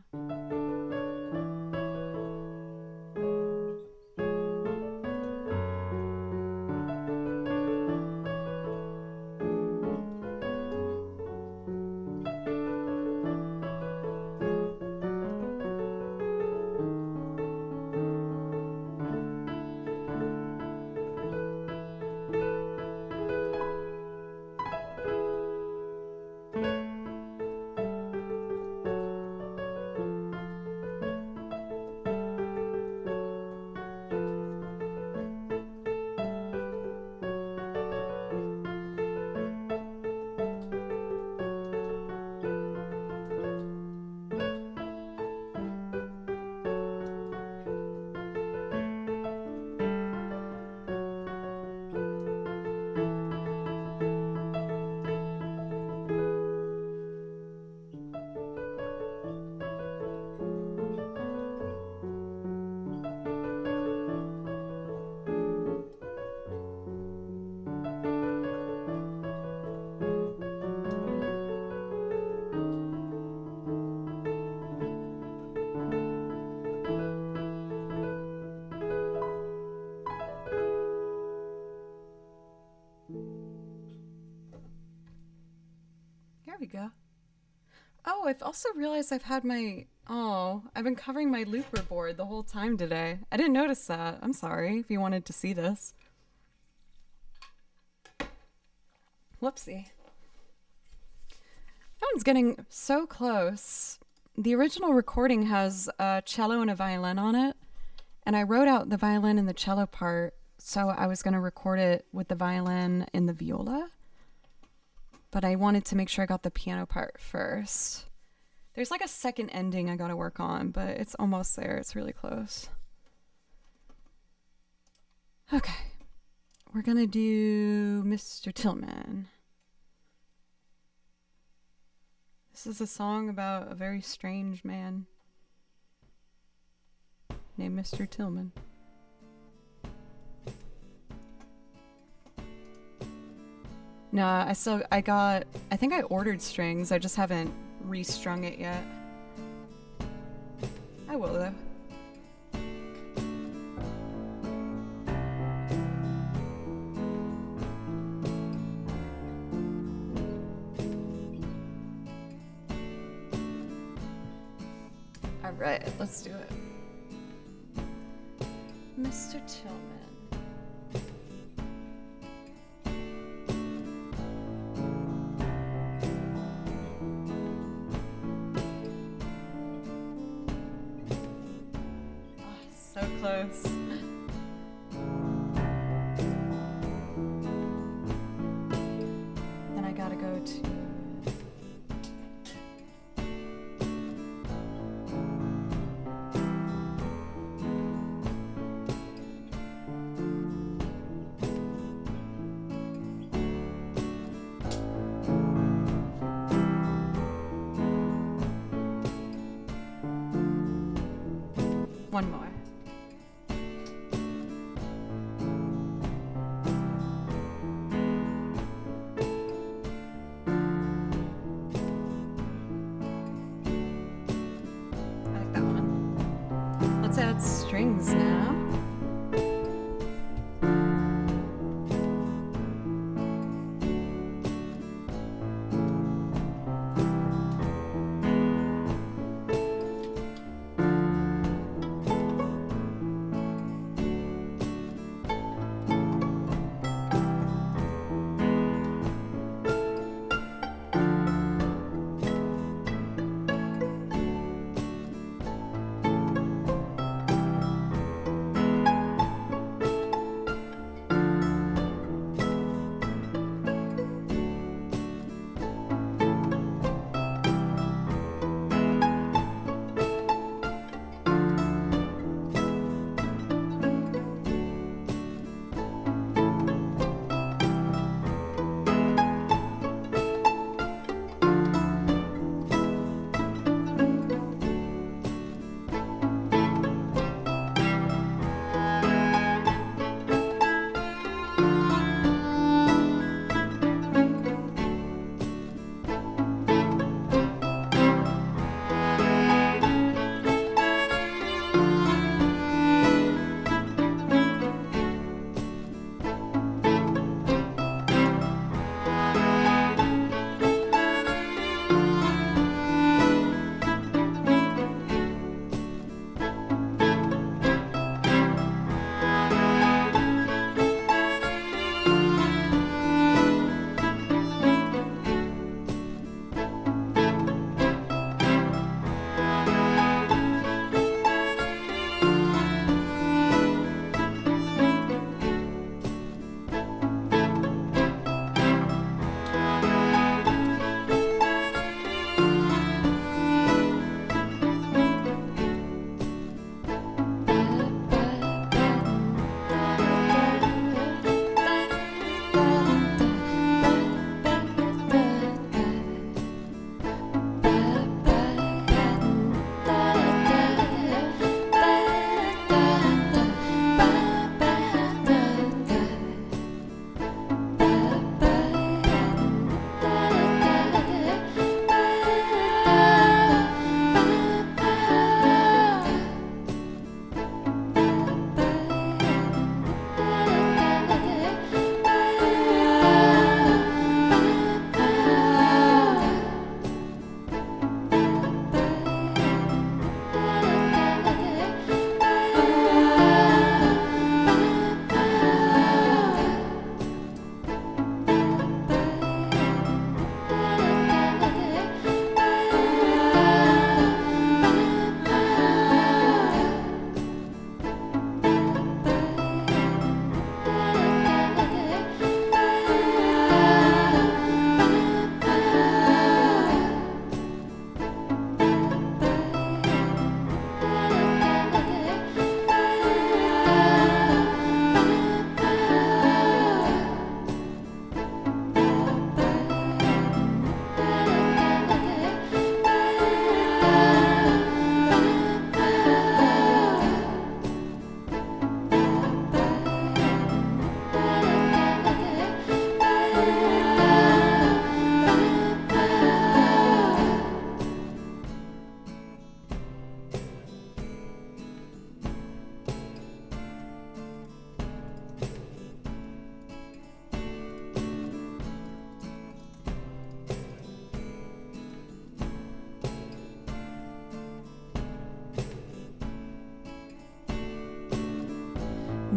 Here we go. Oh, I've also realized I've been covering my looper board the whole time today. I didn't notice that. I'm sorry if you wanted to see this. Whoopsie. That one's getting so close. The original recording has a cello and a violin on it, and I wrote out the violin and the cello part, so I was going to record it with the violin and the viola. But I wanted to make sure I got the piano part first. There's like a second ending I gotta work on, but it's almost there. It's really close. Okay. We're gonna do Mr. Tillman. This is a song about a very strange man named Mr. Tillman. No, I think I ordered strings. I just haven't restrung it yet. I will, though. All right, let's do it. Mr. Tillman. So close. Then I gotta go to one more.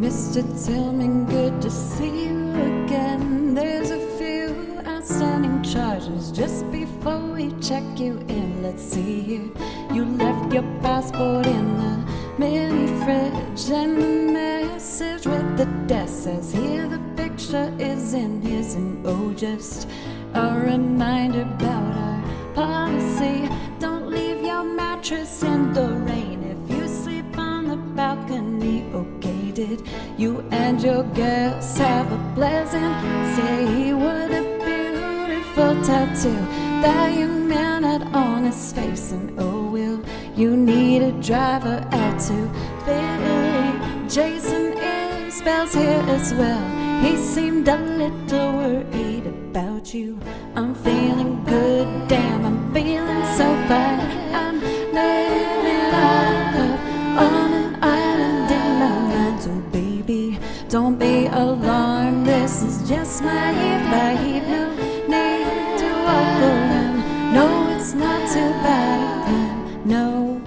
Mr. Tillman, good to see you again. There's a few outstanding charges just before we check you in. Let's see here. You left your passport in the mini fridge, and the message with the desk says here the picture is in his. And oh, just a reminder about our policy: don't leave your mattress in the rain if you sleep on the balcony. Okay, did you and your girls have a pleasant stay? What a beautiful tattoo that young man had on his face. And oh, will you need a driver out to Philly? Jason Isbell's here as well. He seemed a little worried about you. I'm feeling good, damn, I'm feeling so fine. I'm living on an island in my mind. So baby, don't be alarmed, this is just my vibe. No need to walk around, no, it's not too bad a time, no.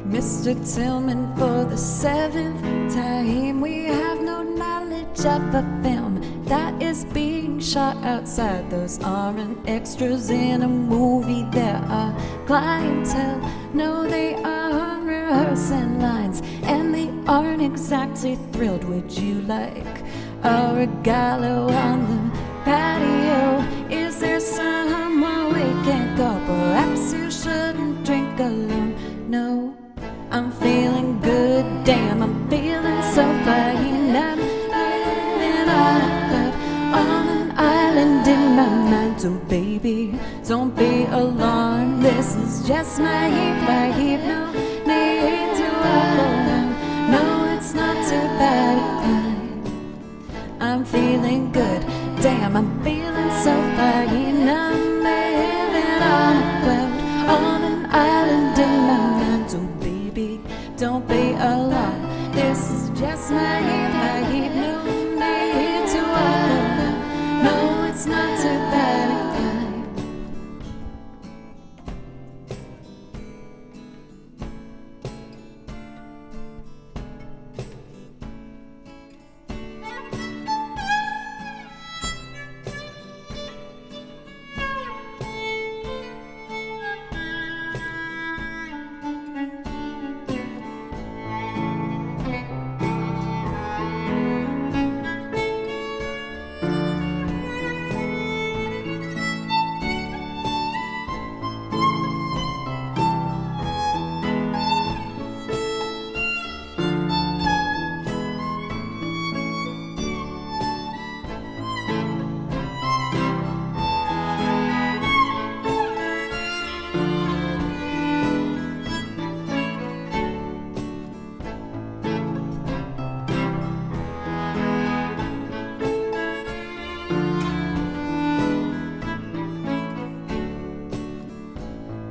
Mr. Tillman, for the 7th time, we have no knowledge of a film that is being shot outside. Those aren't extras in a movie, there are clientele. No, they are rehearsing lines, and they aren't exactly thrilled. Would you like a regalo on the patio? Is there somewhere we can go? Perhaps you shouldn't drink alone, no. I'm feeling good, damn, I'm feeling so fine. I'm living on an island in my mind. So baby, don't be alarmed, this is just my vibe. No need to walk around, no, it's not too bad a time. I'm feeling good, damn, I'm feeling so fine. I'm living on a cloud, on an island in my mind. So don't be alarmed, this is just my vibe. No need to walk around, no, it's not too bad a time.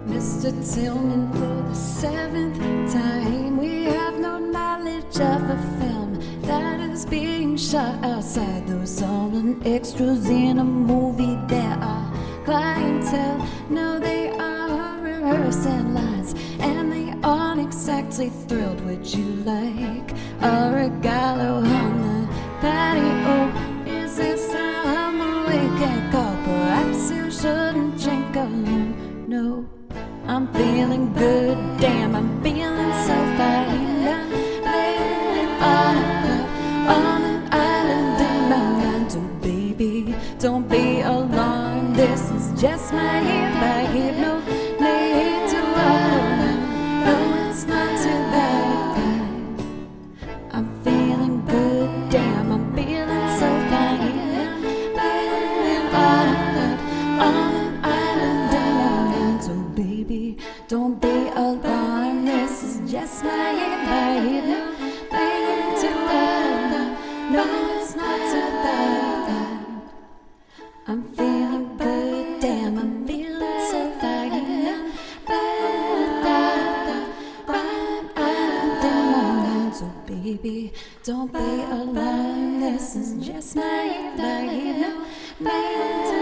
Mr. Tillman, for the 7th time, we have no knowledge of a film that is being shot outside. Those aren't extras in a movie, there are clientele. No, they are rehearsing lines, and they aren't exactly thrilled. Would you like a regalo on the patio? Is there someone we can call? Perhaps you shouldn't drink alone, no. I'm feeling good, damn, I'm feeling so fine. I'm living on an island in my mind. So baby, don't be alarmed, this is just my vibe. No need to walk around, no, it's not too bad a time. I'm feeling good, damn, I'm feeling so fine. I'm living on an island in my mind. So baby, don't be alarmed, this is just my vibe. No need to walk around, no, it's not too bad. I'm feeling good, damn, I'm feeling so fine. I'm so baby, don't be alarmed, this is just my vibe. No need to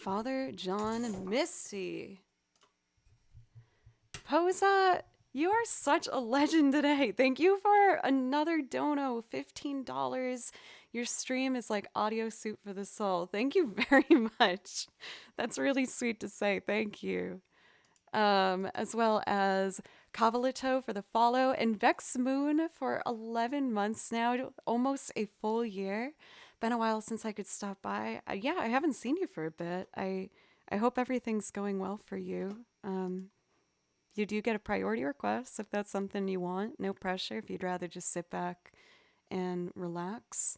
Father John Misty. Posa, you are such a legend today. Thank you for another dono, $15. Your stream is like audio soup for the soul. Thank you very much. That's really sweet to say. Thank you. As well as Cavalito for the follow, and Vex Moon for 11 months now, almost a full year. Been a while since I could stop by. Yeah, I haven't seen you for a bit. I hope everything's going well for you. You do get a priority request if that's something you want. No pressure if you'd rather just sit back and relax.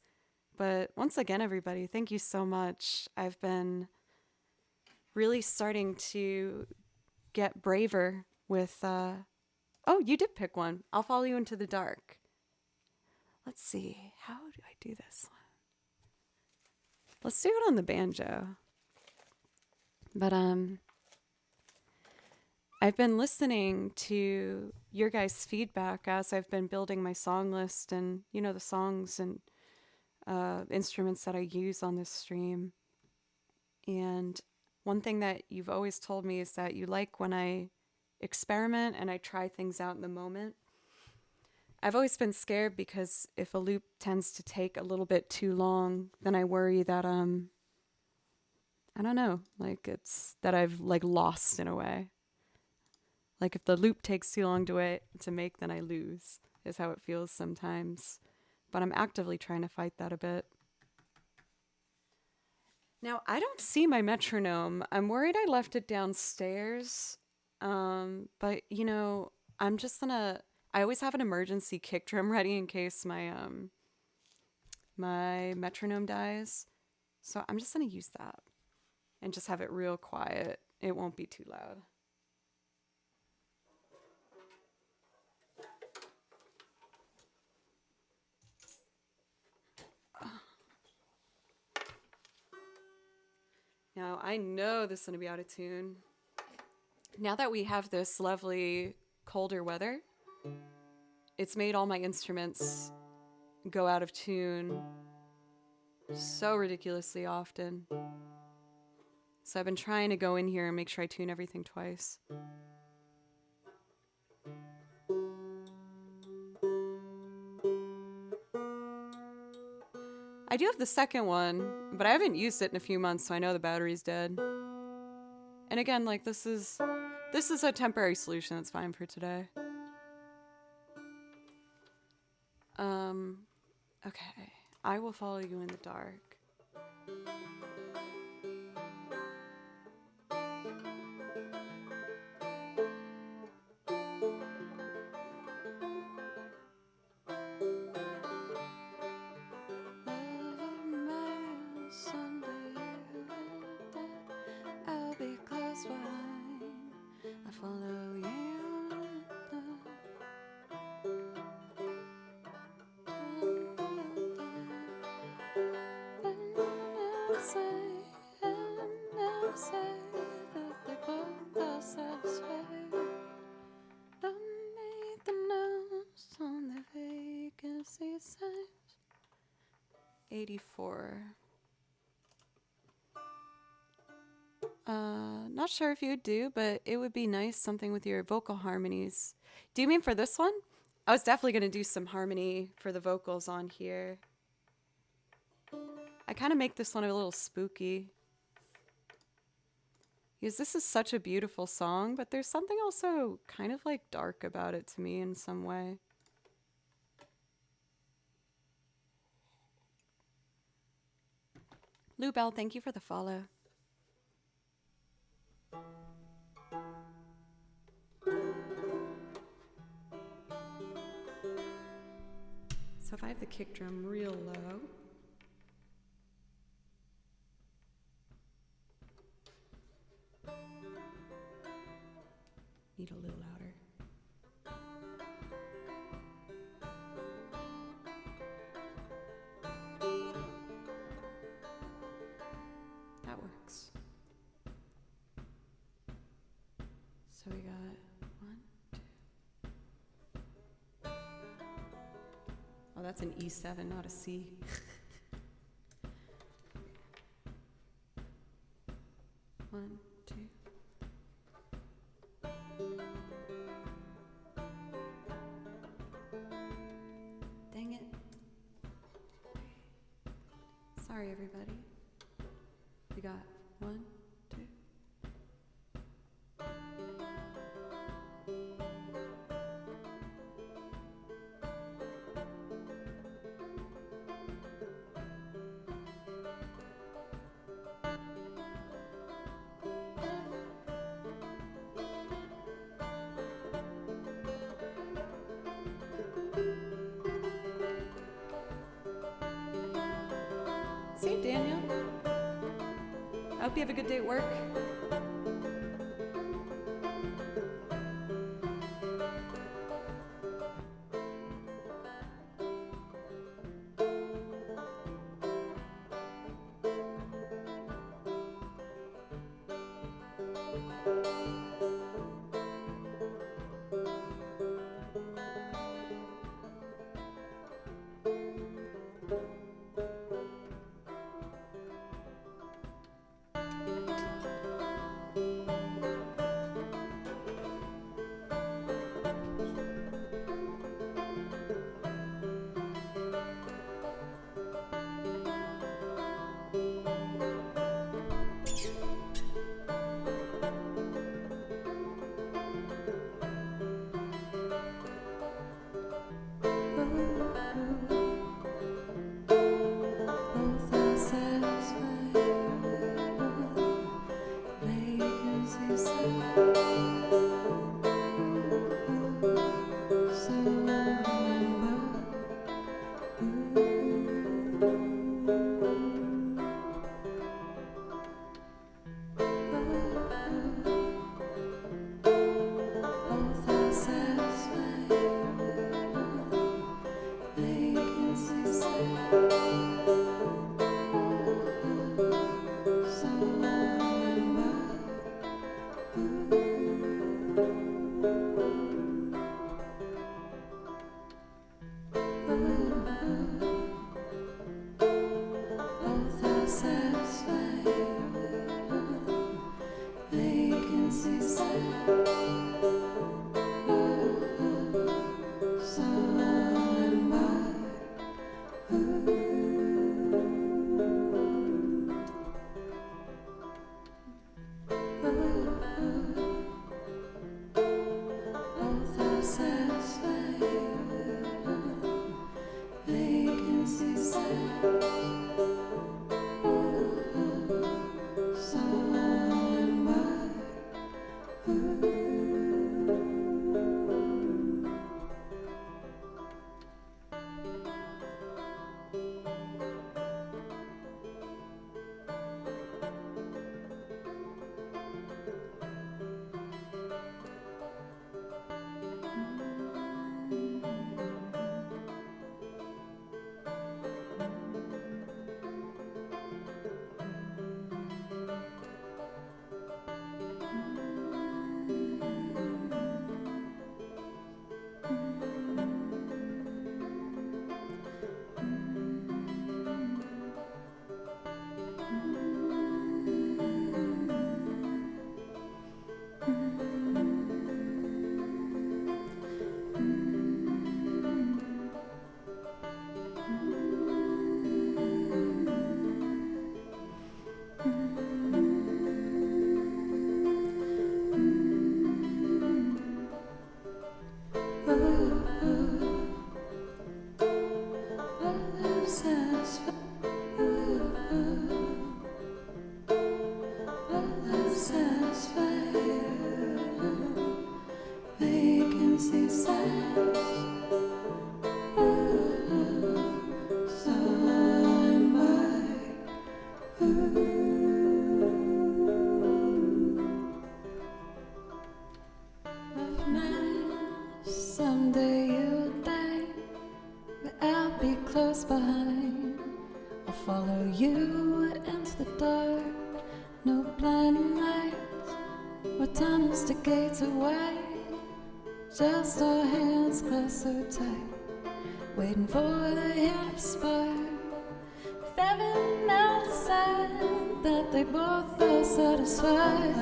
But once again, everybody, thank you so much. I've been really starting to get braver with oh, you did pick one. I'll follow you into the dark. Let's see, how do I do this one? Let's do it on the banjo. But I've been listening to your guys' feedback as I've been building my song list and, you know, the songs and instruments that I use on this stream. And one thing that you've always told me is that you like when I experiment and I try things out in the moment. I've always been scared because if a loop tends to take a little bit too long, then I worry that I don't know, like it's that I've like lost in a way. Like if the loop takes too long to make, then I lose, is how it feels sometimes. But I'm actively trying to fight that a bit. Now, I don't see my metronome. I'm worried I left it downstairs. But, you know, I'm just gonna... I always have an emergency kick drum ready in case my my metronome dies. So I'm just gonna use that and just have it real quiet. It won't be too loud. Now, I know this is going to be out of tune. Now that we have this lovely colder weather, it's made all my instruments go out of tune so ridiculously often. So I've been trying to go in here and make sure I tune everything twice. I do have the second one, but I haven't used it in a few months, so I know the battery's dead. And again, like this is a temporary solution that's fine for today. Okay. I will follow you in the dark. I'll be close behind. I follow you. Say that they both close this way. Don't need the notes on the vacancy signs. 84. Not sure if you would do, but it would be nice something with your vocal harmonies. Do you mean for this one? I was definitely going to do some harmony for the vocals on here. I kind of make this one a little spooky. Because this is such a beautiful song, but there's something also kind of like dark about it to me in some way. Lou Bell, thank you for the follow. So if I have the kick drum real low. Need a little louder. That works. So we got 1, 2. Oh, that's an E7, not a C. Sorry, everybody. We got 1, 2. See, Daniel. I hope you have a good day at work. Someday you'll die, but I'll be close behind. I'll follow you into the dark. No blinding lights or tunnels to gates are wide. Just our hands clasped so tight, waiting for the hint of spark. If heaven now decide that they both are satisfied,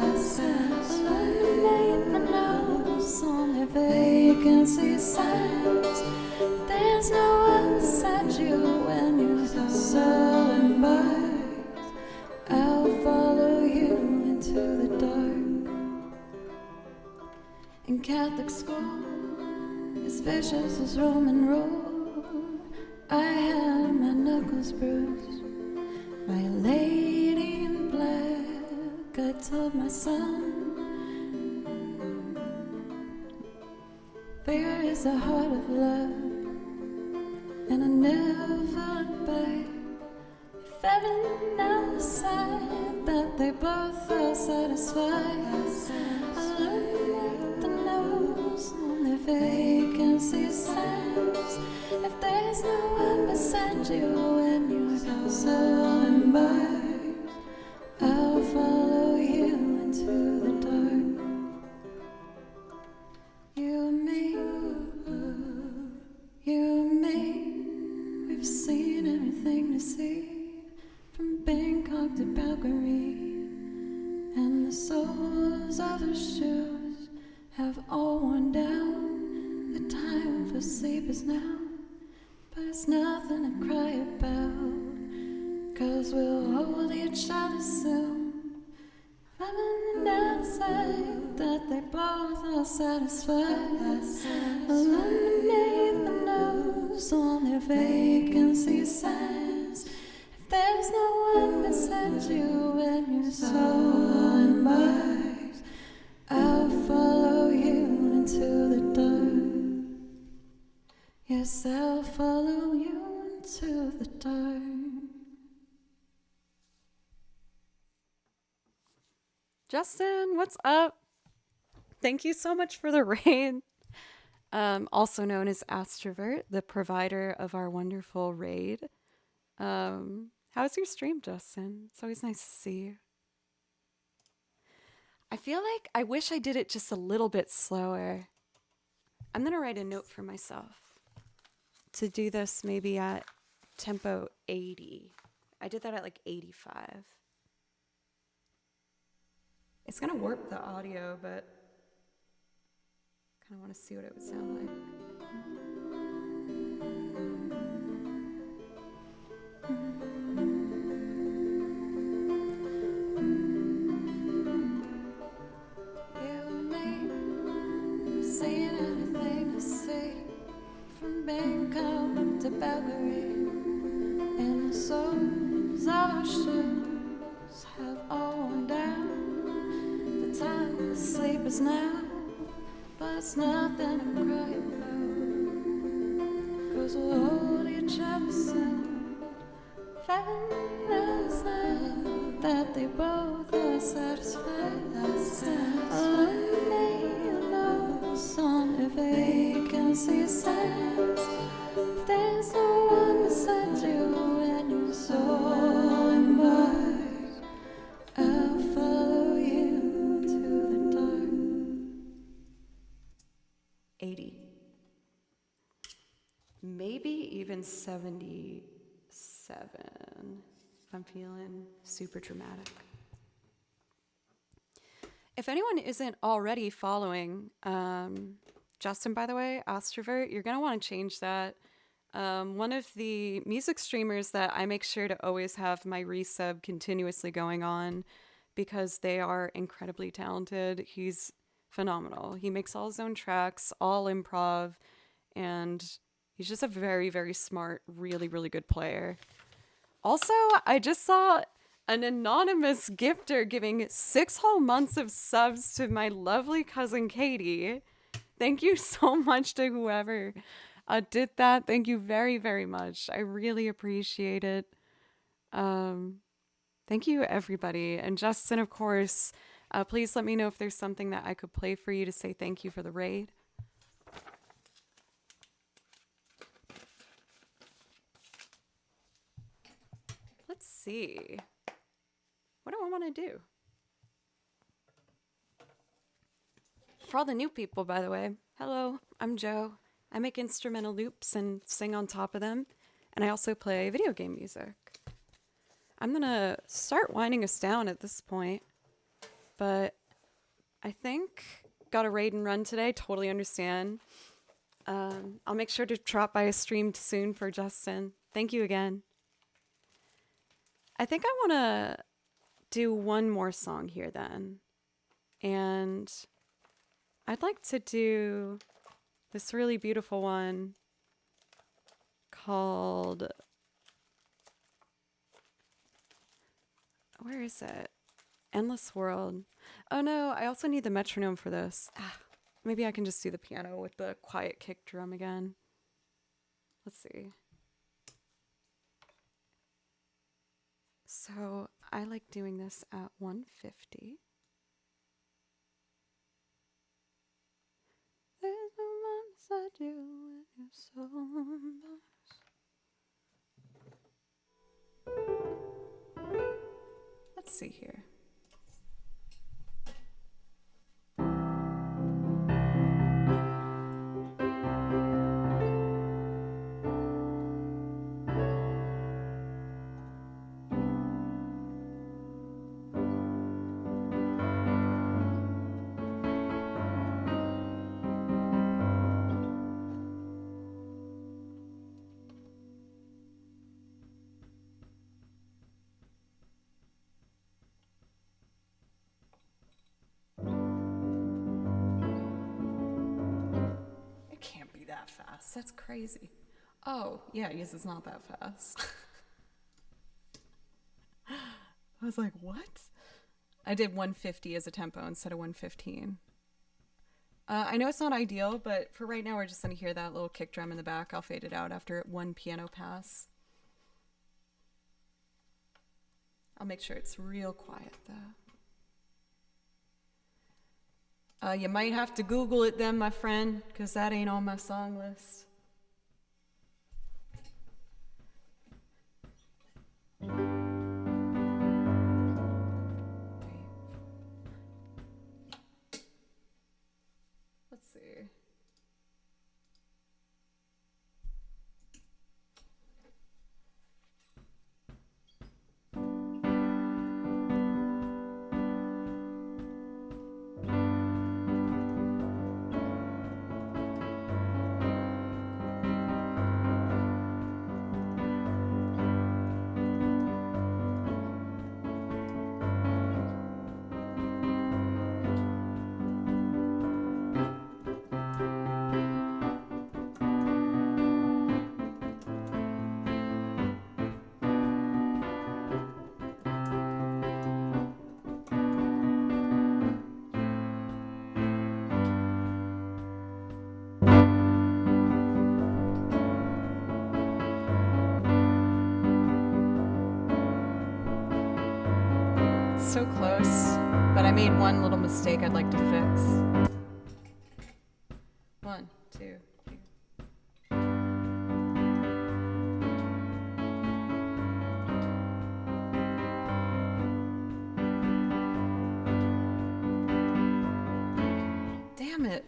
illuminate the nose on their vacancy signs. There's no one beside you when you're so embarrassed. Catholic school, as vicious as Roman road. I had my knuckles bruised by a lady in black. I told my son, fear is the heart of love, and I never looked back. If heaven now decide that they both are satisfied, I learned the nose on their vacancy signs. If there's no one beside you when you're so embarrassed, I'll follow you into the dark. You and me, you and me, we've seen everything to see. From Bangkok to Calgary, and the soles of our shoes have all worn down. The time for sleep is now, but it's nothing to cry about, 'cause we'll hold each other soon. From the outside that they both are satisfied, underneath the nose on their vacancy signs. There's no one beside you when you're so embarrassed, I'll follow you into the dark. Yes, I'll follow you into the dark. Justin, what's up? Thank you so much for the raid. Also known as Astrovert, the provider of our wonderful raid. How's your stream, Justin? It's always nice to see you. I feel like I wish I did it just a little bit slower. I'm gonna write a note for myself to do this maybe at tempo 80. I did that at like 85. It's gonna warp the audio, but kind of want to see what it would sound like. Seeing everything I see, from Bangkok to Calgary, and the soles of our shoes have all worn down. The time to sleep is now, but it's nothing to cry about, 'cause we'll hold each other soon. Found out that they both are satisfied. On the vacancy signs, there's no one beside you when you're so embarrassed, I'll follow you to the dark. 80. Maybe even 77. If I'm feeling super dramatic. If anyone isn't already following Justin, by the way, Astrovert, you're going to want to change that. One of the music streamers that I make sure to always have my resub continuously going on because they are incredibly talented. He's phenomenal. He makes all his own tracks, all improv, and he's just a very, very smart, really, really good player. Also, I just saw an anonymous gifter giving 6 whole months of subs to my lovely cousin Katie. Thank you so much to whoever did that. Thank you very, very much. I really appreciate it. Thank you, everybody. And Justin, of course, please let me know if there's something that I could play for you to say thank you for the raid. Let's see. What do I want to do? For all the new people, by the way, hello, I'm Joe. I make instrumental loops and sing on top of them, and I also play video game music. I'm going to start winding us down at this point, but I think got a raid and run today, totally understand. I'll make sure to drop by a stream soon for Justin. Thank you again. I think I want to do one more song here then. And I'd like to do this really beautiful one called, where is it? Endless World. Oh no, I also need the metronome for this. Maybe I can just do the piano with the quiet kick drum again. Let's see. So I like doing this at 150. There's no one beside you when you're so lost. Let's see here. It can't be that fast. That's crazy. Oh, yeah, yes, it's not that fast. I was like, what? I did 150 as a tempo instead of 115. I know it's not ideal, but for right now, we're just going to hear that little kick drum in the back. I'll fade it out after one piano pass. I'll make sure it's real quiet, though. You might have to Google it then, my friend, because that ain't on my song list. Let's see. So close, but I made one little mistake I'd like to fix. 1, 2, 3. Damn it.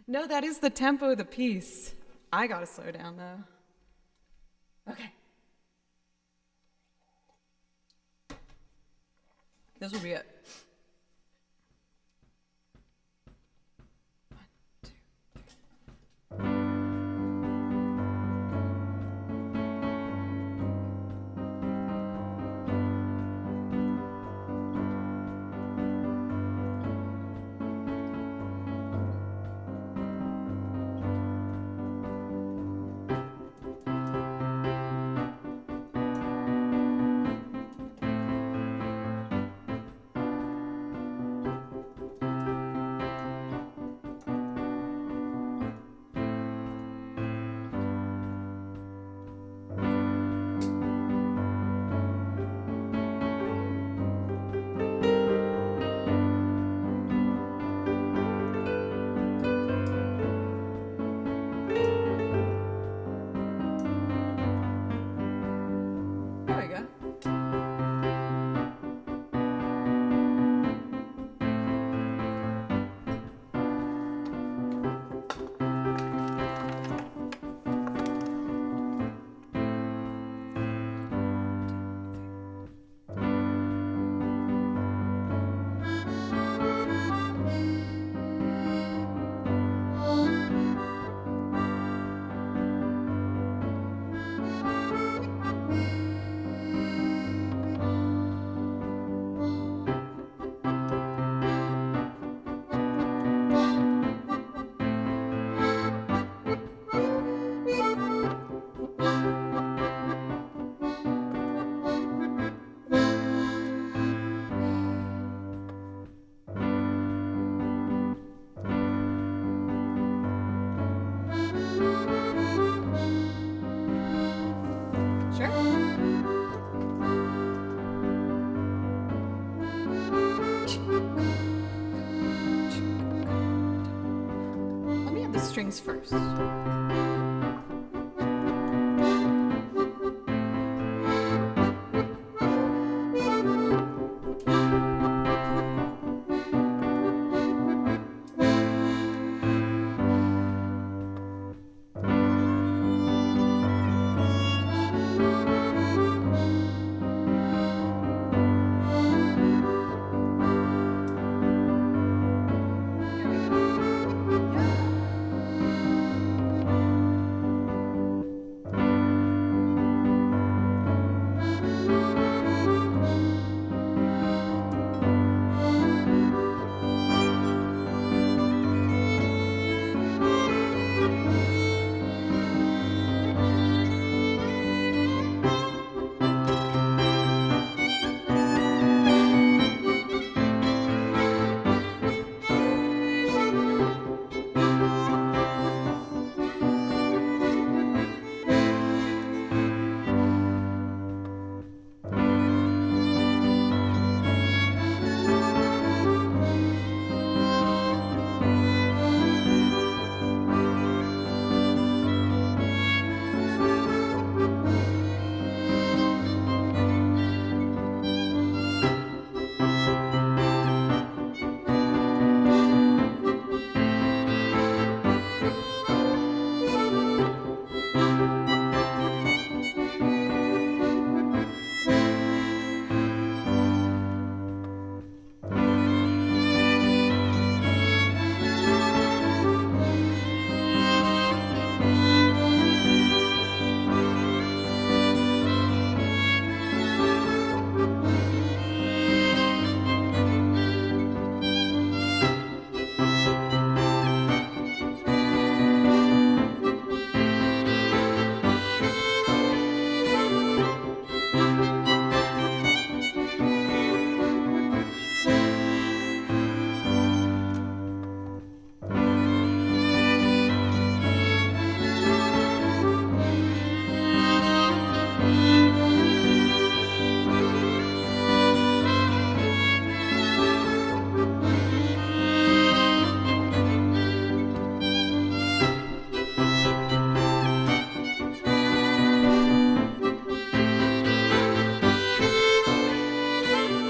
No, that is the tempo of the piece. I gotta slow down though. Okay. This will be it. 1, 2, 3. strings first.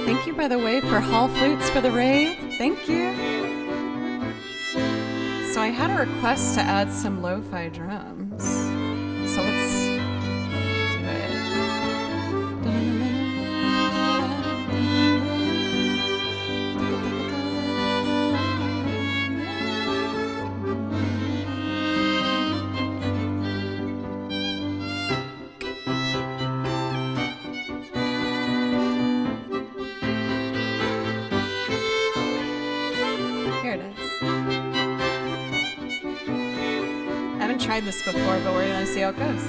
Thank you, by the way, for Hall Flutes for the raid. Thank you. So I had a request to add some lo-fi drums. So let's do it. Here it is. I haven't tried this before, but we're gonna see how it goes.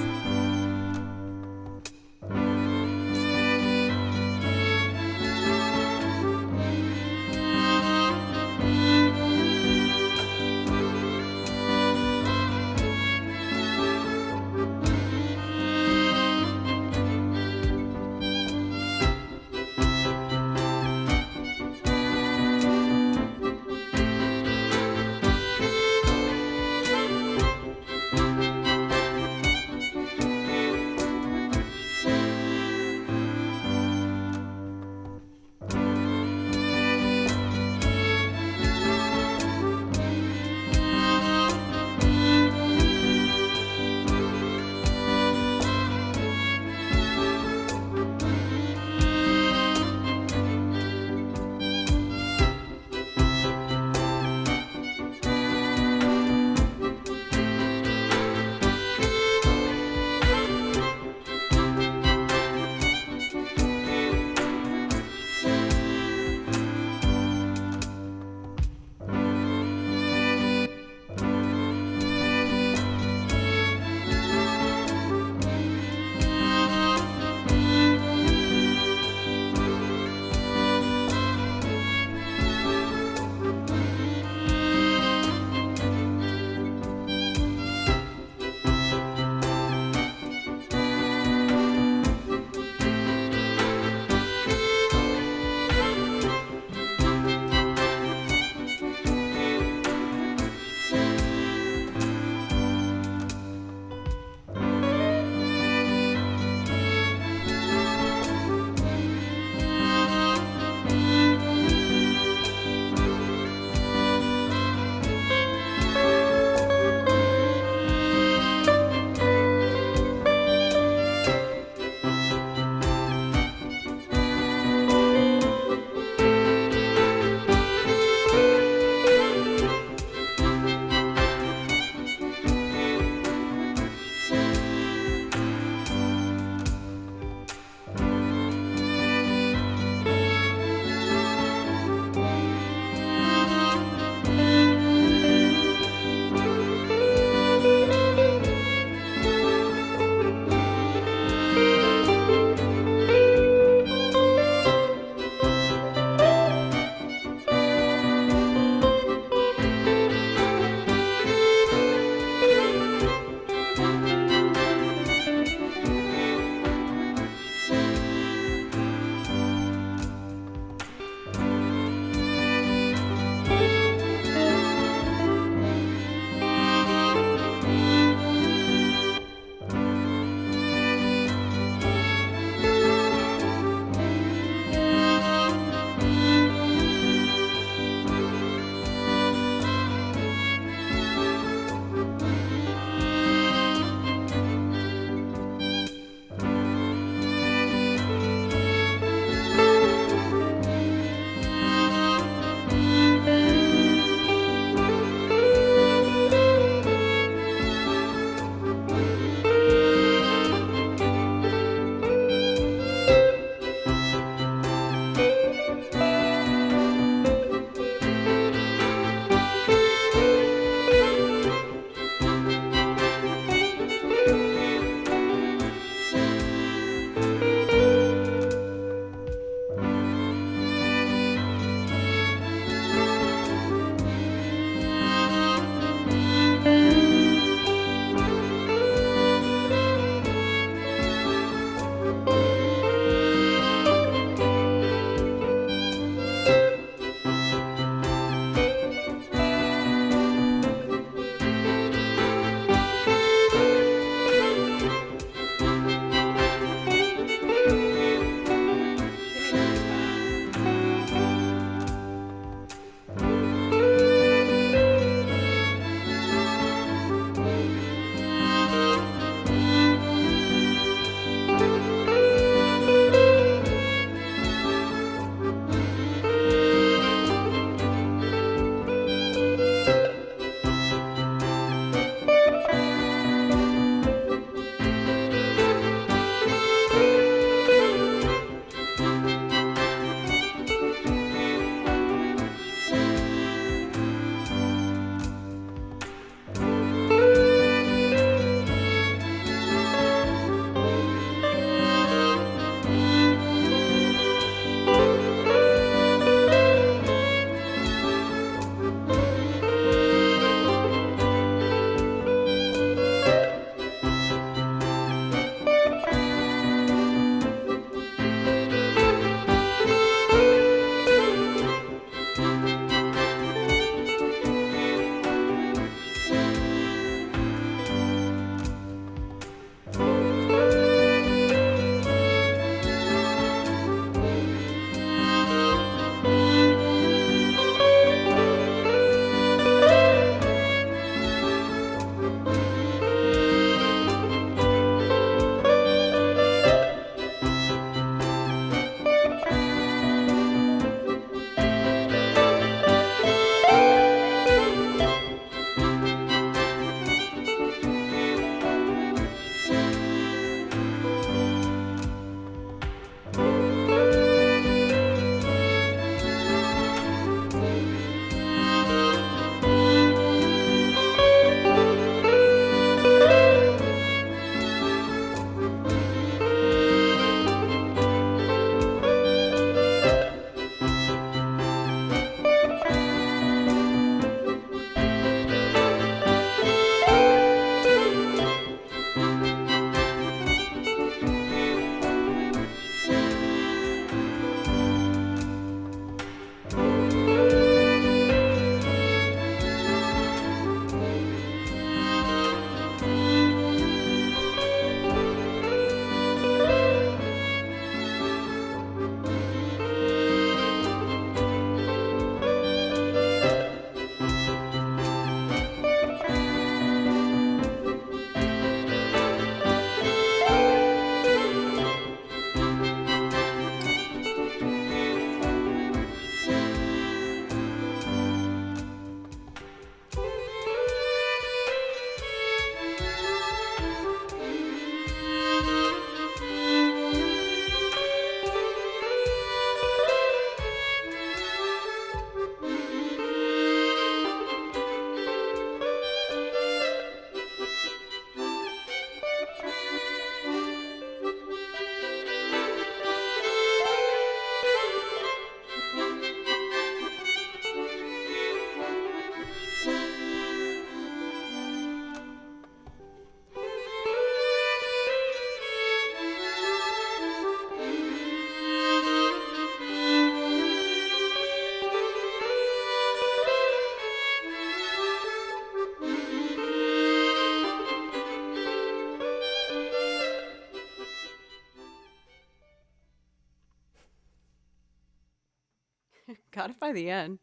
Got it by the end.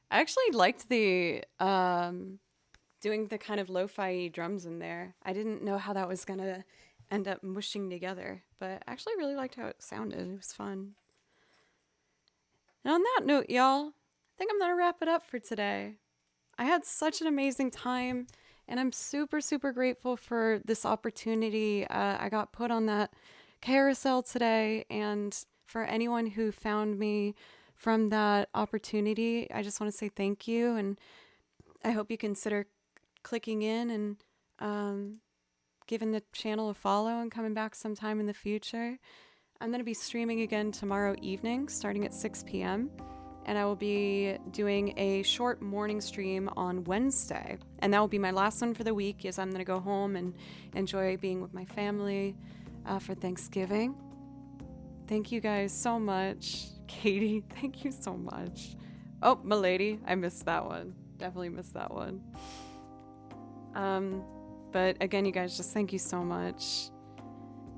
I actually liked the doing the kind of lo-fi drums in there. I didn't know how that was gonna end up mushing together, but I actually really liked how it sounded. It was fun. And on that note, y'all, I think I'm gonna wrap it up for today. I had such an amazing time, and I'm super, super grateful for this opportunity. I got put on that carousel today, and for anyone who found me from that opportunity, I just want to say thank you, and I hope you consider clicking in and giving the channel a follow and coming back sometime in the future. I'm going to be streaming again tomorrow evening, starting at 6 p.m., and I will be doing a short morning stream on Wednesday. And that will be my last one for the week, as I'm going to go home and enjoy being with my family for Thanksgiving. Thank you guys so much. Katie, thank you so much. Oh, milady, I missed that one. Definitely missed that one. But again, you guys, just thank you so much.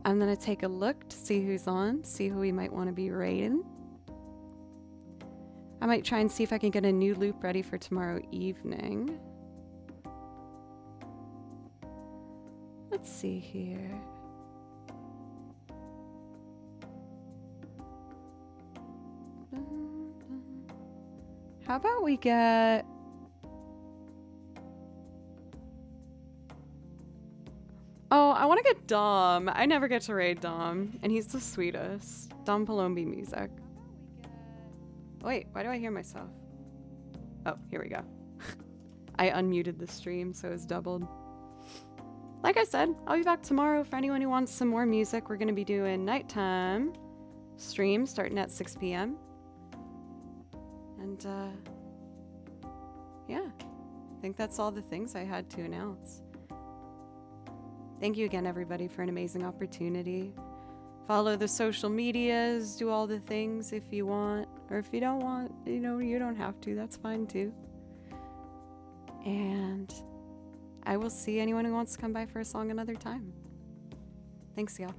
I'm going to take a look to see who's on, see who we might want to be raiding. I might try and see if I can get a new loop ready for tomorrow evening. Let's see here. How about we get... Oh, I want to get Dom. I never get to raid Dom, and he's the sweetest. Dom Palombi music. Wait, why do I hear myself? Oh, here we go. I unmuted the stream, so it's doubled. Like I said, I'll be back tomorrow for anyone who wants some more music. We're going to be doing nighttime stream starting at 6 p.m. And, yeah, I think that's all the things I had to announce. Thank you again, everybody, for an amazing opportunity. Follow the social medias, do all the things if you want, or if you don't want, you know, you don't have to, that's fine too. And I will see anyone who wants to come by for a song another time. Thanks, y'all.